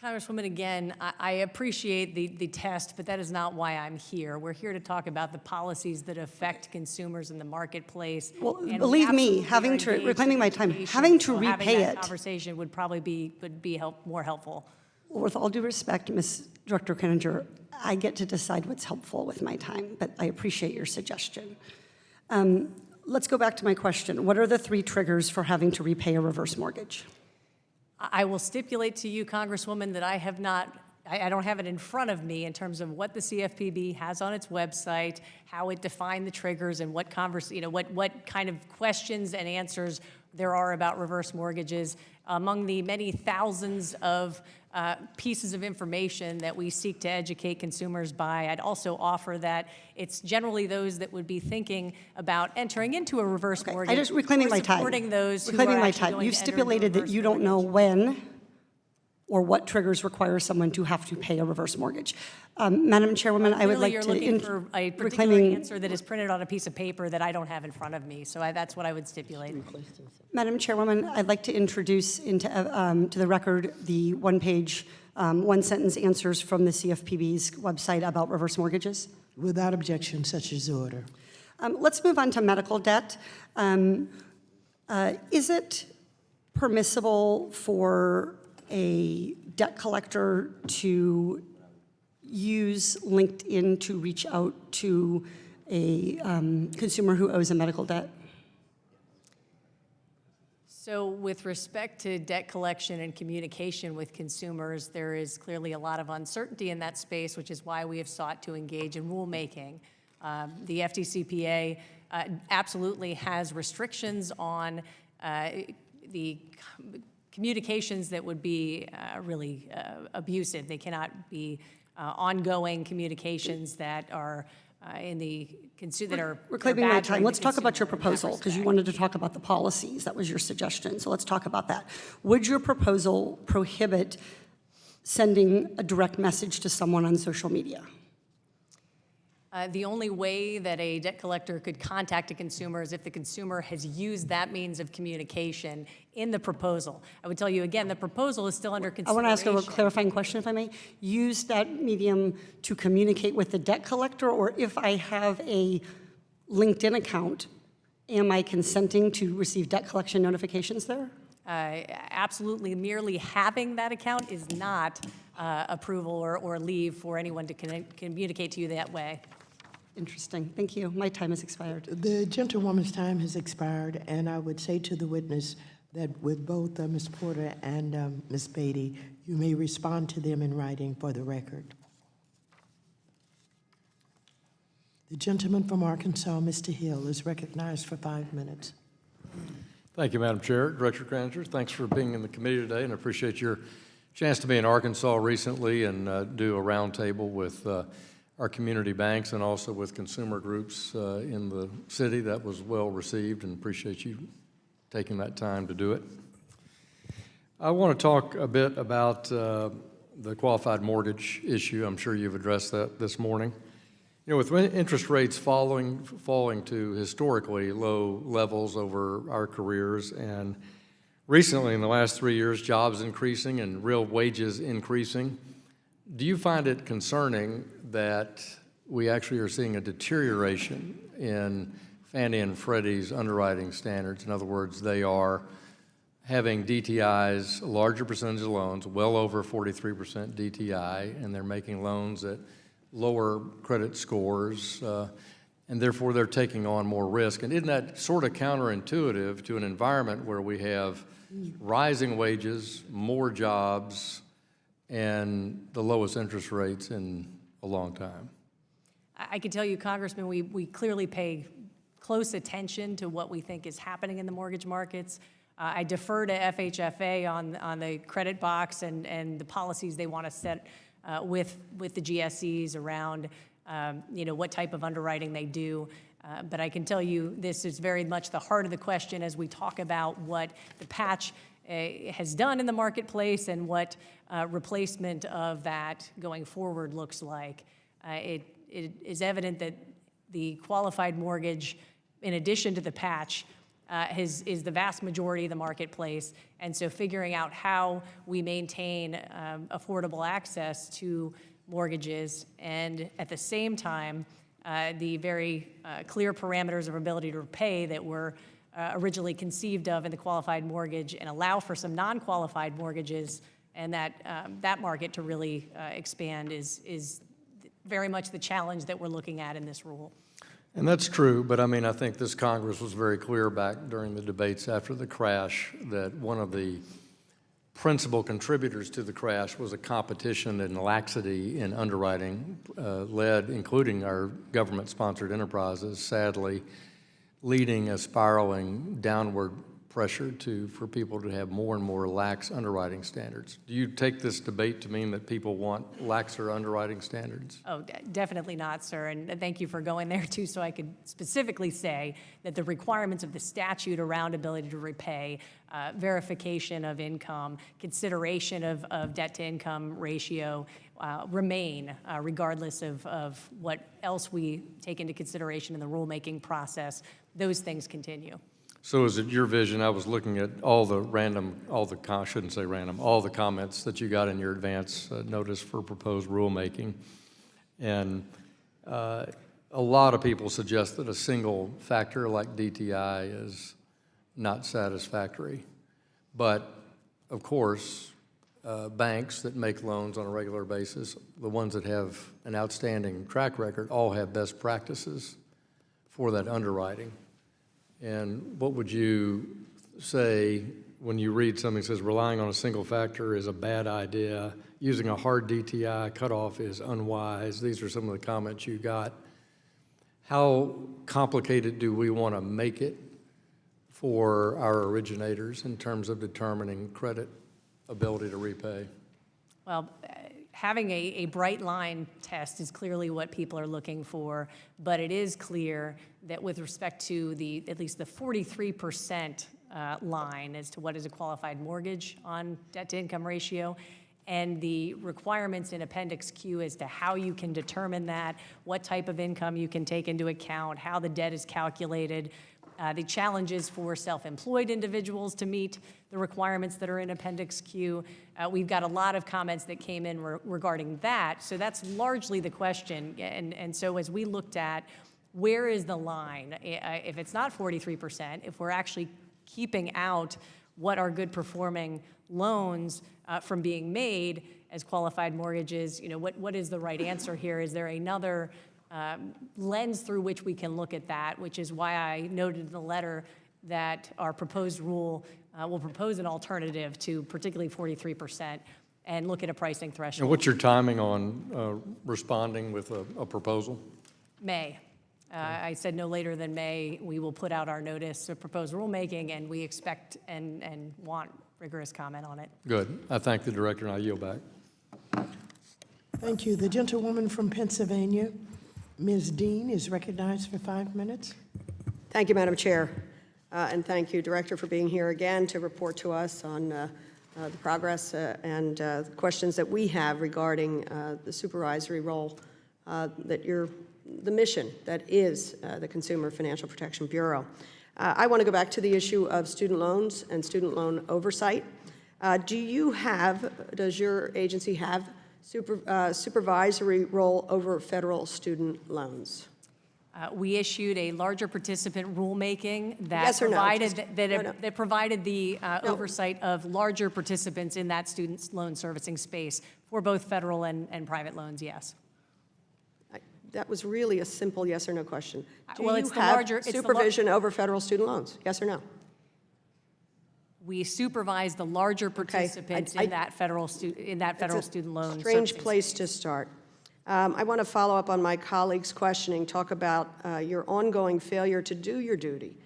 Congresswoman, again, I appreciate the test, but that is not why I'm here. We're here to talk about the policies that affect consumers in the marketplace. Well, and we believe me, absolutely are reclaiming my engaged in time, education, having to so repay having that it. conversation would probably be more helpful. Well, with all due respect, Ms. Director Kreninger, I get to decide what's helpful with my time, but I appreciate your suggestion. Let's go back to my question. What are the 3 triggers for having to repay a reverse mortgage? I will stipulate to you, Congresswoman, that I don't have it in front of me in terms of what the CFPB has on its website, how it defined the triggers, and what kind of questions and answers there are about reverse mortgages. Among the many thousands of pieces of information that we seek to educate consumers by, I'd also offer that it's reclaiming those that would be thinking about entering into a reverse mortgage. Reclaiming my time. Supporting those who Reclaiming are my actually time. going You've to enter into a stipulated that reverse you don't know when or what triggers require someone to have to pay a reverse mortgage. Madam Chairwoman, I would Clearly, like you're to... looking for a particular answer that is printed on a piece of paper that I don't have in front of me, so that's what I would stipulate. Madam Chairwoman, I'd like to introduce to the record the one-page, one-sentence answers from the CFPB's website about reverse mortgages. Without objection, such is the order. Let's move on to medical debt. Is it permissible for a debt collector to use LinkedIn to reach out to a consumer who owes a medical debt? So with respect to debt collection and communication with consumers, there is clearly a lot of uncertainty in that space, which is why we have sought to engage in rulemaking. The FDCPA absolutely has restrictions on the communications that would be really abusive. They cannot be ongoing communications that are in the that are. We're claiming my time. badgering Let's the talk about consumer your in that proposal, because you respect. wanted to talk about the policies. That was your suggestion, so let's talk about that. Would your proposal prohibit sending a direct message to someone on social media? The only way that a debt collector could contact a consumer is if the consumer has used that means of communication in the proposal. I would tell you again, the proposal is still under I consideration. want to ask a clarifying question, if I may. Use that medium to communicate with the debt collector, or if I have a LinkedIn account, am I consenting to receive debt collection notifications there? Absolutely, merely having that account is not approval or leave for anyone to communicate to you that way. Interesting. Thank you. My time has expired. The gentlewoman's time has expired, and I would say to the witness that with both Ms. Porter and Ms. Beatty, you may respond to them in writing for the record. The gentleman from Arkansas, Mr. Hill, is recognized for 5 minutes. Thank you, Madam Chair. Director Kraninger, thanks for being in the committee today, and I appreciate your chance to be in Arkansas recently and do a roundtable with our community banks and also with consumer groups in the city. That was well received, and appreciate you taking that time to do it. I want to talk a bit about the qualified mortgage issue. I'm sure you've addressed that this morning. You know, with interest rates falling to historically low levels over our careers, and recently in the last 3 years, jobs increasing and real wages increasing, do you find it concerning that we actually are seeing a deterioration in Fannie and Freddie's underwriting standards? In other words, they are having DTIs, a larger percentage of loans, well over 43% DTI, and they're making loans at lower credit scores, and therefore they're taking on more risk. And isn't that sort of counterintuitive to an environment where we have rising wages, more jobs, and the lowest interest rates in a long time? I can tell you, Congressman, we clearly pay close attention to what we think is happening in the mortgage markets. I defer to FHFA on the credit box and the policies they want to set with the GSEs around what type of underwriting they do. But I can tell you this is very much the heart of the question as we talk about what the patch has done in the marketplace and what replacement of that going forward looks like. It is evident that the qualified mortgage, in addition to the patch, is the vast majority of the marketplace. And so figuring out how we maintain affordable access to mortgages and at the same time the very clear parameters of ability to repay that were originally conceived of in the qualified mortgage and allow for some non-qualified mortgages and that market to really expand is very much the challenge that we're looking at in this rule. And that's true, but I mean, I think this Congress was very clear back during the debates after the crash that one of the principal contributors to the crash was a competition and laxity in underwriting, led, including our government-sponsored enterprises, sadly, leading a spiraling downward pressure for people to have more and more lax underwriting standards. Do you take this debate to mean that people want laxer underwriting standards? Oh, definitely not, sir. And thank you for going there, too, so I could specifically say that the requirements of the statute around ability to repay, verification of income, consideration of debt-to-income ratio remain, regardless of what else we take into consideration in the rulemaking process. Those things continue. So is it your vision? I was looking at all the comments that you got in your advance notice for proposed rulemaking. And A lot of people suggest that a single factor like DTI is not satisfactory. But, of course, banks that make loans on a regular basis, the ones that have an outstanding track record, all have best practices for that underwriting. And what would you say when you read something that says relying on a single factor is a bad idea, using a hard DTI cutoff is unwise? These are some of the comments you got. How complicated do we want to make it for our originators in terms of determining credit ability to repay? Well, having a bright line test is clearly what people are looking for, but it is clear that with respect to at least the 43% line as to what is a qualified mortgage on debt-to-income ratio, and the requirements in Appendix Q as to how you can determine that, what type of income you can take into account, how the debt is calculated, the challenges for self-employed individuals to meet the requirements that are in Appendix Q. We've got a lot of comments that came in regarding that, so that's largely the question. And so as we looked at where is the line, if it's not 43%, if we're actually keeping out what are good performing loans from being made as qualified mortgages, what is the right answer here? Is there another lens through which we can look at that, which is why I noted in the letter that our proposed rule will propose an alternative to particularly 43% and look at a pricing threshold. And what's your timing on responding with a proposal? May. I said no later than May, we will put out our notice of proposed rulemaking, and we expect and want rigorous comment on it. Good. I thank the director, and I yield back. Thank you. The gentlewoman from Pennsylvania, Ms. Dean, is recognized for 5 minutes. Thank you, Madam Chair. And thank you, Director, for being here again to report to us on the progress and questions that we have regarding the supervisory role the mission that is the Consumer Financial Protection Bureau. I want to go back to the issue of student loans and student loan oversight. Does your agency have supervisory role over federal student loans? We issued a larger participant rulemaking that Yes or no? provided No. that provided the oversight of larger participants in that student loan servicing space for both federal and private loans. Yes. That was really a simple yes or no question. Do Well, you it's the have larger- it's the supervision over federal student loans? Yes or no? We supervise the larger participants in that federal student loan. Strange servicing place to start. I want to follow up on my colleague's questioning, talk about your ongoing failure to do your duty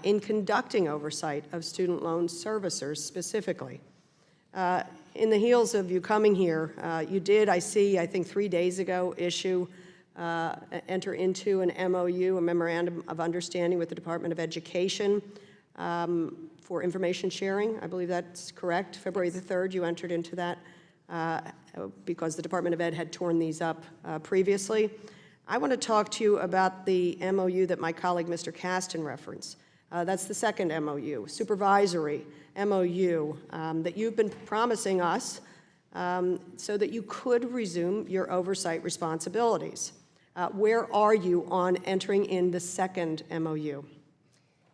in conducting oversight of student loan servicers specifically. In the heels of you coming here, you did, I think 3 days ago, enter into an MOU, a Memorandum of Understanding with the Department of Education for information sharing. I believe that's correct. February the 3rd, you entered into that because the Department of Ed had torn these up previously. I want to talk to you about the MOU that my colleague, Mr. Kasten, referenced. That's the second MOU, supervisory MOU, that you've been promising us so that you could resume your oversight responsibilities. Where are you on entering in the second MOU?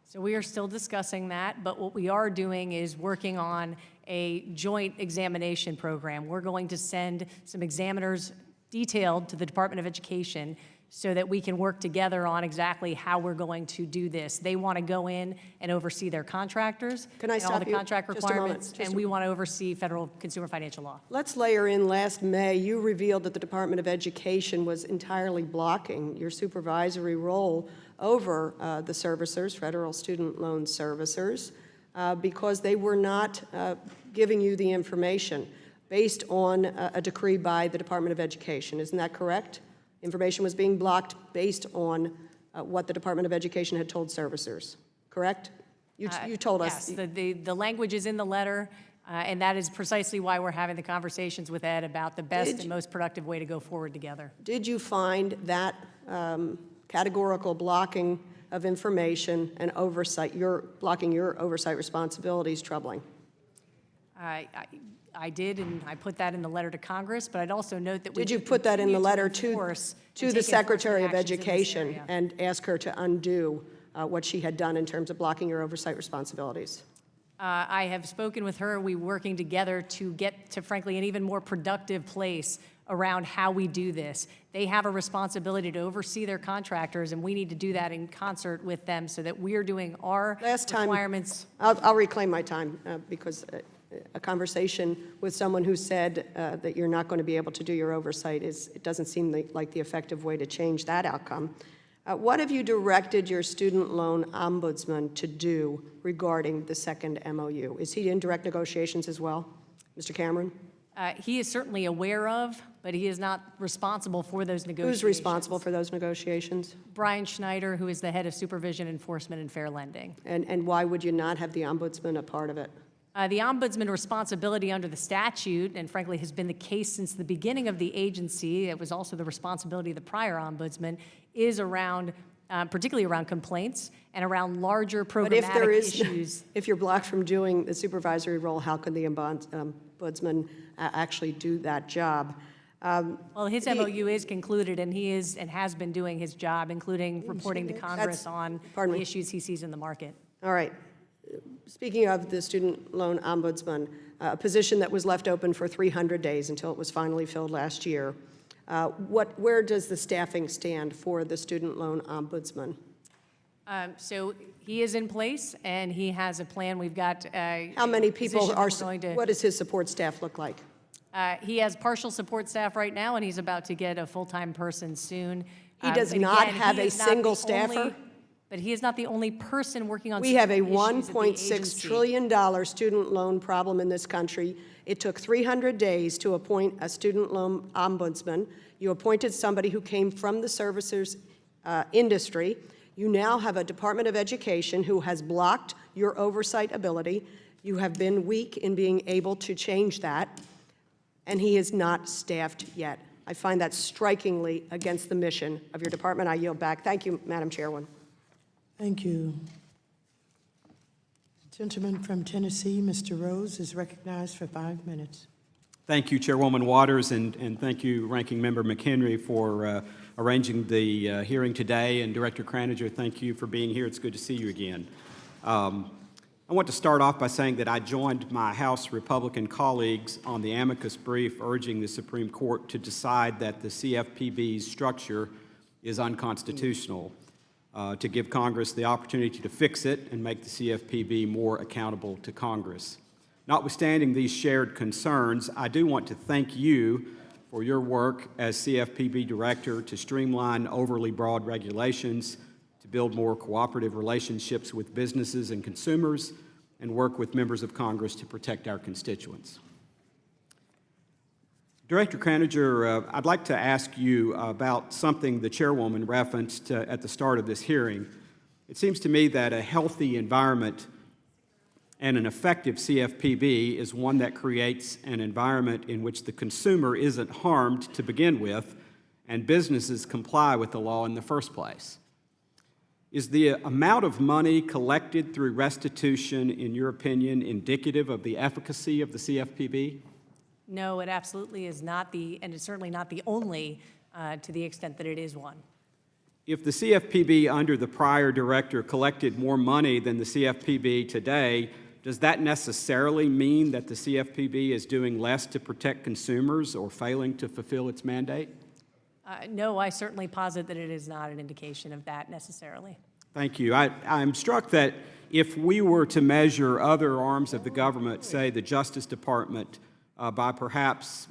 So we are still discussing that, but what we are doing is working on a joint examination program. We're going to send some examiners detailed to the Department of Education so that we can work together on exactly how we're going to do this. They want to go in and oversee their contractors Can I and all stop the you? contract Just a moment. requirements, and we want to oversee federal consumer financial law. Let's layer in last May, you revealed that the Department of Education was entirely blocking your supervisory role over the servicers, federal student loan servicers, because they were not giving you the information based on a decree by the Department of Education. Isn't that correct? Information was being blocked based on what the Department of Education had told servicers, correct? You told us. Yes, the language is in the letter, and that is precisely why we're having the conversations with Ed about the best and most productive way to go forward together. Did you find that categorical blocking of information and oversight, blocking your oversight responsibilities troubling? I did, and I put that in the letter to Congress, but I'd also note that we Did you put that in the letter to take the Secretary of enforcement actions in this Education area. and ask her to undo what she had done in terms of blocking your oversight responsibilities? I have spoken with her. We're working together to get to, frankly, an even more productive place around how we do this. They have a responsibility to oversee their contractors, and we need to do that in concert with them so that we're doing our requirements. I'll reclaim my time because a conversation with someone who said that you're not going to be able to do your oversight it doesn't seem like the effective way to change that outcome. What have you directed your student loan ombudsman to do regarding the second MOU? Is he in direct negotiations as well, Mr. Cameron? He is certainly aware of, but he is not responsible for those negotiations. Who's responsible for those negotiations? Brian Schneider, who is the head of supervision, enforcement, and fair lending. And why would you not have the ombudsman a part of it? The ombudsman responsibility under the statute, and frankly has been the case since the beginning of the agency, it was also the responsibility of the prior ombudsman, is around, particularly around complaints and around larger programmatic issues. If you're blocked from doing the supervisory role, how can the ombudsman actually do that job? Well, his MOU is concluded, and he is and has been doing his job, including reporting to Congress on the issues he sees in the market. All right. Speaking of the student loan ombudsman, a position that was left open for 300 days until it was finally filled last year, where does the staffing stand for the student loan ombudsman? So he is in place, and he has a plan. We've got how many people are going to? What does his support staff look like? He has partial support staff right now, and he's about to get a full-time person soon. He does not have a single staffer? But he is not the only person working on. We have a $1.6 $1.6 trillion student loan problem in this country. It took 300 days to appoint a student loan ombudsman. You appointed somebody who came from the services industry. You now have a Department of Education who has blocked your oversight ability. You have been weak in being able to change that, and he is not staffed yet. I find that strikingly against the mission of your department. I yield back. Thank you, Madam Chairwoman. Thank you. Gentleman from Tennessee, Mr. Rose, is recognized for 5 minutes. Thank you, Chairwoman Waters, and thank you, Ranking Member McHenry, for arranging the hearing today. And Director Kraninger, thank you for being here. It's good to see you again. I want to start off by saying that I joined my House Republican colleagues on the amicus brief urging the Supreme Court to decide that the CFPB's structure is unconstitutional, to give Congress the opportunity to fix it and make the CFPB more accountable to Congress. Notwithstanding these shared concerns, I do want to thank you for your work as CFPB Director to streamline overly broad regulations, to build more cooperative relationships with businesses and consumers, and work with members of Congress to protect our constituents. Director Kraninger, I'd like to ask you about something the Chairwoman referenced at the start of this hearing. It seems to me that a healthy environment and an effective CFPB is one that creates an environment in which the consumer isn't harmed to begin with and businesses comply with the law in the first place. Is the amount of money collected through restitution, in your opinion, indicative of the efficacy of the CFPB? No, it absolutely is not and it's certainly not the only, to the extent that it is one. If the CFPB under the prior director collected more money than the CFPB today, does that necessarily mean that the CFPB is doing less to protect consumers or failing to fulfill its mandate? No, I certainly posit that it is not an indication of that necessarily. Thank you. I'm struck that if we were to measure other arms of the government, say the Justice Department, by perhaps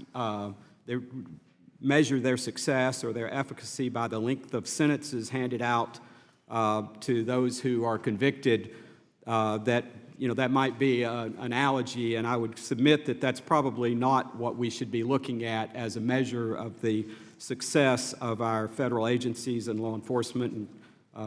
measure their success or their efficacy by the length of sentences handed out to those who are convicted, that might be an analogy, and I would submit that that's probably not what we should be looking at as a measure of the success of our federal agencies and law enforcement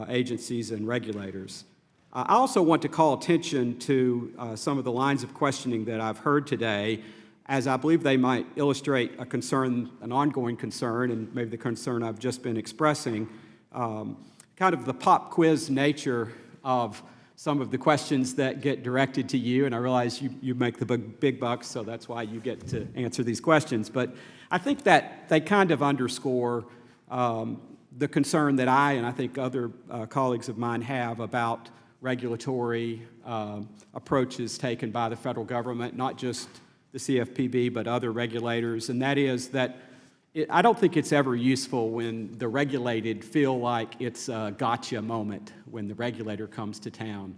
agencies and regulators. I also want to call attention to some of the lines of questioning that I've heard today, as I believe they might illustrate a concern, an ongoing concern, and maybe the concern I've just been expressing, kind of the pop quiz nature of some of the questions that get directed to you, and I realize you make the big bucks, so that's why you get to answer these questions. But I think that they kind of underscore the concern that I think other colleagues of mine have about regulatory approaches taken by the federal government, not just the CFPB, but other regulators, and that is that I don't think it's ever useful when the regulated feel like it's a gotcha moment when the regulator comes to town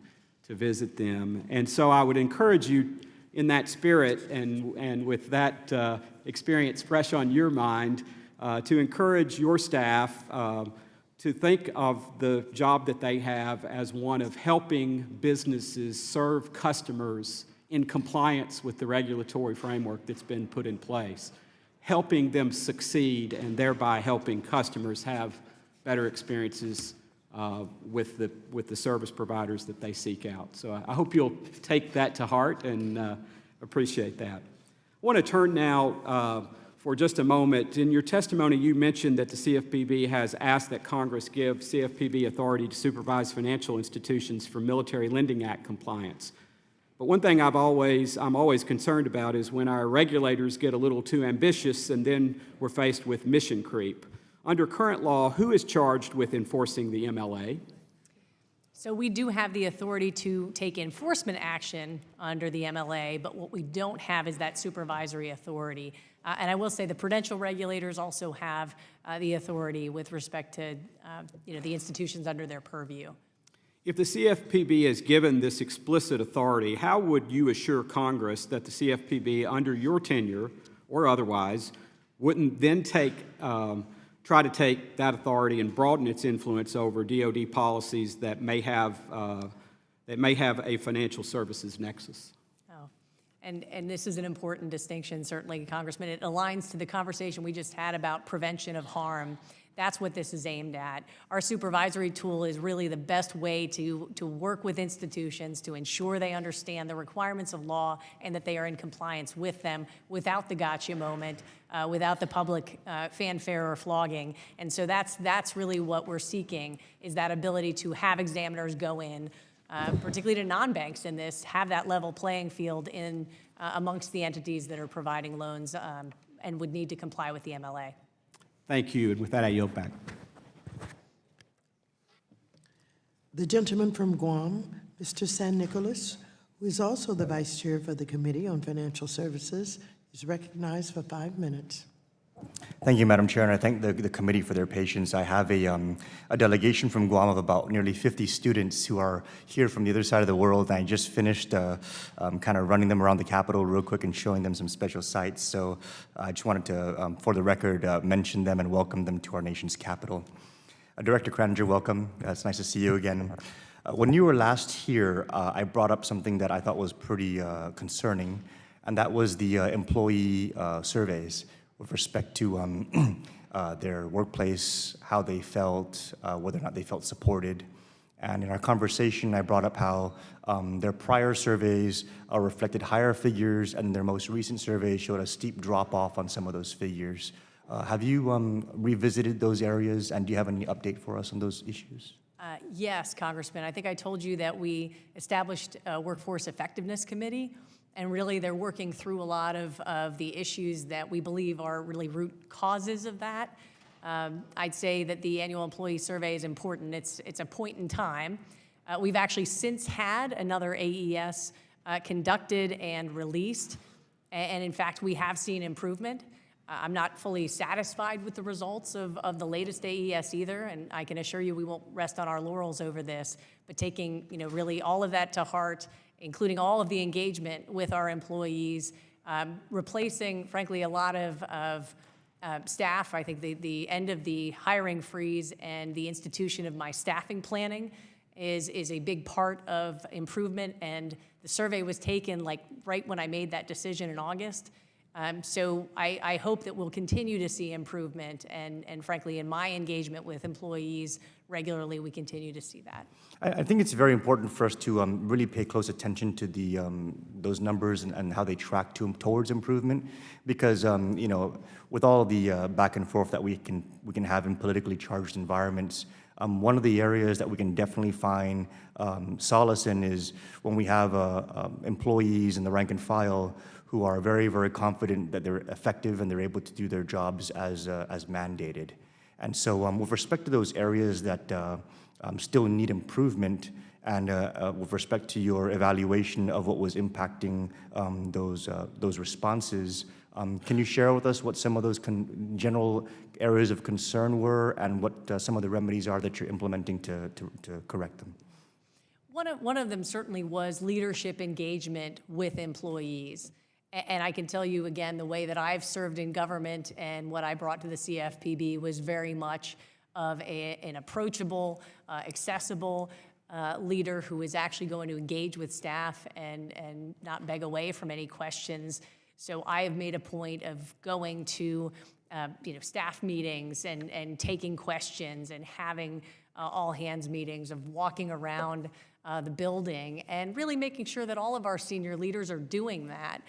to visit them. And so I would encourage you in that spirit and with that experience fresh on your mind to encourage your staff to think of the job that they have as one of helping businesses serve customers in compliance with the regulatory framework that's been put in place, helping them succeed and thereby helping customers have better experiences with the service providers that they seek out. So I hope you'll take that to heart and appreciate that. I want to turn now for just a moment. In your testimony, you mentioned that the CFPB has asked that Congress give CFPB authority to supervise financial institutions for Military Lending Act compliance. But one thing I'm always concerned about is when our regulators get a little too ambitious and then we're faced with mission creep. Under current law, who is charged with enforcing the MLA? So we do have the authority to take enforcement action under the MLA, but what we don't have is that supervisory authority. And I will say the prudential regulators also have the authority with respect to the institutions under their purview. If the CFPB is given this explicit authority, how would you assure Congress that the CFPB, under your tenure or otherwise, wouldn't then try to take that authority and broaden its influence over DoD policies that may have a financial services nexus? And this is an important distinction, certainly, Congressman. It aligns to the conversation we just had about prevention of harm. That's what this is aimed at. Our supervisory tool is really the best way to work with institutions to ensure they understand the requirements of law and that they are in compliance with them without the gotcha moment, without the public fanfare or flogging. And so that's really what we're seeking, is that ability to have examiners go in, particularly to non-banks in this, have that level playing field in amongst the entities that are providing loans and would need to comply with the MLA. Thank you, and with that, I yield back. The gentleman from Guam, Mr. San Nicolas, who is also the Vice Chair for the Committee on Financial Services, is recognized for 5 minutes. Thank you, Madam Chair, and I thank the committee for their patience. I have a delegation from Guam of about nearly 50 students who are here from the other side of the world, and I just finished kind of running them around the Capitol real quick and showing them some special sites. So I just wanted to, for the record, mention them and welcome them to our nation's capital. Director Kraninger, welcome. It's nice to see you again. When you were last here, I brought up something that I thought was pretty concerning, and that was the employee surveys with respect to their workplace, how they felt, whether or not they felt supported. And in our conversation, I brought up how their prior surveys reflected higher figures, and their most recent survey showed a steep drop-off on some of those figures. Have you revisited those areas, and do you have any update for us on those issues? Yes, Congressman. I think I told you that we established a Workforce Effectiveness Committee, and really they're working through a lot of the issues that we believe are really root causes of that. I'd say that the annual employee survey is important. It's a point in time. We've actually since had another AES conducted and released, and in fact, we have seen improvement. I'm not fully satisfied with the results of the latest AES either, and I can assure you we won't rest on our laurels over this, but taking really all of that to heart, including all of the engagement with our employees, replacing, frankly, a lot of staff. I think the end of the hiring freeze and the institution of my staffing planning is a big part of improvement, and the survey was taken right when I made that decision in August. So I hope that we'll continue to see improvement, and frankly, in my engagement with employees regularly, we continue to see that. I think it's very important for us to really pay close attention to those numbers and how they track towards improvement, because with all the back and forth that we can have in politically charged environments, One of the areas that we can definitely find solace in is when we have employees in the rank and file who are very, very confident that they're effective and they're able to do their jobs as mandated. And so with respect to those areas that still need improvement, and with respect to your evaluation of what was impacting those responses, can you share with us what some of those general areas of concern were and what some of the remedies are that you're implementing to correct them? One of them certainly was leadership engagement with employees. And I can tell you again, the way that I've served in government and what I brought to the CFPB was very much of an approachable, accessible leader who is actually going to engage with staff and not beg away from any questions. So I have made a point of going to staff meetings and taking questions and having all hands meetings, of walking around the building and really making sure that all of our senior leaders are doing that.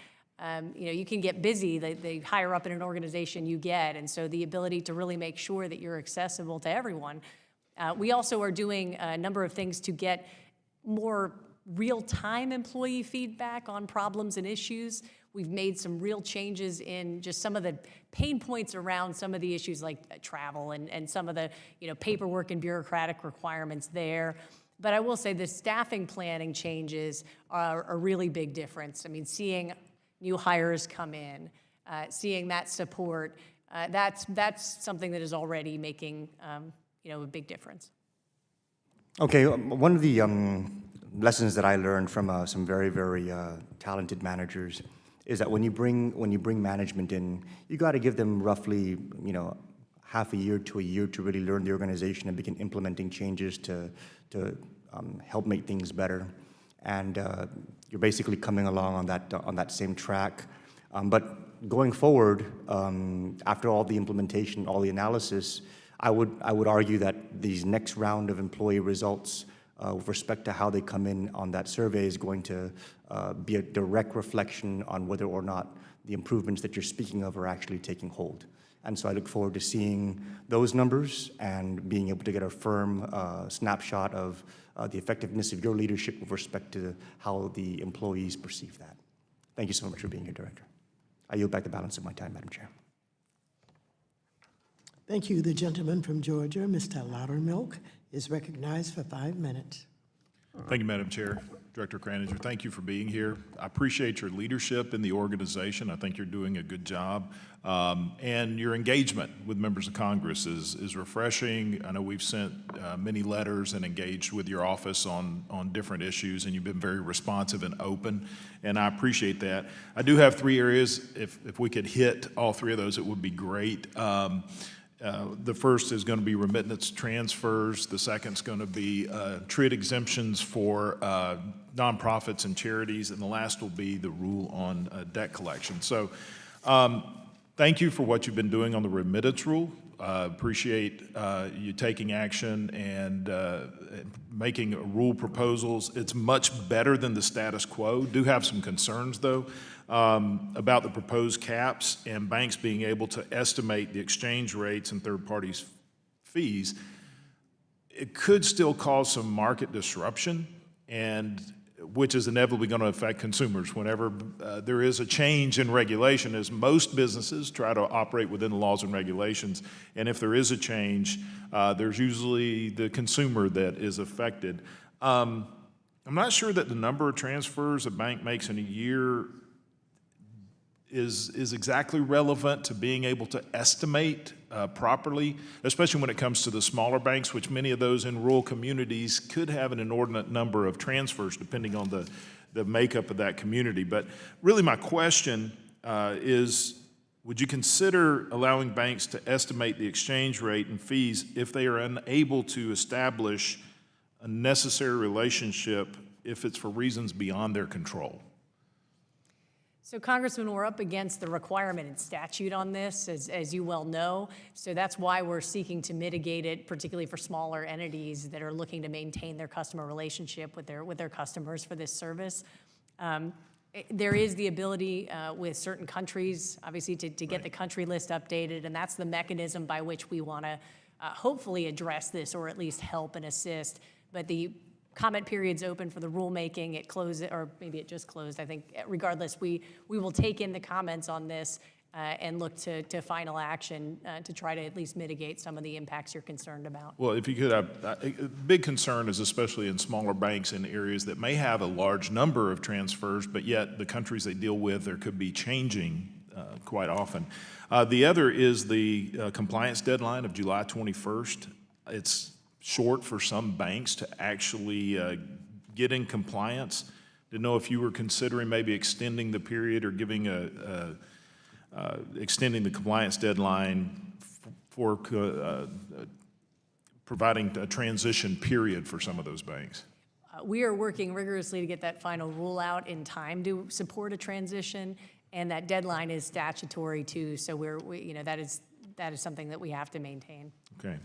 You can get busy the higher up in an organization you get, and so the ability to really make sure that you're accessible to everyone. We also are doing a number of things to get more real-time employee feedback on problems and issues. We've made some real changes in just some of the pain points around some of the issues like travel and some of the paperwork and bureaucratic requirements there. But I will say the staffing planning changes are a really big difference. I mean, seeing new hires come in, seeing that support, that's something that is already making a big difference. Okay, one of the lessons that I learned from some very, very talented managers is that when you bring management in, you got to give them roughly half a year to a year to really learn the organization and begin implementing changes to help make things better. And you're basically coming along on that same track. But going forward, after all the implementation, all the analysis, I would argue that these next round of employee results with respect to how they come in on that survey is going to be a direct reflection on whether or not the improvements that you're speaking of are actually taking hold. And so I look forward to seeing those numbers and being able to get a firm snapshot of the effectiveness of your leadership with respect to how the employees perceive that. Thank you so much for being here, Director. I yield back the balance of my time, Madam Chair. Thank you. The gentleman from Georgia, Mr. Loudermilk, is recognized for 5 minutes. Thank you, Madam Chair. Director Kraninger, thank you for being here. I appreciate your leadership in the organization. I think you're doing a good job. And your engagement with members of Congress is refreshing. I know we've sent many letters and engaged with your office on different issues, and you've been very responsive and open, and I appreciate that. I do have 3 areas. If we could hit all 3 of those, it would be great. The first is going to be remittance transfers. The second is going to be TRID exemptions for nonprofits and charities. And the last will be the rule on debt collection. So thank you for what you've been doing on the remittance rule. Appreciate you taking action and making rule proposals. It's much better than the status quo. Do have some concerns, though, about the proposed caps and banks being able to estimate the exchange rates and third parties' fees. It could still cause some market disruption, and which is inevitably going to affect consumers whenever there is a change in regulation, as most businesses try to operate within the laws and regulations. And if there is a change, there's usually the consumer that is affected. I'm not sure that the number of transfers a bank makes in a year is exactly relevant to being able to estimate properly, especially when it comes to the smaller banks, which many of those in rural communities could have an inordinate number of transfers depending on the makeup of that community. But really my question is, would you consider allowing banks to estimate the exchange rate and fees if they are unable to establish a necessary relationship if it's for reasons beyond their control? So, Congressman, we're up against the requirement in statute on this, as you well know. So that's why we're seeking to mitigate it, particularly for smaller entities that are looking to maintain their customer relationship with their customers for this service. There is the ability with certain countries, obviously, to get the country list updated, and that's the mechanism by which we want to hopefully address this or at least help and assist. But the comment period's open for the rulemaking. It closed, or maybe it just closed. I think regardless, we will take in the comments on this and look to final action to try to at least mitigate some of the impacts you're concerned about. Well, if you could, a big concern is especially in smaller banks in areas that may have a large number of transfers, but yet the countries they deal with, there could be changing quite often. The other is the compliance deadline of July 21st. It's short for some banks to actually get in compliance. Didn't know if you were considering maybe extending the period or giving extending the compliance deadline for providing a transition period for some of those banks. We are working rigorously to get that final rule out in time to support a transition, and that deadline is statutory too. So that is something that we have to maintain. Okay,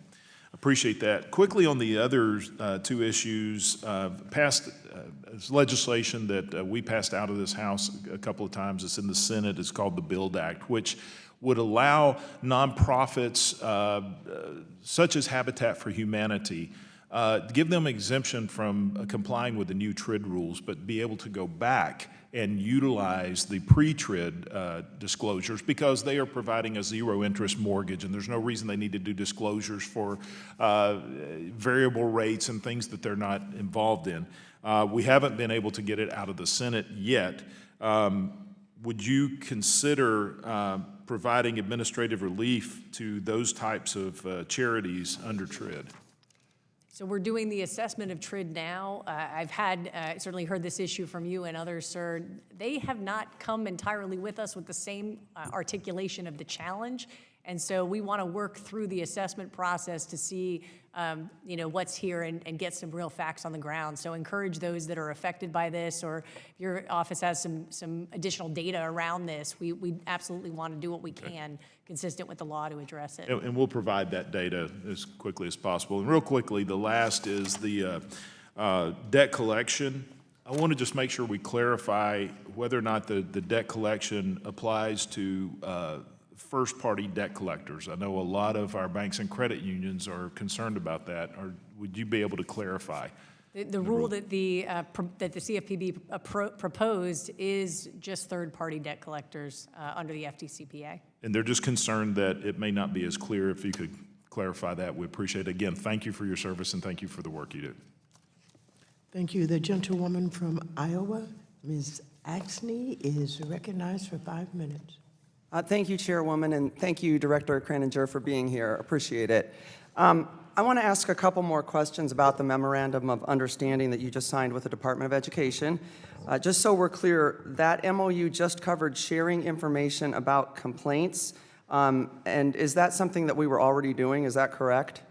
appreciate that. Quickly on the other two issues, passed legislation that we passed out of this House a couple of times. It's in the Senate. It's called the BUILD Act, which would allow nonprofits such as Habitat for Humanity, give them exemption from complying with the new TRID rules, but be able to go back and utilize the pre-TRID disclosures because they are providing a zero-interest mortgage, and there's no reason they need to do disclosures for variable rates and things that they're not involved in. We haven't been able to get it out of the Senate yet. Would you consider providing administrative relief to those types of charities under TRID? So we're doing the assessment of TRID now. I've certainly heard this issue from you and others, sir. They have not come entirely with us with the same articulation of the challenge. And so we want to work through the assessment process to see what's here and get some real facts on the ground. So encourage those that are affected by this, or if your office has some additional data around this, we absolutely want to do what we can consistent with the law to address it. And we'll provide that data as quickly as possible. And real quickly, the last is the debt collection. I want to just make sure we clarify whether or not the debt collection applies to first-party debt collectors. I know a lot of our banks and credit unions are concerned about that. Would you be able to clarify? The rule that the CFPB proposed is just third-party debt collectors under the FDCPA. And they're just concerned that it may not be as clear. If you could clarify that, we appreciate it. Again, thank you for your service and thank you for the work you do. Thank you. The gentlewoman from Iowa, Ms. Axney, is recognized for 5 minutes. Thank you, Chairwoman, and thank you, Director Kraninger, for being here. Appreciate it. I want to ask a couple more questions about the Memorandum of Understanding that you just signed with the Department of Education. Just so we're clear, that MOU just covered sharing information about complaints, and is that something that we were already doing? Is that correct?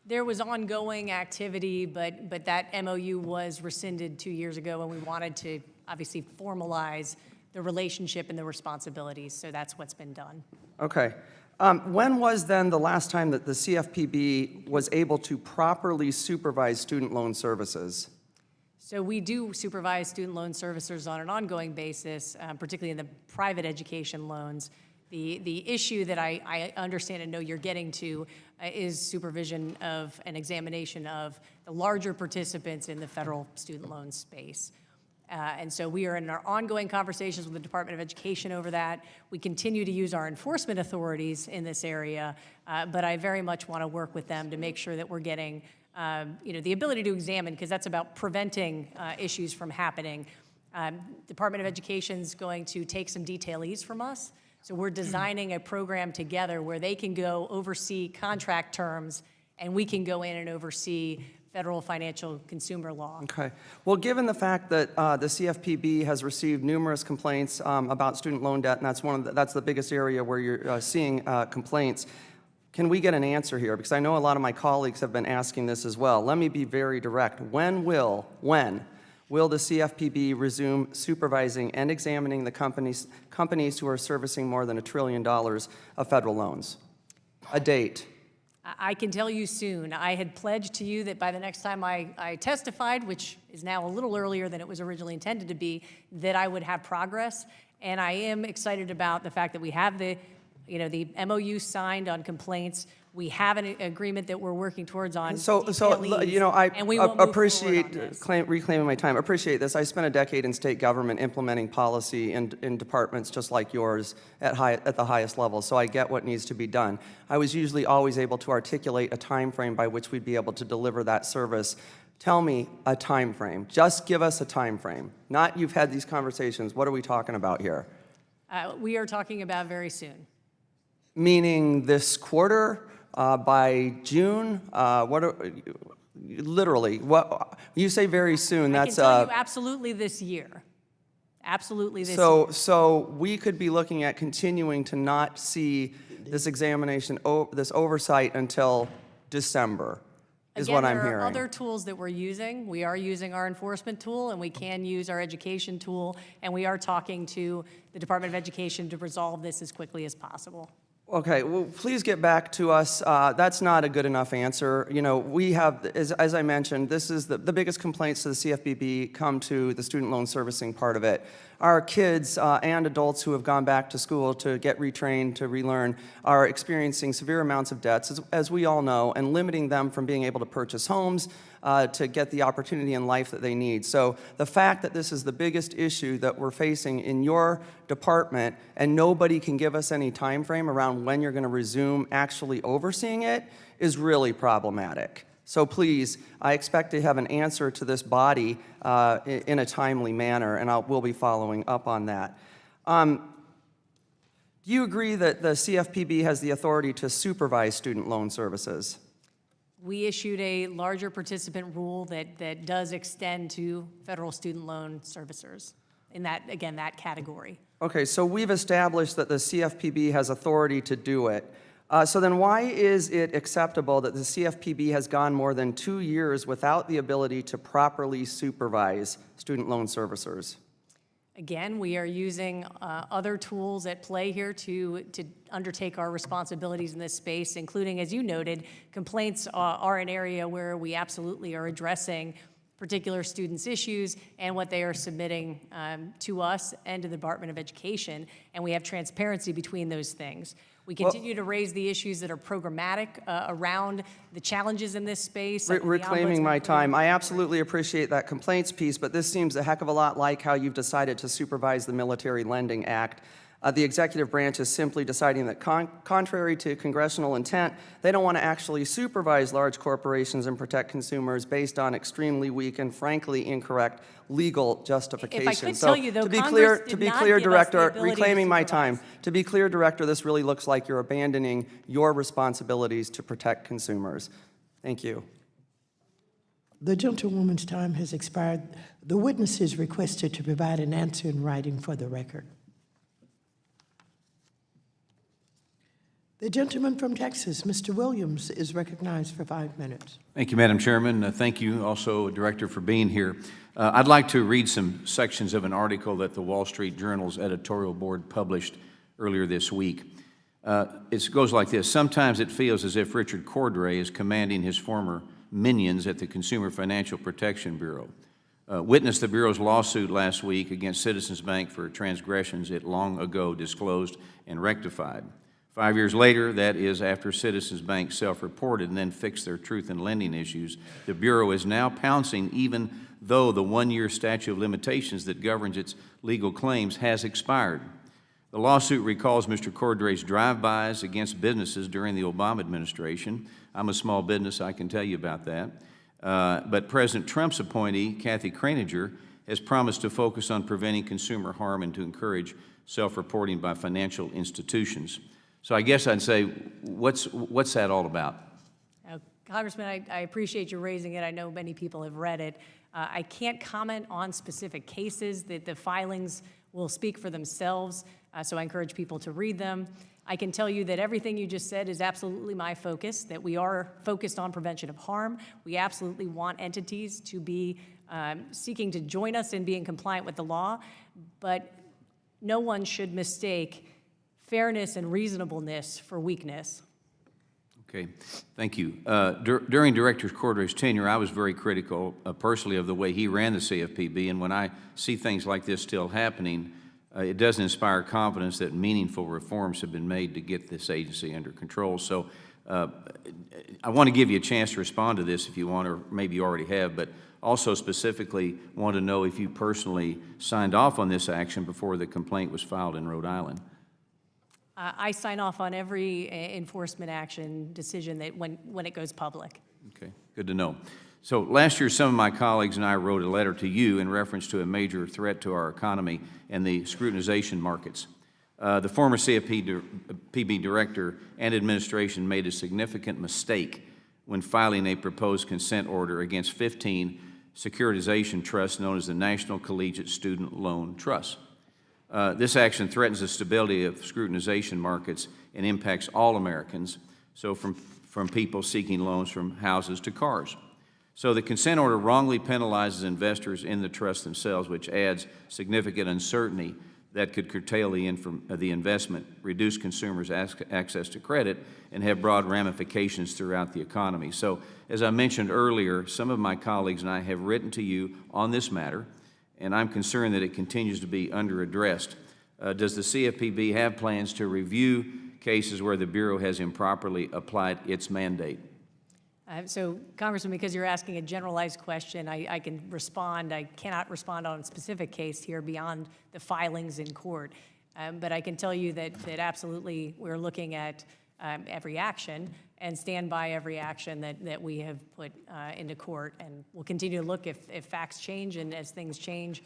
There was ongoing activity, but that MOU was rescinded 2 years ago, and we wanted to obviously formalize the relationship and the responsibilities, so that's what's been done. Okay. When was then the last time that the CFPB was able to properly supervise student loan services? So we do supervise student loan servicers on an ongoing basis, particularly in the private education loans. The issue that I understand and know you're getting to is supervision of an examination of the larger participants in the federal student loan space. And so we are in our ongoing conversations with the Department of Education over that. We continue to use our enforcement authorities in this area, but I very much want to work with them to make sure that we're getting the ability to examine, because that's about preventing issues from happening. Department of Education's going to take some detailees from us. So we're designing a program together where they can go oversee contract terms and we can go in and oversee federal financial consumer law. Okay. Well, given the fact that the CFPB has received numerous complaints about student loan debt, and that's the biggest area where you're seeing complaints, can we get an answer here? Because I know a lot of my colleagues have been asking this as well. Let me be very direct. When will the CFPB resume supervising and examining the companies who are servicing more than $1 trillion of federal loans? A date. I can tell you soon. I had pledged to you that by the next time I testified, which is now a little earlier than it was originally intended to be, that I would have progress. And I am excited about the fact that we have the MOU signed on complaints. We have an agreement that we're working towards on So, detailees, you know, I and we will move forward appreciate on this. reclaiming my time. Appreciate this. I spent a decade in state government implementing policy in departments just like yours at the highest level, so I get what needs to be done. I was usually always able to articulate a time frame by which we'd be able to deliver that service. Tell me a time frame. Just give us a time frame. Not you've had these conversations. What are we talking about here? We are talking about very soon. Meaning this quarter, by June? Literally, what you say very soon? I That's can tell you absolutely this year. Absolutely this year. so we could be looking at continuing to not see this examination, this oversight until December, is what I'm Again, there hearing. are other tools that we're using. We are using our enforcement tool, and we can use our education tool, and we are talking to the Department of Education to resolve this as quickly as possible. Okay, well, please get back to us. That's not a good enough answer. You know, we have, as I mentioned, this is the biggest complaints to the CFPB come to the student loan servicing part of it. Our kids and adults who have gone back to school to get retrained, to relearn, are experiencing severe amounts of debts, as we all know, and limiting them from being able to purchase homes, to get the opportunity in life that they need. So the fact that this is the biggest issue that we're facing in your department and nobody can give us any time frame around when you're going to resume actually overseeing it is really problematic. So please, I expect to have an answer to this body in a timely manner, and we'll be following up on that. Do you agree that the CFPB has the authority to supervise student loan services? We issued a larger participant rule that does extend to federal student loan servicers in that, again, that category. Okay, so we've established that the CFPB has authority to do it. So then why is it acceptable that the CFPB has gone more than 2 years without the ability to properly supervise student loan servicers? Again, we are using other tools at play here to undertake our responsibilities in this space, including, as you noted, complaints are an area where we absolutely are addressing particular students' issues and what they are submitting to us and to the Department of Education, and we have transparency between those things. We continue to raise the issues that are programmatic around the challenges in this space. Reclaiming my time. I absolutely appreciate that complaints piece, but this seems a heck of a lot like how you've decided to supervise the Military Lending Act. The executive branch is simply deciding that contrary to congressional intent, they don't want to actually supervise large corporations and protect consumers based on extremely weak and frankly incorrect legal justification. If I could tell you, though, to be Congress clear, did not give us the Director, ability to reclaiming my supervise. time. To be clear, Director, this really looks like you're abandoning your responsibilities to protect consumers. Thank you. The gentlewoman's time has expired. The witness is requested to provide an answer in writing for the record. The gentleman from Texas, Mr. Williams, is recognized for 5 minutes. Thank you, Madam Chairman. Thank you also, Director, for being here. I'd like to read some sections of an article that the Wall Street Journal's editorial board published earlier this week. It goes like this. Sometimes it feels as if Richard Cordray is commanding his former minions at the Consumer Financial Protection Bureau. Witnessed the Bureau's lawsuit last week against Citizens Bank for transgressions it long ago disclosed and rectified. 5 years later, that is after Citizens Bank self-reported and then fixed their truth in lending issues, the Bureau is now pouncing even though the one-year statute of limitations that governs its legal claims has expired. The lawsuit recalls Mr. Cordray's drive-bys against businesses during the Obama administration. I'm a small business, I can tell you about that. But President Trump's appointee, Kathy Kraninger, has promised to focus on preventing consumer harm and to encourage self-reporting by financial institutions. So I guess I'd say, what's that all about? Congressman, I appreciate you raising it. I know many people have read it. I can't comment on specific cases. The filings will speak for themselves, so I encourage people to read them. I can tell you that everything you just said is absolutely my focus, that we are focused on prevention of harm. We absolutely want entities to be seeking to join us in being compliant with the law, but no one should mistake fairness and reasonableness for weakness. Okay, thank you. During Director Cordray's tenure, I was very critical personally of the way he ran the CFPB, and when I see things like this still happening, it doesn't inspire confidence that meaningful reforms have been made to get this agency under control. So I want to give you a chance to respond to this if you want, or maybe you already have, but also specifically want to know if you personally signed off on this action before the complaint was filed in Rhode Island. I sign off on every enforcement action decision that when it goes public. Okay, good to know. So last year, some of my colleagues and I wrote a letter to you in reference to a major threat to our economy and the scrutinization markets. The former CFPB director and administration made a significant mistake when filing a proposed consent order against 15 securitization trusts known as the National Collegiate Student Loan Trust. This action threatens the stability of scrutinization markets and impacts all Americans, so from people seeking loans from houses to cars. So the consent order wrongly penalizes investors in the trust themselves, which adds significant uncertainty that could curtail the investment, reduce consumers' access to credit, and have broad ramifications throughout the economy. So, as I mentioned earlier, some of my colleagues and I have written to you on this matter, and I'm concerned that it continues to be under-addressed. Does the CFPB have plans to review cases where the Bureau has improperly applied its mandate? So, Congressman, because you're asking a generalized question, I can respond. I cannot respond on a specific case here beyond the filings in court. But I can tell you that absolutely we're looking at every action and stand by every action that we have put into court. And we'll continue to look if facts change, and as things change,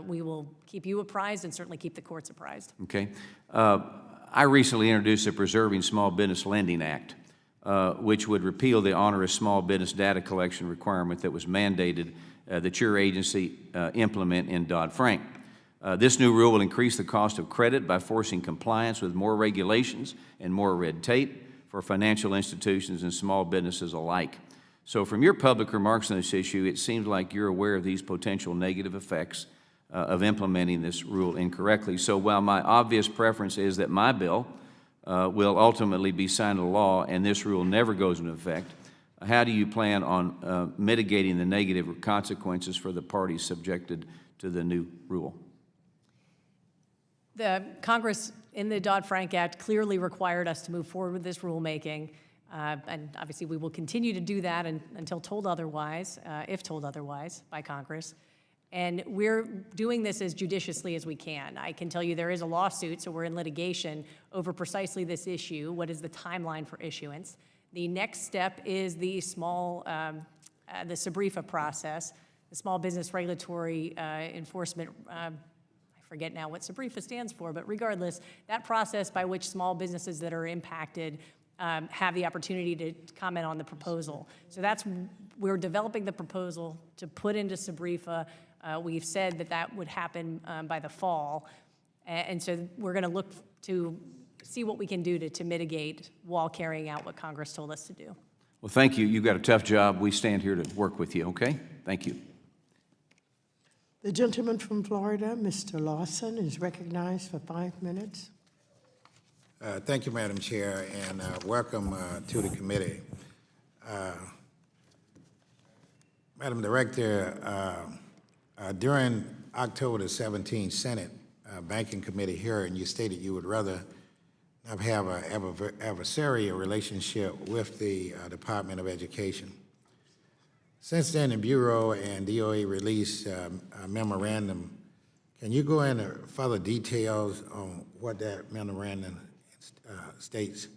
we will keep you apprised and certainly keep the courts apprised. Okay. I recently introduced the Preserving Small Business Lending Act, which would repeal the onerous small business data collection requirement that was mandated that your agency implement in Dodd-Frank. This new rule will increase the cost of credit by forcing compliance with more regulations and more red tape for financial institutions and small businesses alike. So from your public remarks on this issue, it seems like you're aware of these potential negative effects of implementing this rule incorrectly. So while my obvious preference is that my bill will ultimately be signed into law and this rule never goes into effect, how do you plan on mitigating the negative consequences for the parties subjected to the new rule? The Congress in the Dodd-Frank Act clearly required us to move forward with this rulemaking, and obviously we will continue to do that until told otherwise, if told otherwise by Congress. And we're doing this as judiciously as we can. I can tell you there is a lawsuit, so we're in litigation over precisely this issue. What is the timeline for issuance? The next step is the SBREFA process, the Small Business Regulatory Enforcement. I forget now what SBREFA stands for, but regardless, that process by which small businesses that are impacted have the opportunity to comment on the proposal. So we're developing the proposal to put into SBREFA. We've said that would happen by the fall. And so we're going to look to see what we can do to mitigate while carrying out what Congress told us to do. Well, thank you. You've got a tough job. We stand here to work with you, okay? Thank you. The gentleman from Florida, Mr. Lawson, is recognized for 5 minutes. Thank you, Madam Chair, and welcome to the committee. Madam Director, during October the 17th Senate Banking Committee hearing, you stated you would rather not have an adversarial relationship with the Department of Education. Since then, the Bureau and DOE released a memorandum. Can you go into further details on what that memorandum states?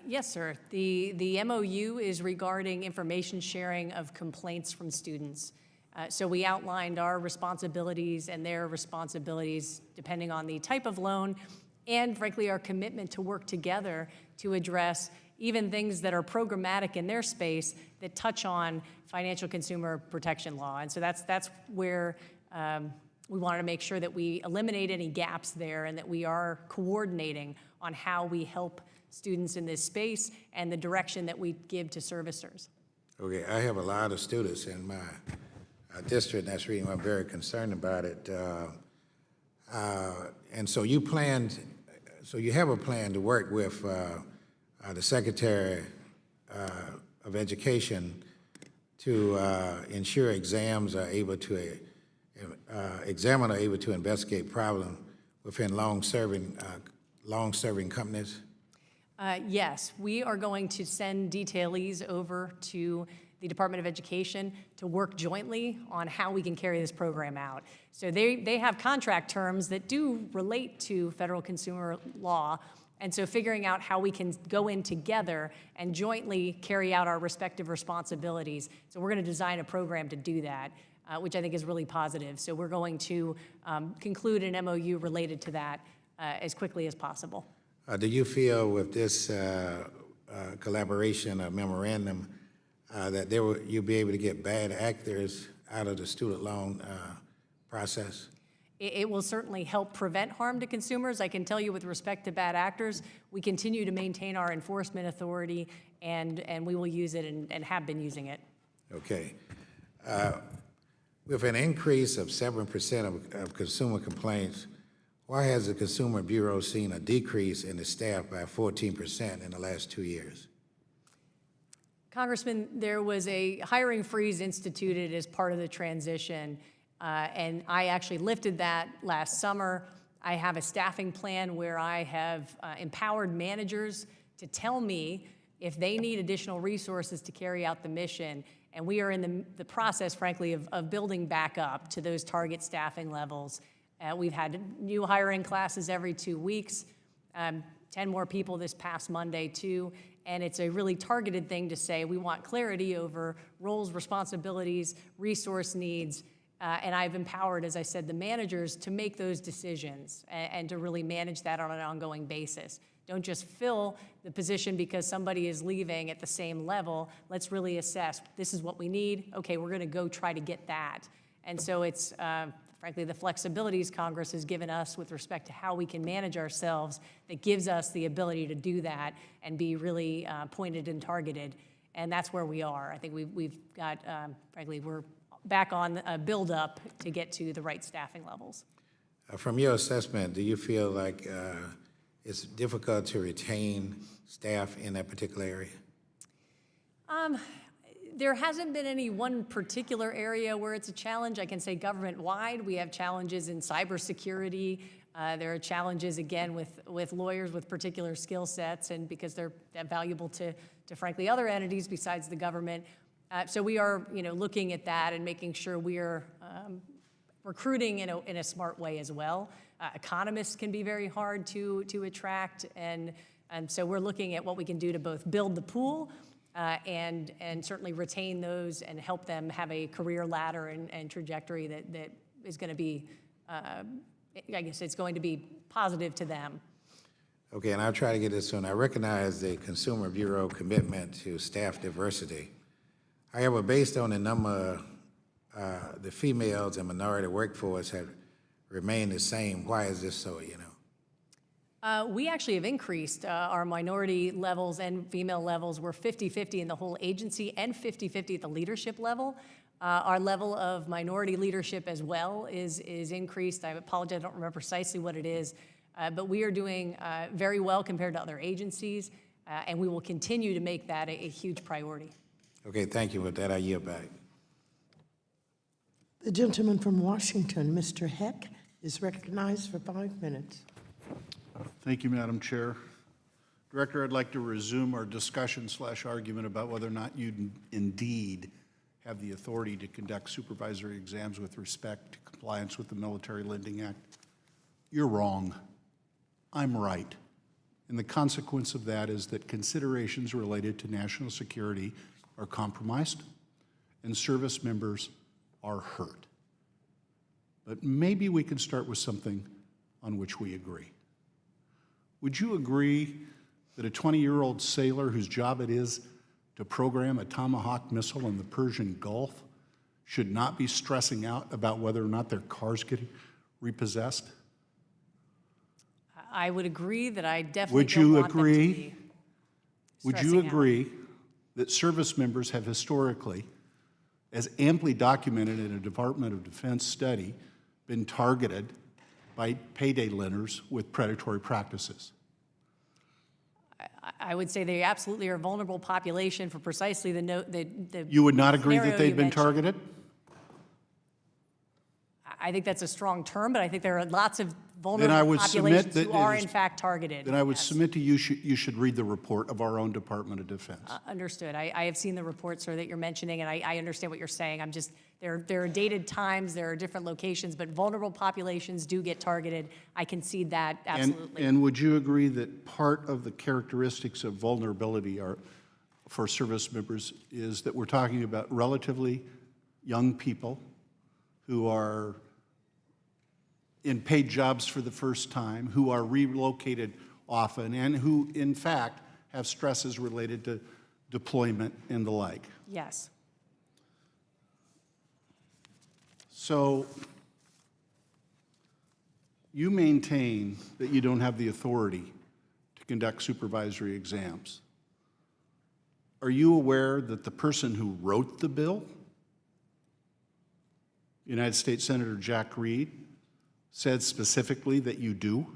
Yes, sir. The MOU is regarding information sharing of complaints from students. So we outlined our responsibilities and their responsibilities depending on the type of loan and, frankly, our commitment to work together to address even things that are programmatic in their space that touch on financial consumer protection law. And so that's where we wanted to make sure that we eliminate any gaps there and that we are coordinating on how we help students in this space and the direction that we give to servicers. Okay, I have a lot of students in my district that's reading. I'm very concerned about it. And so you have a plan to work with the Secretary of Education to ensure examiners are able to investigate problems within long-serving companies? Yes, we are going to send detailees over to the Department of Education to work jointly on how we can carry this program out. So they have contract terms that do relate to federal consumer law, and so figuring out how we can go in together and jointly carry out our respective responsibilities. So we're going to design a program to do that, which I think is really positive. So we're going to conclude an MOU related to that as quickly as possible. Do you feel with this collaboration or memorandum that you'll be able to get bad actors out of the student loan process? It will certainly help prevent harm to consumers. I can tell you with respect to bad actors, we continue to maintain our enforcement authority, and we will use it and have been using it. Okay. With an increase of 7% of consumer complaints, why has the Consumer Bureau seen a decrease in the staff by 14% in the last 2 years? Congressman, there was a hiring freeze instituted as part of the transition, and I actually lifted that last summer. I have a staffing plan where I have empowered managers to tell me if they need additional resources to carry out the mission, and we are in the process, frankly, of building back up to those target staffing levels. We've had new hiring classes every 2 weeks, 10 more people this past Monday, too. And it's a really targeted thing to say we want clarity over roles, responsibilities, resource needs. And I've empowered, as I said, the managers to make those decisions and to really manage that on an ongoing basis. Don't just fill the position because somebody is leaving at the same level. Let's really assess, this is what we need. Okay, we're going to go try to get that. And so it's, frankly, the flexibilities Congress has given us with respect to how we can manage ourselves that gives us the ability to do that and be really pointed and targeted. And that's where we are. I think we've got, frankly, we're back on a build-up to get to the right staffing levels. From your assessment, do you feel like it's difficult to retain staff in that particular area? There hasn't been any one particular area where it's a challenge. I can say government-wide, we have challenges in cybersecurity. There are challenges, again, with lawyers with particular skill sets, and because they're valuable to frankly, other entities besides the government. So we are, looking at that and making sure we are recruiting in a smart way as well. Economists can be very hard to attract, and so we're looking at what we can do to both build the pool and certainly retain those and help them have a career ladder and trajectory that is going to be, I guess it's going to be positive to them. Okay, and I'll try to get this soon. I recognize the Consumer Bureau commitment to staff diversity. However, based on the number, the females and minority workforce have remained the same. Why is this so, We actually have increased our minority levels and female levels. We're 50-50 in the whole agency and 50-50 at the leadership level. Our level of minority leadership as well is increased. I apologize, I don't remember precisely what it is, but we are doing very well compared to other agencies, and we will continue to make that a huge priority. Okay, thank you. With that, I yield back. The gentleman from Washington, Mr. Heck, is recognized for 5 minutes. Thank you, Madam Chair. Director, I'd like to resume our discussion/argument about whether or not you indeed have the authority to conduct supervisory exams with respect to compliance with the Military Lending Act. You're wrong. I'm right. And the consequence of that is that considerations related to national security are compromised and service members are hurt. But maybe we can start with something on which we agree. Would you agree that a 20-year-old sailor whose job it is to program a Tomahawk missile in the Persian Gulf should not be stressing out about whether or not their car's getting repossessed? I would agree that I definitely Would don't you want them to agree? be Would you stressing out. agree that service members have historically, as amply documented in a Department of Defense study, been targeted by payday lenders with predatory practices? I would say they absolutely are a vulnerable population for precisely the You would not agree scenario that they've you been mentioned. targeted? I think that's a strong term, but I think there are lots of vulnerable would submit populations that who it are is- in fact targeted. Then I would Yes. submit to you, you should read the report of our own Department of Defense. Understood. I have seen the report, sir, that you're mentioning, and I understand what you're saying. I'm just, there are dated times, there are different locations, but vulnerable populations do get targeted. I concede that, absolutely. And would you agree that part of the characteristics of vulnerability are, for service members, is that we're talking about relatively young people who are in paid jobs for the first time, who are relocated often, and who, in fact, have stresses related to deployment and the like? Yes. So you maintain that you don't have the authority to conduct supervisory exams. Are you aware that the person who wrote the bill, United States Senator Jack Reed, said specifically that you do?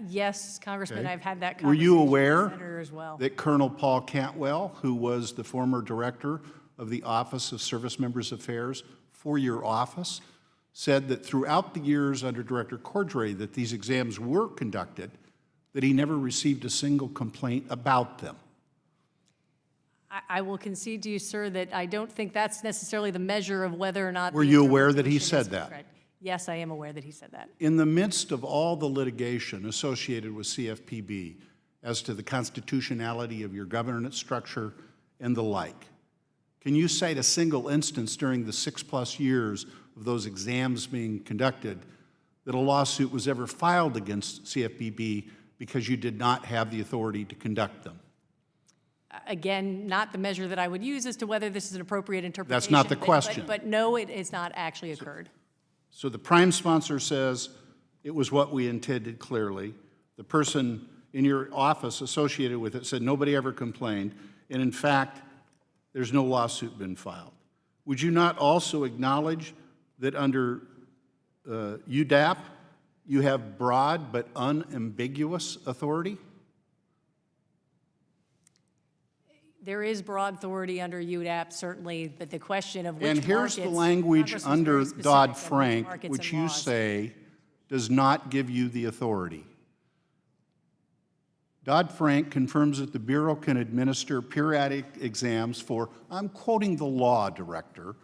Yes, Congressman, Okay. I've had that Were conversation you with the aware Senator as well. that Colonel Paul Cantwell, who was the former director of the Office of Service Members Affairs for your office, said that throughout the years under Director Cordray that these exams were conducted, that he never received a single complaint about them? I will concede to you, sir, that I don't think that's necessarily the measure of whether or not. Were the you aware that he interpretation is said that? correct. Yes, I am aware that he said that. In the midst of all the litigation associated with CFPB as to the constitutionality of your governance structure and the like, can you cite a single instance during the 6+ years of those exams being conducted that a lawsuit was ever filed against CFPB because you did not have the authority to conduct them? Again, not the measure that I would use as to whether this is an appropriate interpretation. That's not the but- question. But no, it has not actually occurred. So the prime sponsor says it was what we intended clearly. The person in your office associated with it said nobody ever complained, and in fact, there's no lawsuit been filed. Would you not also acknowledge that under UDAP, you have broad but unambiguous authority? There is broad authority under UDAP, certainly, but the question of which And markets. here's the language Congress was under very specific on which Dodd-Frank, markets which and you laws. say does not give you the authority. Dodd-Frank confirms that the Bureau can administer periodic exams for, I'm quoting the law director,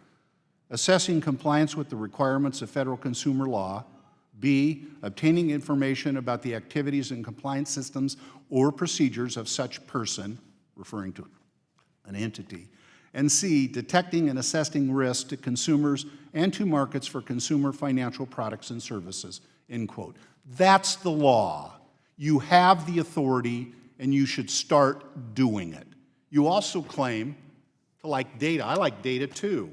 assessing compliance with the requirements of federal consumer law, B, obtaining information about the activities and compliance systems or procedures of such person, referring to an entity, and C, detecting and assessing risk to consumers and to markets for consumer financial products and services, end quote. That's the law. You have the authority, and you should start doing it. You also claim to like data. I like data too.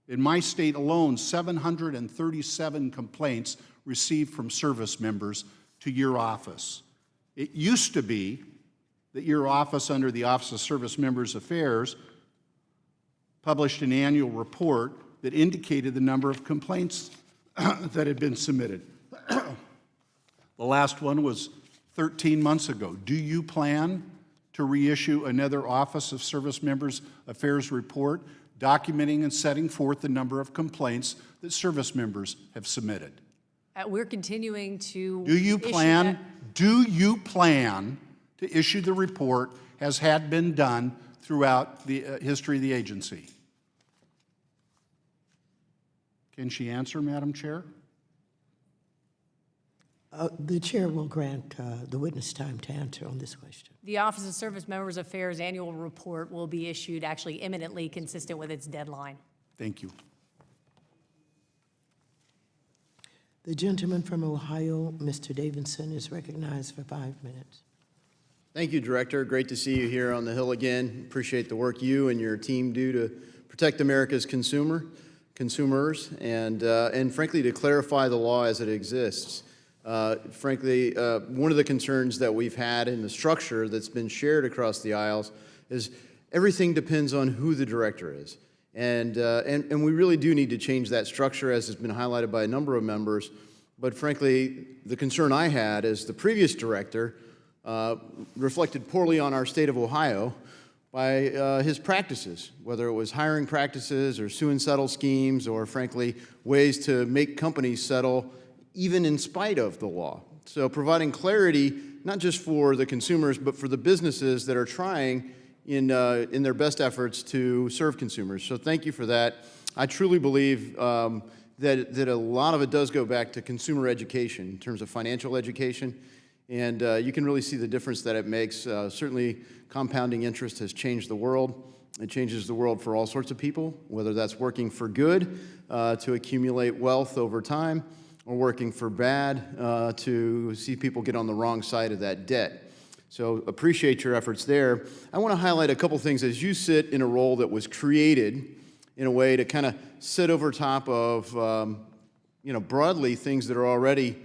In my state alone, 737 complaints received from service members to your office. It used to be that your office, under the Office of Service Members Affairs, published an annual report that indicated the number of complaints that had been submitted. The last one was 13 months ago. Do you plan to reissue another Office of Service Members Affairs report documenting and setting forth the number of complaints that service members have submitted? We're continuing to. Do you issue plan? that- Do you plan to issue the report as had been done throughout the history of the agency? Can she answer, Madam Chair? The chair will grant the witness time to answer on this question. The Office of Service Members Affairs annual report will be issued actually imminently, consistent with its deadline. Thank you. The gentleman from Ohio, Mr. Davidson, is recognized for 5 minutes. Thank you, Director. Great to see you here on the Hill again. Appreciate the work you and your team do to protect America's consumers, and frankly, to clarify the law as it exists. Frankly, one of the concerns that we've had in the structure that's been shared across the aisles is everything depends on who the director is. And we really do need to change that structure, as has been highlighted by a number of members. But frankly, the concern I had is the previous director reflected poorly on our state of Ohio, by his practices, whether it was hiring practices or sue and settle schemes or, frankly, ways to make companies settle even in spite of the law. So providing clarity, not just for the consumers, but for the businesses that are trying in their best efforts to serve consumers. So thank you for that. I truly believe that a lot of it does go back to consumer education in terms of financial education. And you can really see the difference that it makes. Certainly, compounding interest has changed the world. It changes the world for all sorts of people, whether that's working for good to accumulate wealth over time, or working for bad to see people get on the wrong side of that debt. So appreciate your efforts there. I want to highlight a couple things as you sit in a role that was created in a way to kind of sit over top of, broadly things that are already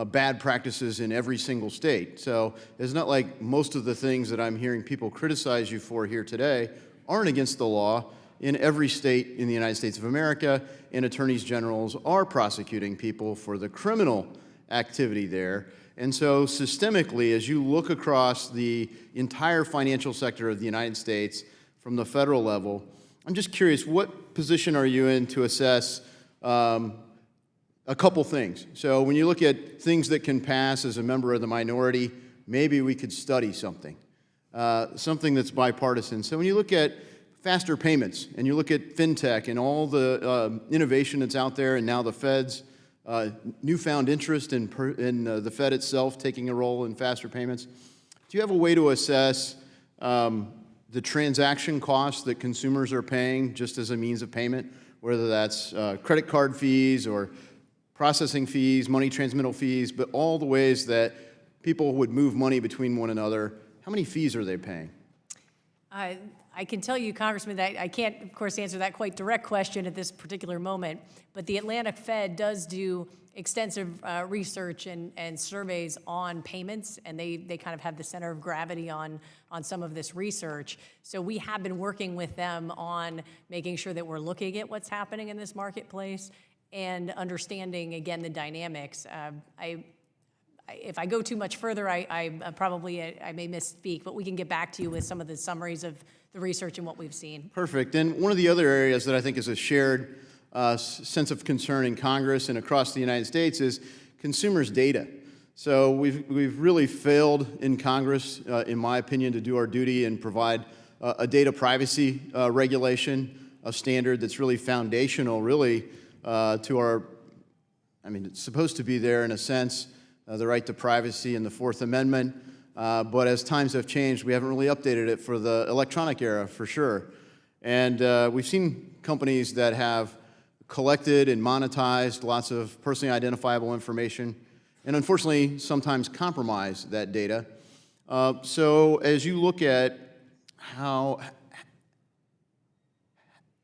bad practices in every single state. So it's not like most of the things that I'm hearing people criticize you for here today aren't against the law in every state in the United States of America, and attorneys generals are prosecuting people for the criminal activity there. And so systemically, as you look across the entire financial sector of the United States from the federal level, I'm just curious, what position are you in to assess a couple things? So when you look at things that can pass as a member of the minority, maybe we could study something, something that's bipartisan. So when you look at faster payments, and you look at fintech and all the innovation that's out there, and now the Fed's newfound interest in the Fed itself taking a role in faster payments, do you have a way to assess the transaction costs that consumers are paying just as a means of payment, whether that's credit card fees or processing fees, money transmittal fees, but all the ways that people would move money between one another? How many fees are they paying? I can tell you, Congressman, that I can't, of course, answer that quite direct question at this particular moment, but the Atlanta Fed does do extensive research and surveys on payments, and they kind of have the center of gravity on some of this research. So we have been working with them on making sure that we're looking at what's happening in this marketplace and understanding, again, the dynamics. If I go too much further, I may misspeak, but we can get back to you with some of the summaries of the research and what we've seen. Perfect. And one of the other areas that I think is a shared sense of concern in Congress and across the United States is consumers' data. So we've really failed in Congress, in my opinion, to do our duty and provide a data privacy regulation, a standard that's really foundational, really, to our, it's supposed to be there in a sense, the right to privacy and the Fourth Amendment. But as times have changed, we haven't really updated it for the electronic era, for sure. And we've seen companies that have collected and monetized lots of personally identifiable information, and unfortunately, sometimes compromise that data. So as you look at how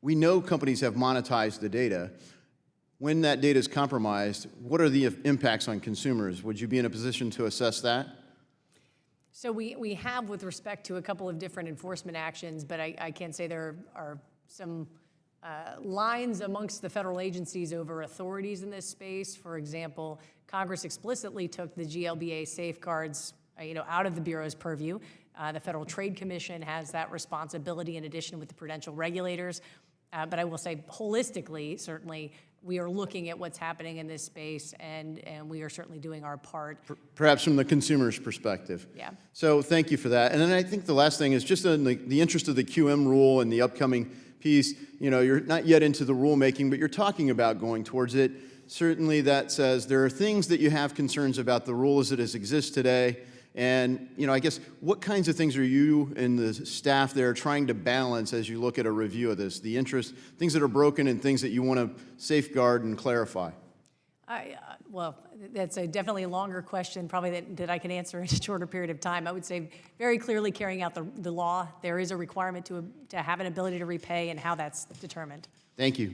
we know companies have monetized the data, when that data is compromised, what are the impacts on consumers? Would you be in a position to assess that? So we have with respect to a couple of different enforcement actions, but I can say there are some lines amongst the federal agencies over authorities in this space. For example, Congress explicitly took the GLBA safeguards out of the Bureau's purview. The Federal Trade Commission has that responsibility in addition with the prudential regulators. But I will say holistically, certainly, we are looking at what's happening in this space, and we are certainly doing our part. Perhaps from the consumer's perspective. Yeah. So thank you for that. And then I think the last thing is just in the interest of the QM rule and the upcoming piece, you're not yet into the rulemaking, but you're talking about going towards it. Certainly that says there are things that you have concerns about the rule as it exists today. And, I guess, what kinds of things are you and the staff there trying to balance as you look at a review of this? The interest, things that are broken and things that you want to safeguard and clarify? Well, that's definitely a longer question, probably that I can answer in a shorter period of time. I would say very clearly carrying out the law. There is a requirement to have an ability to repay and how that's determined. Thank you.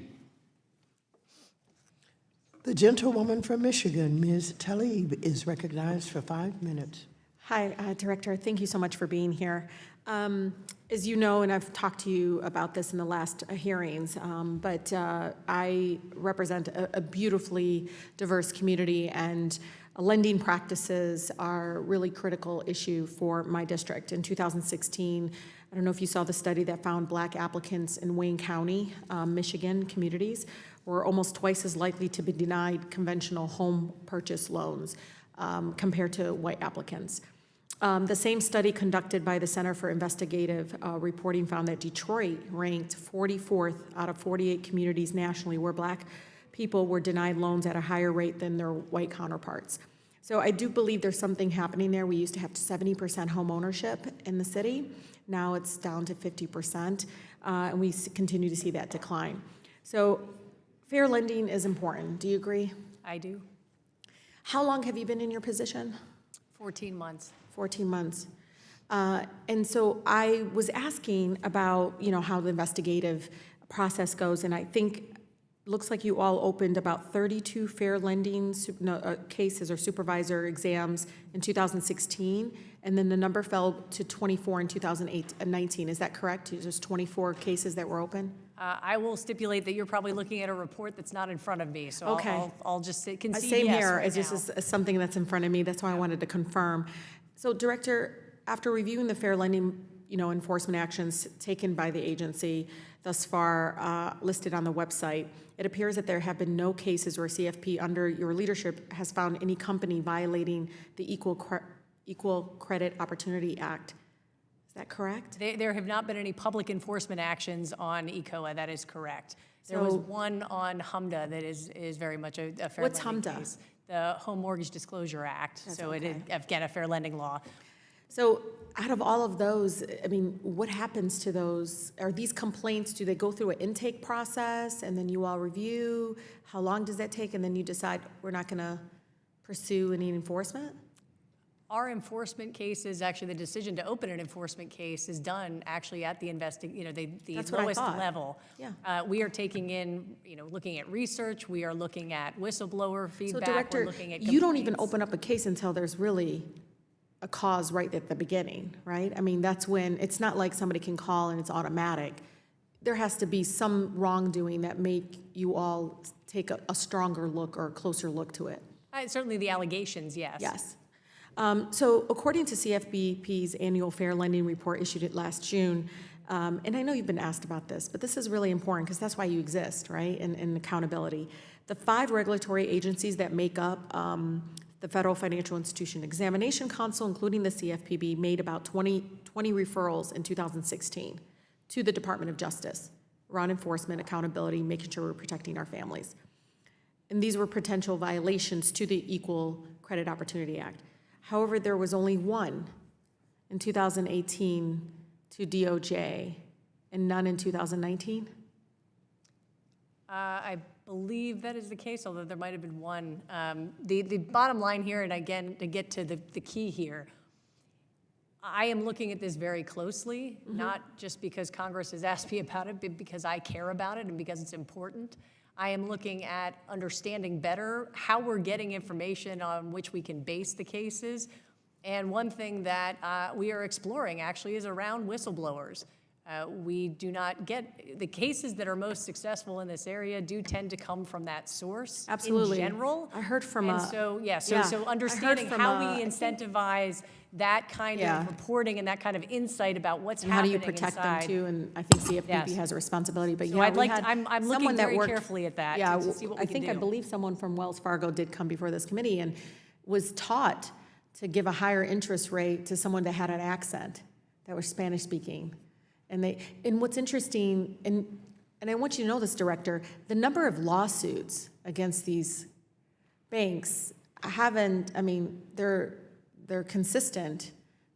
The gentlewoman from Michigan, Ms. Tlaib, is recognized for 5 minutes. Hi, Director. Thank you so much for being here. As you know, and I've talked to you about this in the last hearings, but I represent a beautifully diverse community, and lending practices are a really critical issue for my district. In 2016, I don't know if you saw the study that found Black applicants in Wayne County, Michigan communities were almost twice as likely to be denied conventional home purchase loans compared to white applicants. The same study conducted by the Center for Investigative Reporting found that Detroit ranked 44th out of 48 communities nationally where Black people were denied loans at a higher rate than their white counterparts. So I do believe there's something happening there. We used to have 70% home ownership in the city. Now it's down to 50%, and we continue to see that decline. So fair lending is important. Do you agree? I do. How long have you been in your position? 14 months. 14 months. And so I was asking about, how the investigative process goes, and I think looks like you all opened about 32 fair lending cases or supervisor exams in 2016, and then the number fell to 24 in 2019. Is that correct? There's 24 cases that were open? I will stipulate that you're probably looking at a report that's not in front of me, so Okay. I'll just concede Same yes here, right it's just something that's in front of me, that's why I wanted to confirm. So Director, after reviewing the fair lending, enforcement actions taken by the agency thus far listed on the website, it appears that there have been no cases where CFP under your leadership has found any company violating the Equal Credit Opportunity Act. Is that correct? There have not been any public enforcement actions on ECOA, that is correct. There was one on HMDA that is very much a fair What's lending HMDA? case. The Home Mortgage Disclosure Act, so it is, again, a fair lending law. So out of all of those, what happens to those? Are these complaints, do they go through an intake process and then you all review? How long does that take? And then you decide we're not going to pursue any enforcement? Our enforcement cases, actually, the decision to open an enforcement case is done actually at the the That's what I lowest thought. level. Yeah. We are taking in, looking at research, we are looking at whistleblower So feedback, Director, we're looking at you don't even complaints. open up a case until there's really a cause right at the beginning, right? That's when, it's not like somebody can call and it's automatic. There has to be some wrongdoing that make you all take a stronger look or a closer look to it. Certainly the allegations, yes. Yes. So according to CFPB's annual fair lending report issued last June, and I know you've been asked about this, but this is really important because that's why you exist, right, and accountability. The 5 regulatory agencies that make up the Federal Financial Institution Examination Council, including the CFPB, made about 20 referrals in 2016 to the Department of Justice around enforcement, accountability, making sure we're protecting our families. And these were potential violations to the Equal Credit Opportunity Act. However, there was only one in 2018 to DOJ and none in 2019? I believe that is the case, although there might have been one. The bottom line here, and again, to get to the key here, I am looking at this very closely, not just because Congress has asked me about it, but because I care about it and because it's important. I am looking at understanding better how we're getting information on which we can base the cases. And one thing that we are exploring actually is around whistleblowers. We do not get, the cases that are most successful in this area do tend to come from that source. Absolutely. In general. I heard from And a- so, yeah, yeah, so I heard understanding from how a- we incentivize that kind Yeah. of reporting and that kind of insight about what's And how do happening you protect inside. them too? And I think CFPB Yes. has a responsibility, but So yeah, I'd we like to- had I'm looking someone that very worked- carefully at that Yeah, to see what we I can think, I do. believe someone from Wells Fargo did come before this committee and was taught to give a higher interest rate to someone that had an accent, that was Spanish speaking. And what's interesting, and I want you to know this, Director, the number of lawsuits against these banks they're consistent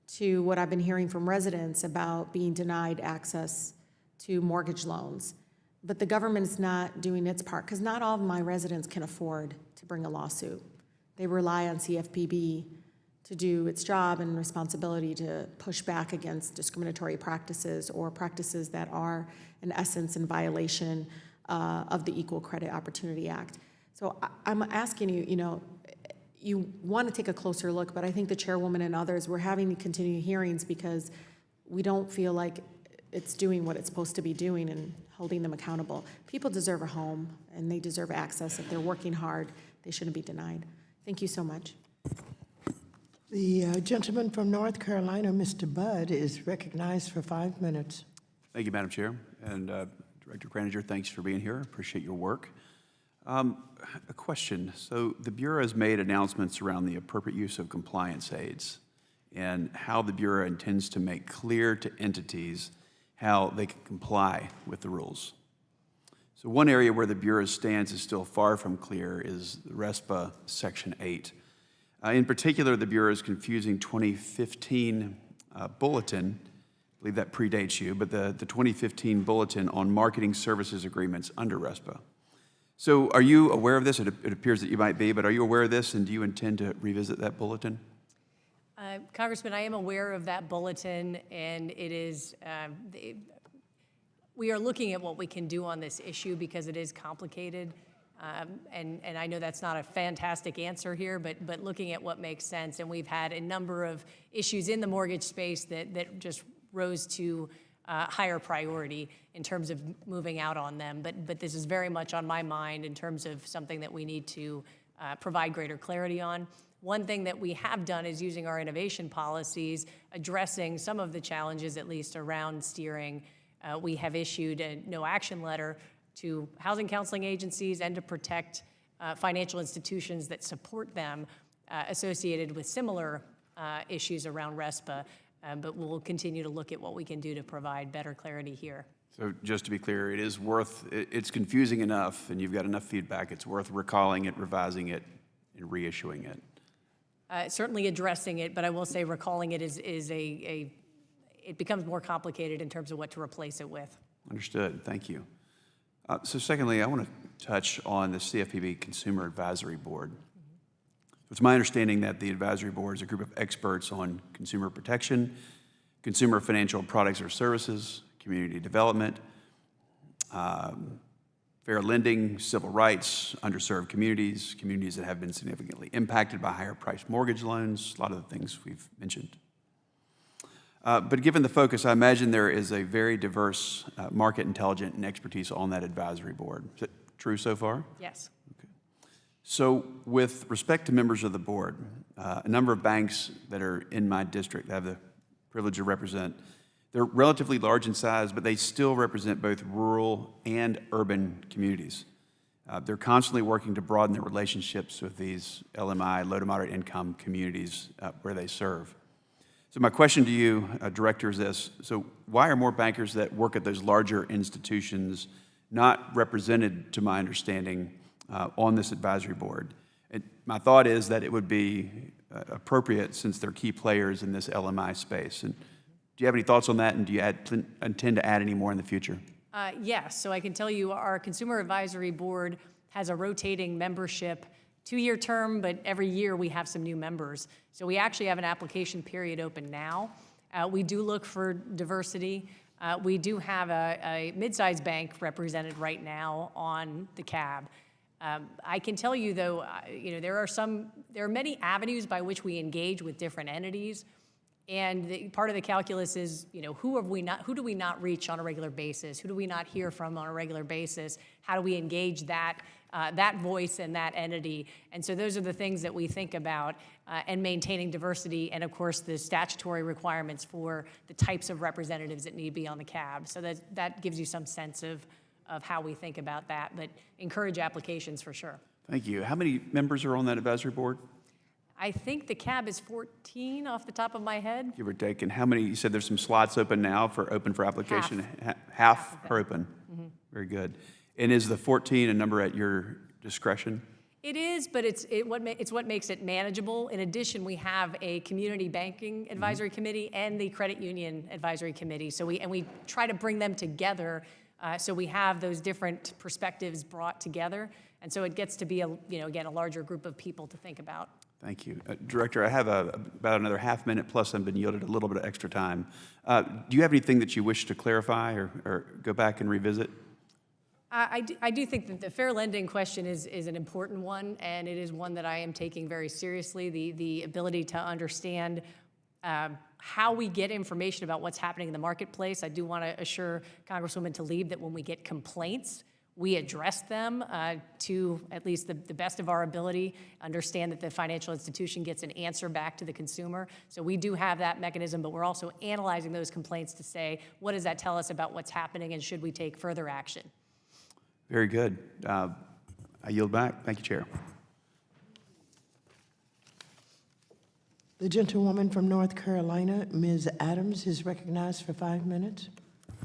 to what I've been hearing from residents about being denied access to mortgage loans. But the government is not doing its part, because not all of my residents can afford to bring a lawsuit. They rely on CFPB to do its job and responsibility to push back against discriminatory practices or practices that are, in essence, in violation of the Equal Credit Opportunity Act. So I'm asking you, you want to take a closer look, but I think the chairwoman and others, we're having continuing hearings because we don't feel like it's doing what it's supposed to be doing and holding them accountable. People deserve a home and they deserve access. If they're working hard, they shouldn't be denied. Thank you so much. The gentleman from North Carolina, Mr. Budd, is recognized for 5 minutes. Thank you, Madam Chair. And Director Kraninger, thanks for being here. Appreciate your work. A question. So the Bureau has made announcements around the appropriate use of compliance aids and how the Bureau intends to make clear to entities how they can comply with the rules. So one area where the Bureau's stance is still far from clear is RESPA Section 8. In particular, the Bureau is confusing 2015 bulletin, I believe that predates you, but the 2015 bulletin on marketing services agreements under RESPA. So are you aware of this? It appears that you might be, but are you aware of this, and do you intend to revisit that bulletin? Congressman, I am aware of that bulletin, and it is, we are looking at what we can do on this issue because it is complicated. And I know that's not a fantastic answer here, but looking at what makes sense. And we've had a number of issues in the mortgage space that just rose to higher priority in terms of moving out on them. But this is very much on my mind in terms of something that we need to provide greater clarity on. One thing that we have done is using our innovation policies, addressing some of the challenges, at least around steering. We have issued a no action letter to housing counseling agencies and to protect financial institutions that support them associated with similar issues around RESPA. But we'll continue to look at what we can do to provide better clarity here. So just to be clear, it's confusing enough, and you've got enough feedback, it's worth recalling it, revising it, and reissuing it. Certainly addressing it, but I will say recalling it it becomes more complicated in terms of what to replace it with. Understood. Thank you. So secondly, I want to touch on the CFPB Consumer Advisory Board. It's my understanding that the advisory board is a group of experts on consumer protection, consumer financial products or services, community development, fair lending, civil rights, underserved communities, communities that have been significantly impacted by higher priced mortgage loans, a lot of the things we've mentioned. But given the focus, I imagine there is a very diverse market intelligence and expertise on that advisory board. Is that true so far? Yes. Okay. So with respect to members of the board, a number of banks that are in my district that I have the privilege to represent, they're relatively large in size, but they still represent both rural and urban communities. They're constantly working to broaden their relationships with these LMI, low to moderate income communities where they serve. So my question to you, Director, is this. So why are more bankers that work at those larger institutions not represented, to my understanding, on this advisory board? And my thought is that it would be appropriate since they're key players in this LMI space. And do you have any thoughts on that, and do you intend to add any more in the future? Yes, so I can tell you our Consumer Advisory Board has a rotating membership, 2-year term, but every year we have some new members. So we actually have an application period open now. We do look for diversity. We do have a mid-sized bank represented right now on the CAB. I can tell you, though, there are many avenues by which we engage with different entities. And part of the calculus is, who do we not reach on a regular basis? Who do we not hear from on a regular basis? How do we engage that voice and that entity? And so those are the things that we think about, and maintaining diversity, and of course the statutory requirements for the types of representatives that need to be on the CAB. So that gives you some sense of how we think about that, but encourage applications for sure. Thank you. How many members are on that advisory board? I think the CAB is 14 off the top of my head. Give or take. And how many, you said there's some slots open now for application? Half are open. Mm-hmm. Very good. And is the 14 a number at your discretion? It is, but it's what makes it manageable. In addition, we have a community banking advisory committee and the credit union advisory committee. So we try to bring them together, so we have those different perspectives brought together, and so it gets to be again a larger group of people to think about. Thank you. Director, I have about another half minute, plus I've been yielded a little bit of extra time. Do you have anything that you wish to clarify or go back and revisit? I do think that the fair lending question is an important one, and it is one that I am taking very seriously. The ability to understand how we get information about what's happening in the marketplace. I do want to assure Congresswoman Tlaib that when we get complaints, We address them to at least the best of our ability, understand that the financial institution gets an answer back to the consumer. So we do have that mechanism, but we're also analyzing those complaints to say, what does that tell us about what's happening and should we take further action? Very good. I yield back. Thank you, Chair. The gentlewoman from North Carolina, Ms. Adams, is recognized for 5 minutes.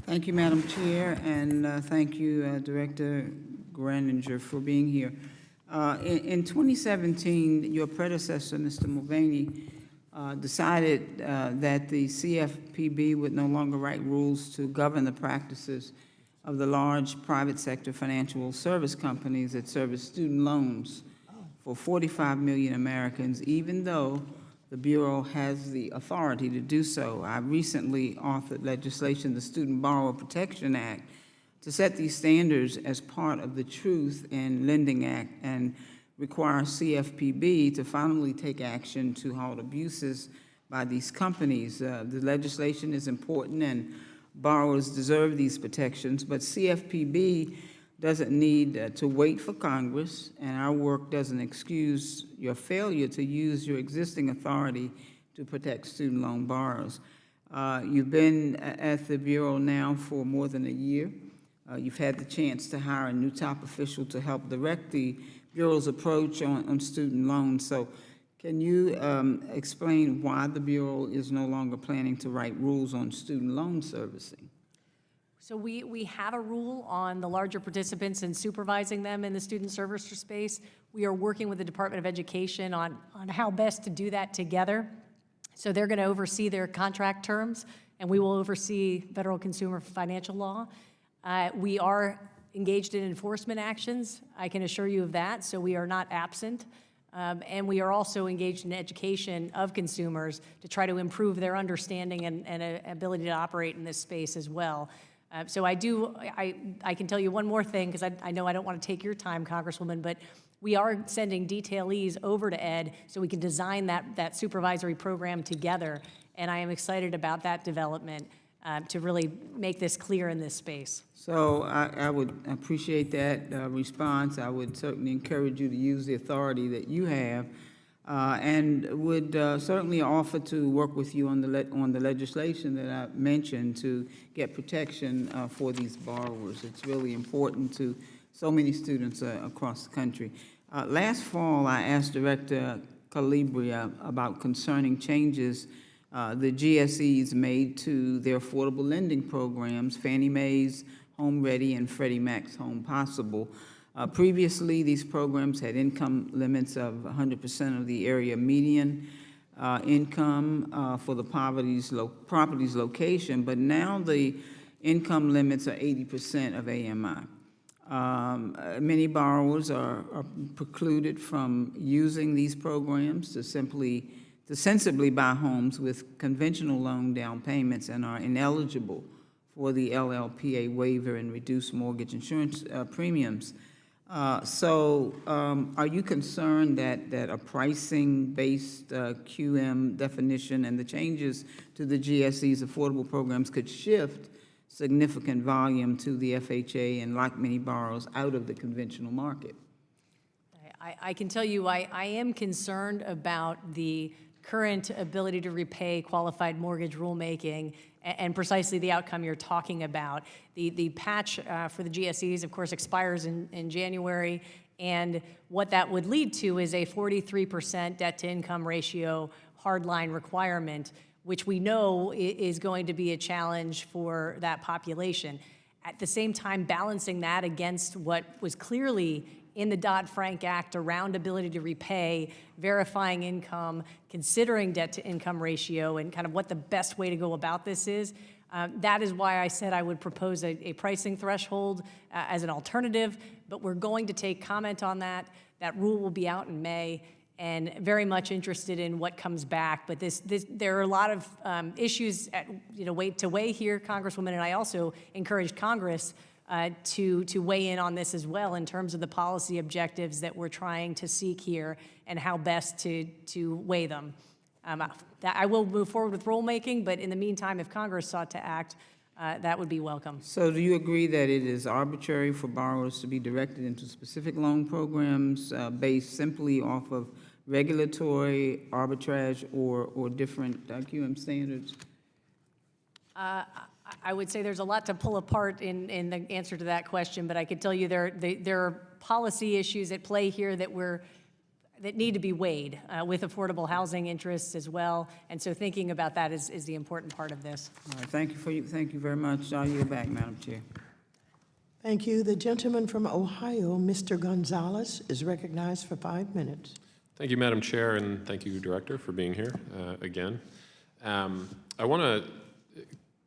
Thank you, Madam Chair, and thank you, Director Graninger, for being here. In 2017, your predecessor, Mr. Mulvaney, decided that the CFPB would no longer write rules to govern the practices of the large private sector financial service companies that service student loans for 45 million Americans, even though the Bureau has the authority to do so. I recently authored legislation, the Student Borrower Protection Act, to set these standards as part of the Truth in Lending Act and require CFPB to finally take action to halt abuses by these companies. The legislation is important and borrowers deserve these protections, but CFPB doesn't need to wait for Congress, and our work doesn't excuse your failure to use your existing authority to protect student loan borrowers. You've been at the Bureau now for more than a year. You've had the chance to hire a new top official to help direct the Bureau's approach on student loans. So can you explain why the Bureau is no longer planning to write rules on student loan servicing? So we have a rule on the larger participants and supervising them in the student servicer space. We are working with the Department of Education on how best to do that together. So they're going to oversee their contract terms, and we will oversee federal consumer financial law. We are engaged in enforcement actions. I can assure you of that, so we are not absent. And we are also engaged in education of consumers to try to improve their understanding and ability to operate in this space as well. So I can tell you one more thing, because I know I don't want to take your time, Congresswoman, but we are sending detailees over to Ed so we can design that supervisory program together, and I am excited about that development to really make this clear in this space. So I would appreciate that response. I would certainly encourage you to use the authority that you have, and would certainly offer to work with you on the legislation that I mentioned to get protection for these borrowers. It's really important to so many students across the country. Last fall, I asked Director Calabria about concerning changes the GSEs made to their affordable lending programs, Fannie Mae's Home Ready and Freddie Mac's Home Possible. Previously, these programs had income limits of 100% of the area median income for the property's location, but now the income limits are 80% of AMI. Many borrowers are precluded from using these programs to sensibly buy homes with conventional loan down payments and are ineligible for the LLPA waiver and reduced mortgage insurance premiums. So are you concerned that a pricing-based QM definition and the changes to the GSE's affordable programs could shift significant volume to the FHA and lock many borrowers out of the conventional market? I can tell you I am concerned about the current ability to repay qualified mortgage rulemaking and precisely the outcome you're talking about. The patch for the GSEs, of course, expires in January, and what that would lead to is a 43% debt-to-income ratio hardline requirement, which we know is going to be a challenge for that population. At the same time, balancing that against what was clearly in the Dodd-Frank Act around ability to repay, verifying income, considering debt-to-income ratio, and kind of what the best way to go about this is. That is why I said I would propose a pricing threshold as an alternative, but we're going to take comment on that. That rule will be out in May, and very much interested in what comes back. But there are a lot of issues to weigh here, Congresswoman, and I also encourage Congress to weigh in on this as well in terms of the policy objectives that we're trying to seek here and how best to weigh them. I will move forward with rulemaking, but in the meantime, if Congress sought to act, that would be welcome. So do you agree that it is arbitrary for borrowers to be directed into specific loan programs based simply off of regulatory arbitrage or different QM standards? I would say there's a lot to pull apart in the answer to that question, but I could tell you there are policy issues at play here that need to be weighed with affordable housing interests as well. And so thinking about that is the important part of this. All right, thank you very much. I'll yield back, Madam Chair. Thank you. The gentleman from Ohio, Mr. Gonzalez, is recognized for 5 minutes. Thank you, Madam Chair, and thank you, Director, for being here again. I want to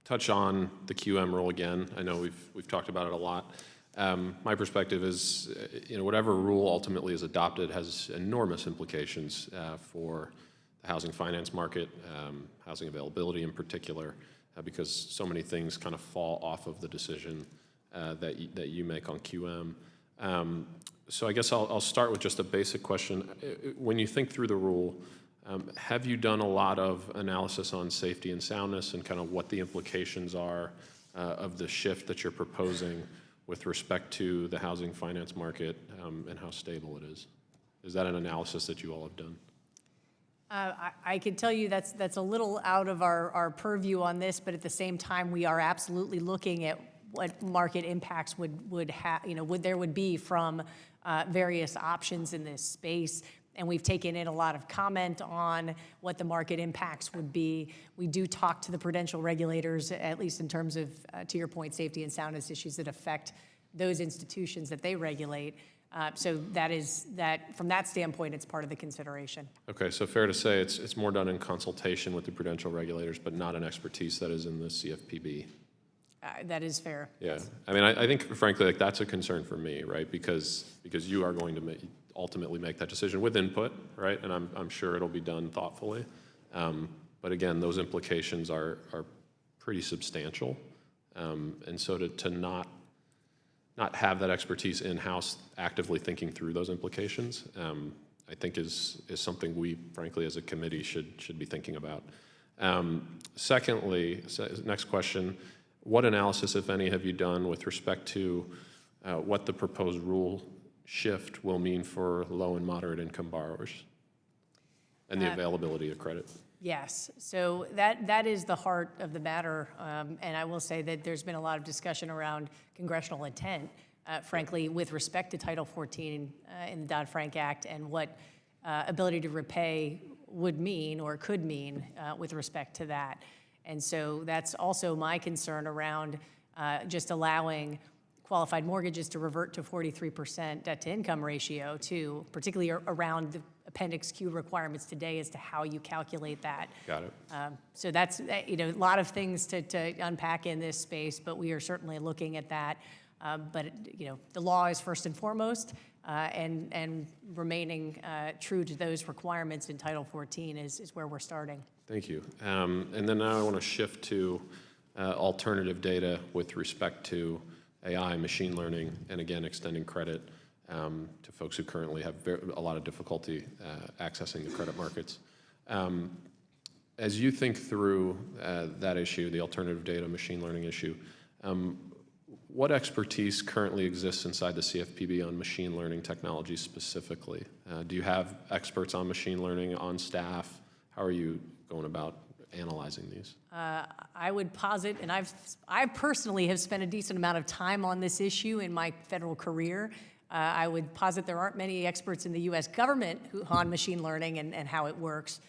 touch on the QM rule again. I know we've talked about it a lot. My perspective is, whatever rule ultimately is adopted has enormous implications for the housing finance market, housing availability in particular, because so many things kind of fall off of the decision that you make on QM. So I guess I'll start with just a basic question. When you think through the rule, have you done a lot of analysis on safety and soundness and kind of what the implications are of the shift that you're proposing with respect to the housing finance market and how stable it is? Is that an analysis that you all have done? I can tell you that's a little out of our purview on this, but at the same time, we are absolutely looking at what market impacts would be from various options in this space. And we've taken in a lot of comment on what the market impacts would be. We do talk to the prudential regulators, at least in terms of, to your point, safety and soundness issues that affect those institutions that they regulate. So from that standpoint, it's part of the consideration. Okay, so fair to say it's more done in consultation with the prudential regulators, but not an expertise that is in the CFPB. That is fair. Yeah, I mean, I think frankly, that's a concern for me, right? Because you are going to ultimately make that decision with input, right? And I'm sure it'll be done thoughtfully. But again, those implications are pretty substantial. And so to not have that expertise in-house actively thinking through those implications, I think is something we, frankly, as a committee should be thinking about. Secondly, next question, what analysis, if any, have you done with respect to what the proposed rule shift will mean for low and moderate income borrowers and the availability of credit? Yes, so that is the heart of the matter, and I will say that there's been a lot of discussion around congressional intent, frankly, with respect to Title 14 in the Dodd-Frank Act and what ability to repay would mean or could mean with respect to that. And so that's also my concern around just allowing qualified mortgages to revert to 43% debt-to-income ratio, too, particularly around the Appendix Q requirements today as to how you calculate that. Got it. So that's, a lot of things to unpack in this space, but we are certainly looking at that. But, the law is first and foremost, and remaining true to those requirements in Title 14 is where we're starting. Thank you. And then now I want to shift to alternative data with respect to AI, machine learning, and again, extending credit to folks who currently have a lot of difficulty accessing the credit markets. As you think through that issue, the alternative data, machine learning issue, what expertise currently exists inside the CFPB on machine learning technology specifically? Do you have experts on machine learning on staff? How are you going about analyzing these? I would posit, and I personally have spent a decent amount of time on this issue in my federal career. I would posit there aren't many experts in the U.S. government on machine learning and how it works.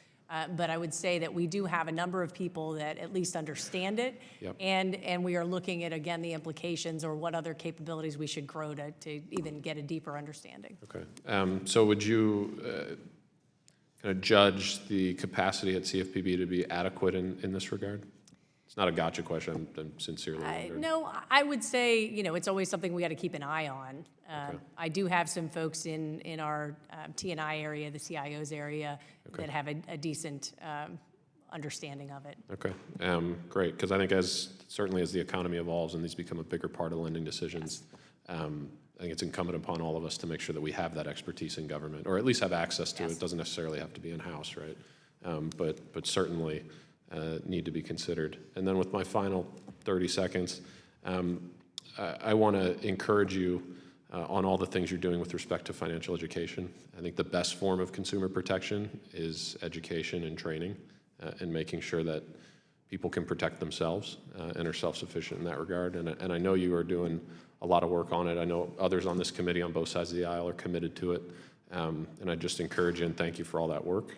But I would say that we do have a number of people that at least understand it. Yep. And we are looking at, again, the implications or what other capabilities we should grow to even get a deeper understanding. Okay. So would you kind of judge the capacity at CFPB to be adequate in this regard? It's not a gotcha question. I'm sincerely wondering. No, I would say, it's always something we got to keep an eye on. I do have some folks in our T&I area, the CIOs area, that have a decent understanding of it. Okay, great. Because I think certainly as the economy evolves and these become a bigger part of lending decisions, I think it's incumbent upon all of us to make sure that we have that expertise in government, or at least have access to it. It doesn't necessarily have to be in-house, right? But certainly need to be considered. And then with my final 30 seconds, I want to encourage you on all the things you're doing with respect to financial education. I think the best form of consumer protection is education and training and making sure that people can protect themselves and are self-sufficient in that regard. And I know you are doing a lot of work on it. I know others on this committee on both sides of the aisle are committed to it. And I just encourage you and thank you for all that work.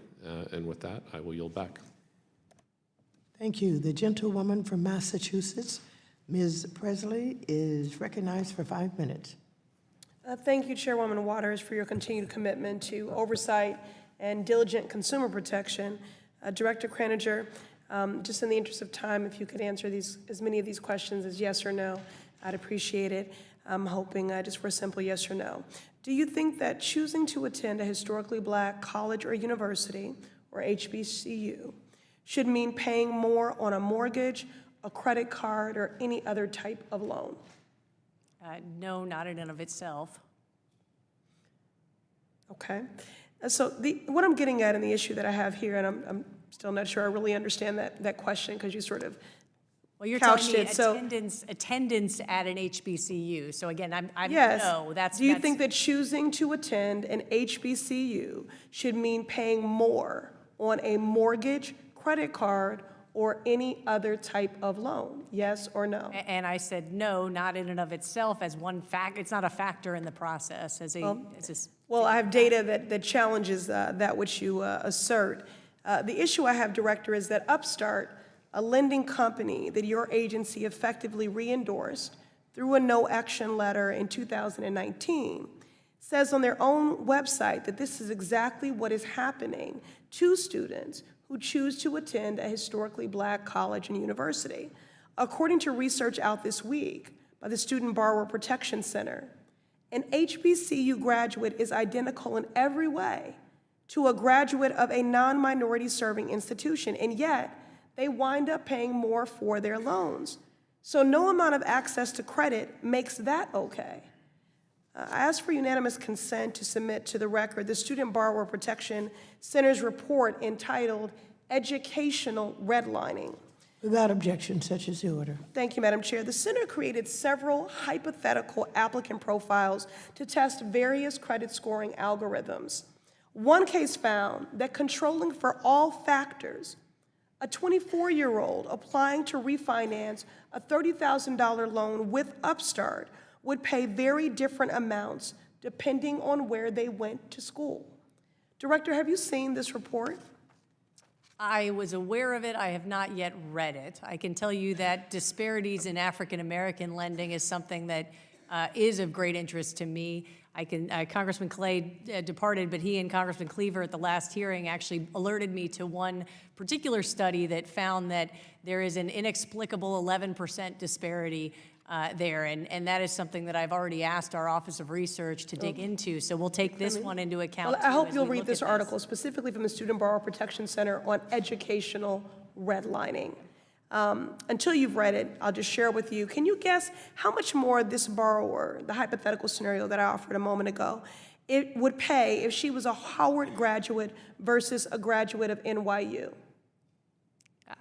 And with that, I will yield back. Thank you. The gentlewoman from Massachusetts, Ms. Presley, is recognized for 5 minutes. Thank you, Chairwoman Waters, for your continued commitment to oversight and diligent consumer protection. Director Kraninger, just in the interest of time, if you could answer as many of these questions as yes or no, I'd appreciate it. I'm hoping just for a simple yes or no. Do you think that choosing to attend a historically black college or university, or HBCU, should mean paying more on a mortgage, a credit card, or any other type of loan? No, not in and of itself. Okay. So what I'm getting at in the issue that I have here, and I'm still not sure I really understand that question because you sort of Well, you're couched telling me it. So attendance at an HBCU. So again, I'm yes. no. Do you think that choosing to attend an HBCU should mean paying more on a mortgage, credit card, or any other type of loan? Yes or no? And I said no, not in and of itself as one fact. It's not a factor in the process Well, I have data that challenges that which you assert. The issue I have, Director, is that Upstart, a lending company that your agency effectively re-endorsed through a no-action letter in 2019, says on their own website that this is exactly what is happening to students who choose to attend a historically black college and university. According to research out this week by the Student Borrower Protection Center, an HBCU graduate is identical in every way to a graduate of a non-minority serving institution, and yet they wind up paying more for their loans. So no amount of access to credit makes that okay. I ask for unanimous consent to submit to the record the Student Borrower Protection Center's report entitled Educational Redlining. Without objection, such is the order. Thank you, Madam Chair. The Center created several hypothetical applicant profiles to test various credit scoring algorithms. One case found that controlling for all factors, a 24-year-old applying to refinance a $30,000 loan with Upstart would pay very different amounts depending on where they went to school. Director, have you seen this report? I was aware of it. I have not yet read it. I can tell you that disparities in African-American lending is something that is of great interest to me. Congressman Clay departed, but he and Congressman Cleaver at the last hearing actually alerted me to one particular study that found that there is an inexplicable 11% disparity there, and that is something that I've already asked our Office of Research to dig into, so we'll take this one into account. Well, I hope as you'll we read look this at article specifically from the Student Borrower Protection Center on educational redlining. Until you've read it, I'll just share with you. Can you guess how much more this borrower, the hypothetical scenario that I offered a moment ago, it would pay if she was a Howard graduate versus a graduate of NYU?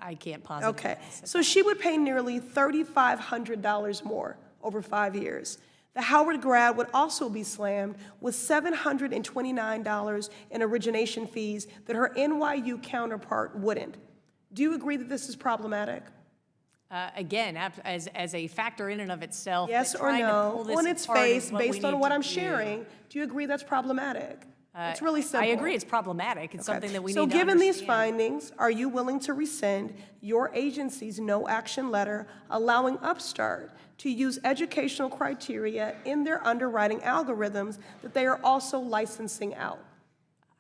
I can't positively. Okay, so she would pay nearly $3,500 more over 5 years. The Howard grad would also be slammed with $729 in origination fees that her NYU counterpart wouldn't. Do you agree that this is problematic? Again, as a factor in and of itself. Yes or no? On its face, based on what I'm sharing, do you agree that's problematic? It's really simple. I agree it's problematic. It's something that we need to So given these understand. findings, are you willing to rescind your agency's no-action letter allowing Upstart to use educational criteria in their underwriting algorithms that they are also licensing out?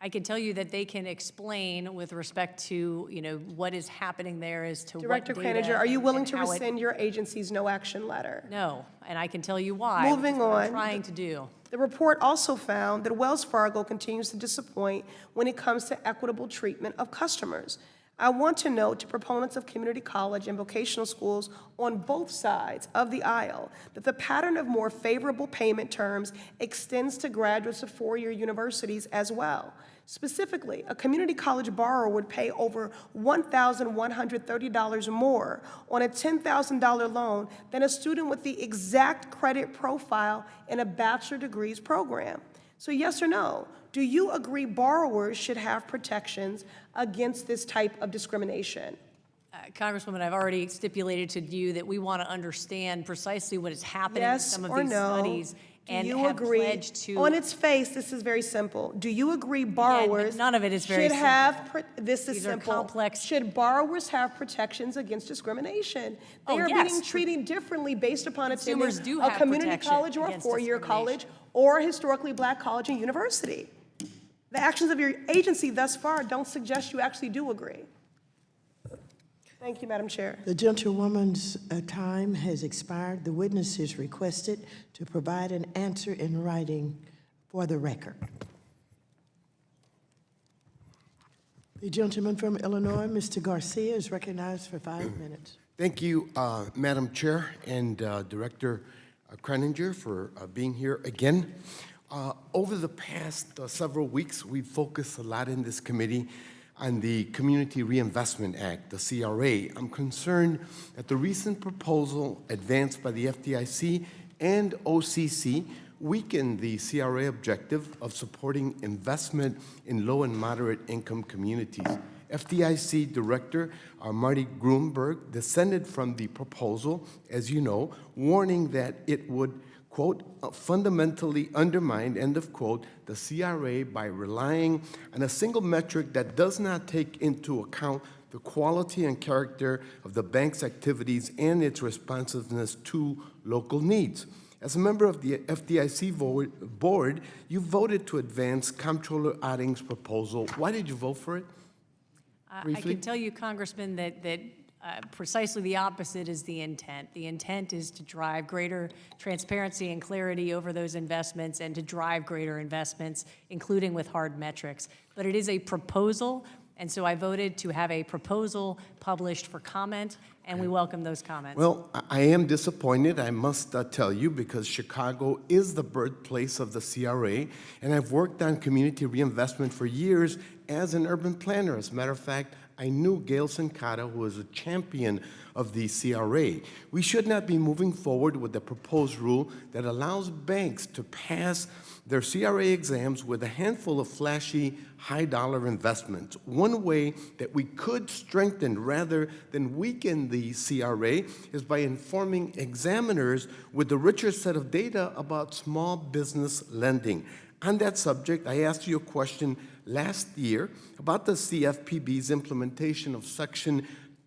I can tell you that they can explain with respect to, what is happening there as to Director what data Kraninger, are you and willing to how it- rescind your agency's no-action letter? No, and I can tell you why. which Moving is what I'm on. trying to do. The report also found that Wells Fargo continues to disappoint when it comes to equitable treatment of customers. I want to note to proponents of community college and vocational schools on both sides of the aisle that the pattern of more favorable payment terms extends to graduates of four-year universities as well. Specifically, a community college borrower would pay over $1,130 more on a $10,000 loan than a student with the exact credit profile in a bachelor degrees program. So yes or no, do you agree borrowers should have protections against this type of discrimination? Congresswoman, I've already stipulated to you that we want to understand precisely what is happening in Yes some of or these no? studies Do and you have agree? pledged to. On its face, this is very simple. Do you agree borrowers none of it is very should have, this is These are simple. complex. Should borrowers have protections against discrimination? They Oh, are yes. being treated differently based upon Consumers attending do a have community protection college or a against four-year discrimination. college or a historically black college and university. The actions of your agency thus far don't suggest you actually do agree. Thank you, Madam Chair. The gentlewoman's time has expired. The witness is requested to provide an answer in writing for the record. The gentleman from Illinois, Mr. Garcia, is recognized for 5 minutes. Thank you, Madam Chair and Director Kreninger for being here again. Over the past several weeks, we've focused a lot in this committee on the Community Reinvestment Act, the CRA. I'm concerned that the recent proposal advanced by the FDIC and OCC weakened the CRA objective of supporting investment in low and moderate income communities. FDIC Director Marty Gruenberg dissented from the proposal, as you know, warning that it would, quote, fundamentally undermine, end of quote, the CRA by relying on a single metric that does not take into account the quality and character of the bank's activities and its responsiveness to local needs. As a member of the FDIC board, you voted to advance Comptroller Otting's proposal. Why did you vote for it? I can tell you, Congressman, that precisely the opposite is the intent. The intent is to drive greater transparency and clarity over those investments and to drive greater investments, including with hard metrics. But it is a proposal, and so I voted to have a proposal published for comment, and we welcome those comments. Well, I am disappointed, I must tell you, because Chicago is the birthplace of the CRA, and I've worked on community reinvestment for years as an urban planner. As a matter of fact, I knew Gail Sincata, who was a champion of the CRA. We should not be moving forward with the proposed rule that allows banks to pass their CRA exams with a handful of flashy, high-dollar investments. One way that we could strengthen rather than weaken the CRA is by informing examiners with a richer set of data about small business lending. On that subject, I asked you a question last year about the CFPB's implementation of Section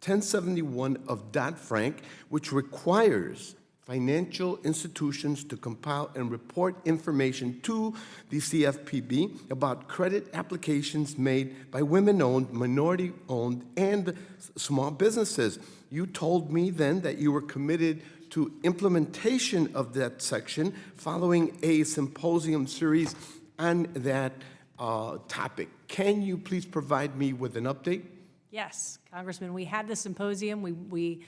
1071 of Dodd-Frank, which requires financial institutions to compile and report information to the CFPB about credit applications made by women-owned, minority-owned, and small businesses. You told me then that you were committed to implementation of that section following a symposium series on that topic. Can you please provide me with an update? Yes, Congressman, we had the symposium. We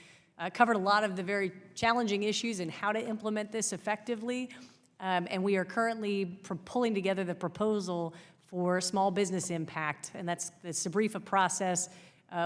covered a lot of the very challenging issues and how to implement this effectively. And we are currently pulling together the proposal for small business impact, and that's the SBREFA process.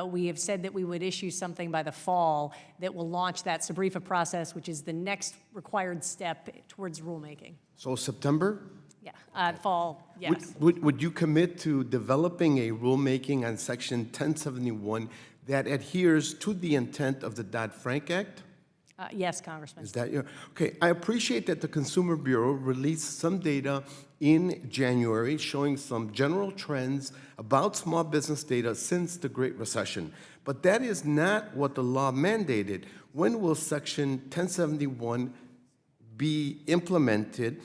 We have said that we would issue something by the fall that will launch that SBREFA process, which is the next required step towards rulemaking. So September? Yeah, fall, yes. Would you commit to developing a rulemaking on Section 1071 that adheres to the intent of the Dodd-Frank Act? Yes, Congressman. Is that your, okay, I appreciate that the Consumer Bureau released some data in January showing some general trends about small business data since the Great Recession. But that is not what the law mandated. When will Section 1071 be implemented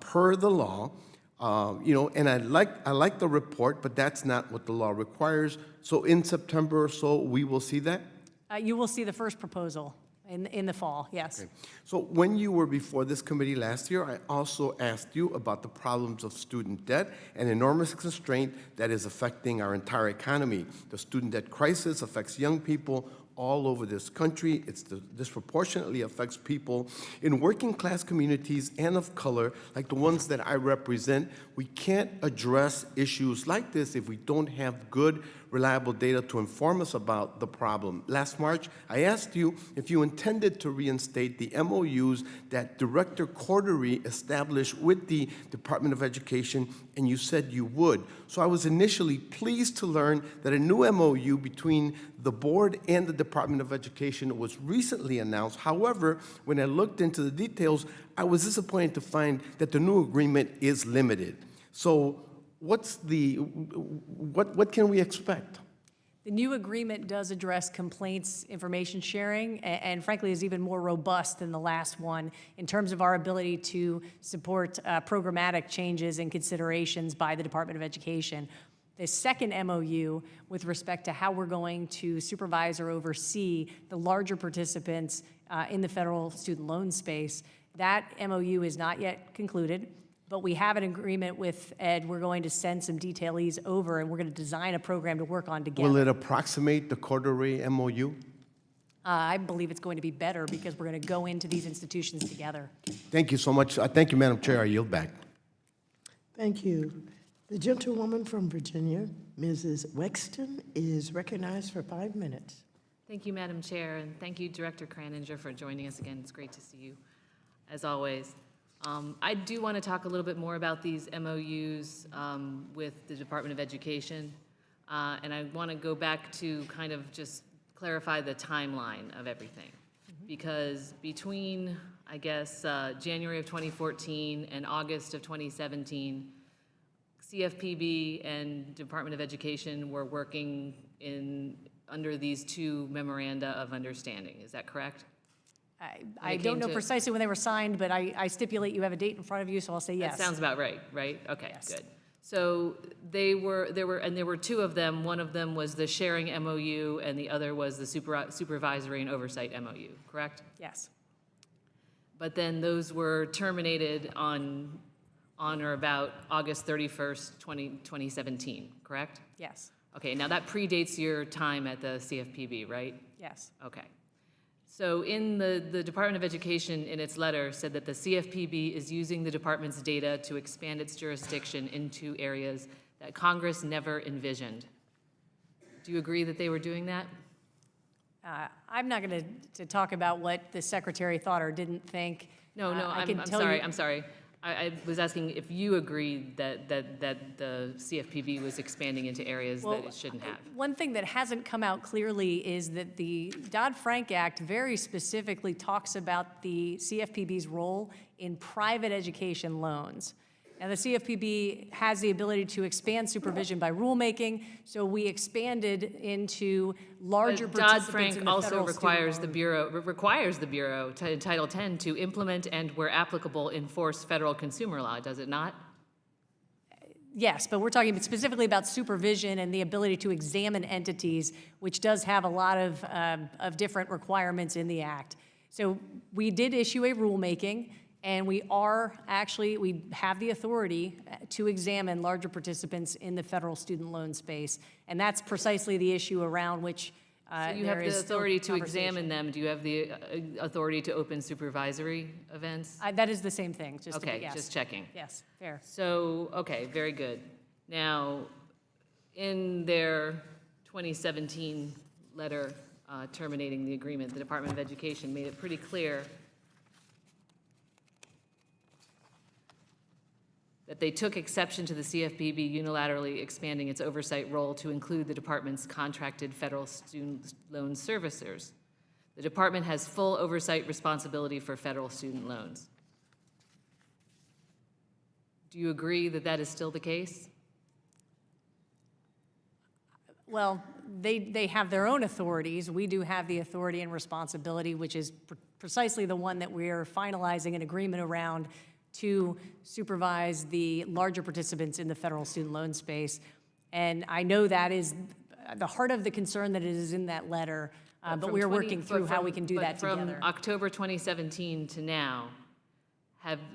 per the law? And I like the report, but that's not what the law requires. So in September or so, we will see that? You will see the first proposal. In the fall, yes. So when you were before this committee last year, I also asked you about the problems of student debt, an enormous constraint that is affecting our entire economy. The student debt crisis affects young people all over this country. It disproportionately affects people in working class communities and of color, like the ones that I represent. We can't address issues like this if we don't have good, reliable data to inform us about the problem. Last March, I asked you if you intended to reinstate the MOUs that Director Cordery established with the Department of Education, and you said you would. So I was initially pleased to learn that a new MOU between the board and the Department of Education was recently announced. However, when I looked into the details, I was disappointed to find that the new agreement is limited. So what can we expect? The new agreement does address complaints, information sharing, and frankly is even more robust than the last one in terms of our ability to support programmatic changes and considerations by the Department of Education. The second MOU with respect to how we're going to supervise or oversee the larger participants in the federal student loan space, that MOU is not yet concluded. But we have an agreement with Ed. We're going to send some detailees over, and we're going to design a program to work on together. Will it approximate the Cordery MOU? I believe it's going to be better because we're going to go into these institutions together. Thank you so much. Thank you, Madam Chair. I yield back. Thank you. The gentlewoman from Virginia, Mrs. Wexton, is recognized for 5 minutes. Thank you, Madam Chair, and thank you, Director Kraninger, for joining us again. It's great to see you, as always. I do want to talk a little bit more about these MOUs with the Department of Education, and I want to go back to kind of just clarify the timeline of everything. Because between, I guess, January of 2014 and August of 2017, CFPB and Department of Education were working under these two memoranda of understanding. Is that correct? I don't know precisely when they were signed, but I stipulate you have a date in front of you, so I'll say yes. That sounds about right, right? Okay, yes. Good. So there were two of them. One of them was the sharing MOU, and the other was the supervisory and oversight MOU, correct? Yes. But then those were terminated on or about August 31st, 2017, correct? Yes. Okay, now that predates your time at the CFPB, right? Yes. Okay. So in the Department of Education, in its letter, said that the CFPB is using the department's data to expand its jurisdiction into areas that Congress never envisioned. Do you agree that they were doing that? I'm not going to talk about what the secretary thought or didn't think. No, I'm sorry. I was asking if you agreed that the CFPB was expanding into areas that it shouldn't have. One thing that hasn't come out clearly is that the Dodd-Frank Act very specifically talks about the CFPB's role in private education loans. Now, the CFPB has the ability to expand supervision by rulemaking, so we expanded into larger participants in the Dodd-Frank federal also requires the Bureau, Title 10, to implement and, where applicable, enforce federal consumer law, does it not? Yes, but we're talking specifically about supervision and the ability to examine entities, which does have a lot of different requirements in the Act. So we did issue a rulemaking, and we have the authority to examine larger participants in the federal student loan space. And that's precisely the issue around which So you have the authority to examine them. Do you have the authority to open supervisory events? That is the same thing, Okay, yes. just checking. Yes, fair. So, okay, very good. Now, in their 2017 letter terminating the agreement, the Department of Education made it pretty clear that they took exception to the CFPB unilaterally expanding its oversight role to include the department's contracted federal student loan servicers. The department has full oversight responsibility for federal student loans. Do you agree that that is still the case? Well, they have their own authorities. We do have the authority and responsibility, which is precisely the one that we are finalizing an agreement around to supervise the larger participants in the federal student loan space. And I know that is the heart of the concern that is in that letter But from we are 20 working through how we can do that together. From October 2017 to now,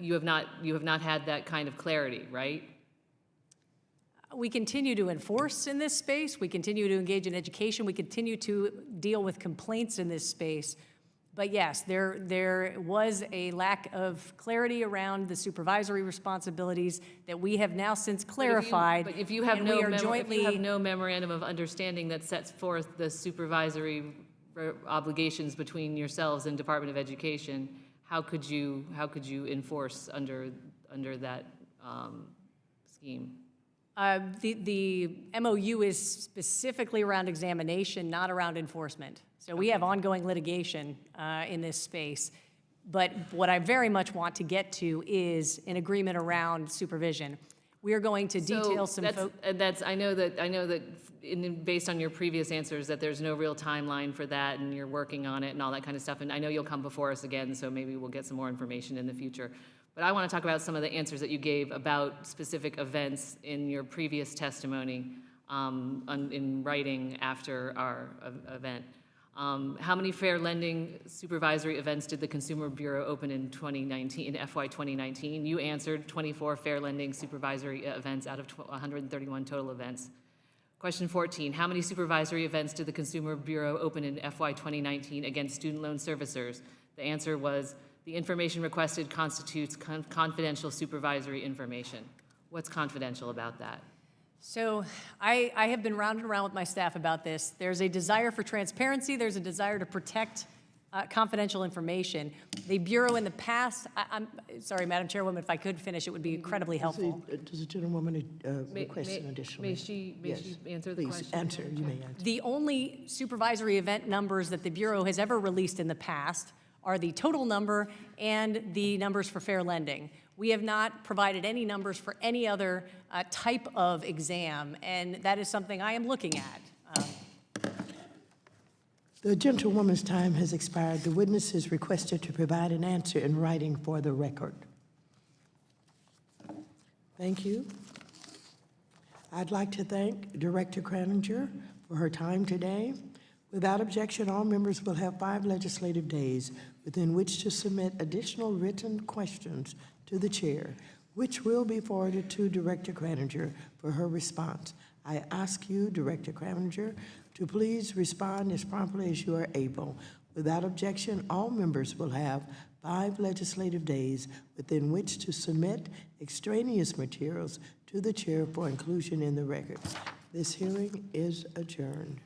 you have not had that kind of clarity, right? We continue to enforce in this space. We continue to engage in education. We continue to deal with complaints in this space. But yes, there was a lack of clarity around the supervisory responsibilities that we have now since clarified. But if you have and no we are jointly no memorandum of understanding that sets forth the supervisory obligations between yourselves and Department of Education, how could you enforce under that scheme? The MOU is specifically around examination, not around enforcement. So we have ongoing litigation in this space. But what I very much want to get to is an agreement around supervision. We are going to detail some. I know that based on your previous answers that there's no real timeline for that, and you're working on it and all that kind of stuff. And I know you'll come before us again, so maybe we'll get some more information in the future. But I want to talk about some of the answers that you gave about specific events in your previous testimony in writing after our event. How many fair lending supervisory events did the Consumer Bureau open in 2019, in FY 2019? You answered 24 fair lending supervisory events out of 131 total events. Question 14, how many supervisory events did the Consumer Bureau open in FY 2019 against student loan servicers? The answer was, the information requested constitutes confidential supervisory information. What's confidential about that? So I have been round and around with my staff about this. There's a desire for transparency. There's a desire to protect confidential information. The Bureau in the past, I'm sorry, Madam Chairwoman, if I could finish, it would be incredibly helpful. Does the gentlewoman request an additional? May she answer the question? Please, answer. You may answer. The only supervisory event numbers that the Bureau has ever released in the past are the total number and the numbers for fair lending. We have not provided any numbers for any other type of exam, and that is something I am looking at. The gentlewoman's time has expired. The witness is requested to provide an answer in writing for the record. Thank you. I'd like to thank Director Kraninger for her time today. Without objection, all members will have 5 legislative days within which to submit additional written questions to the chair, which will be forwarded to Director Kraninger for her response. I ask you, Director Kraninger, to please respond as promptly as you are able. Without objection, all members will have 5 legislative days within which to submit extraneous materials to the chair for inclusion in the record. This hearing is adjourned.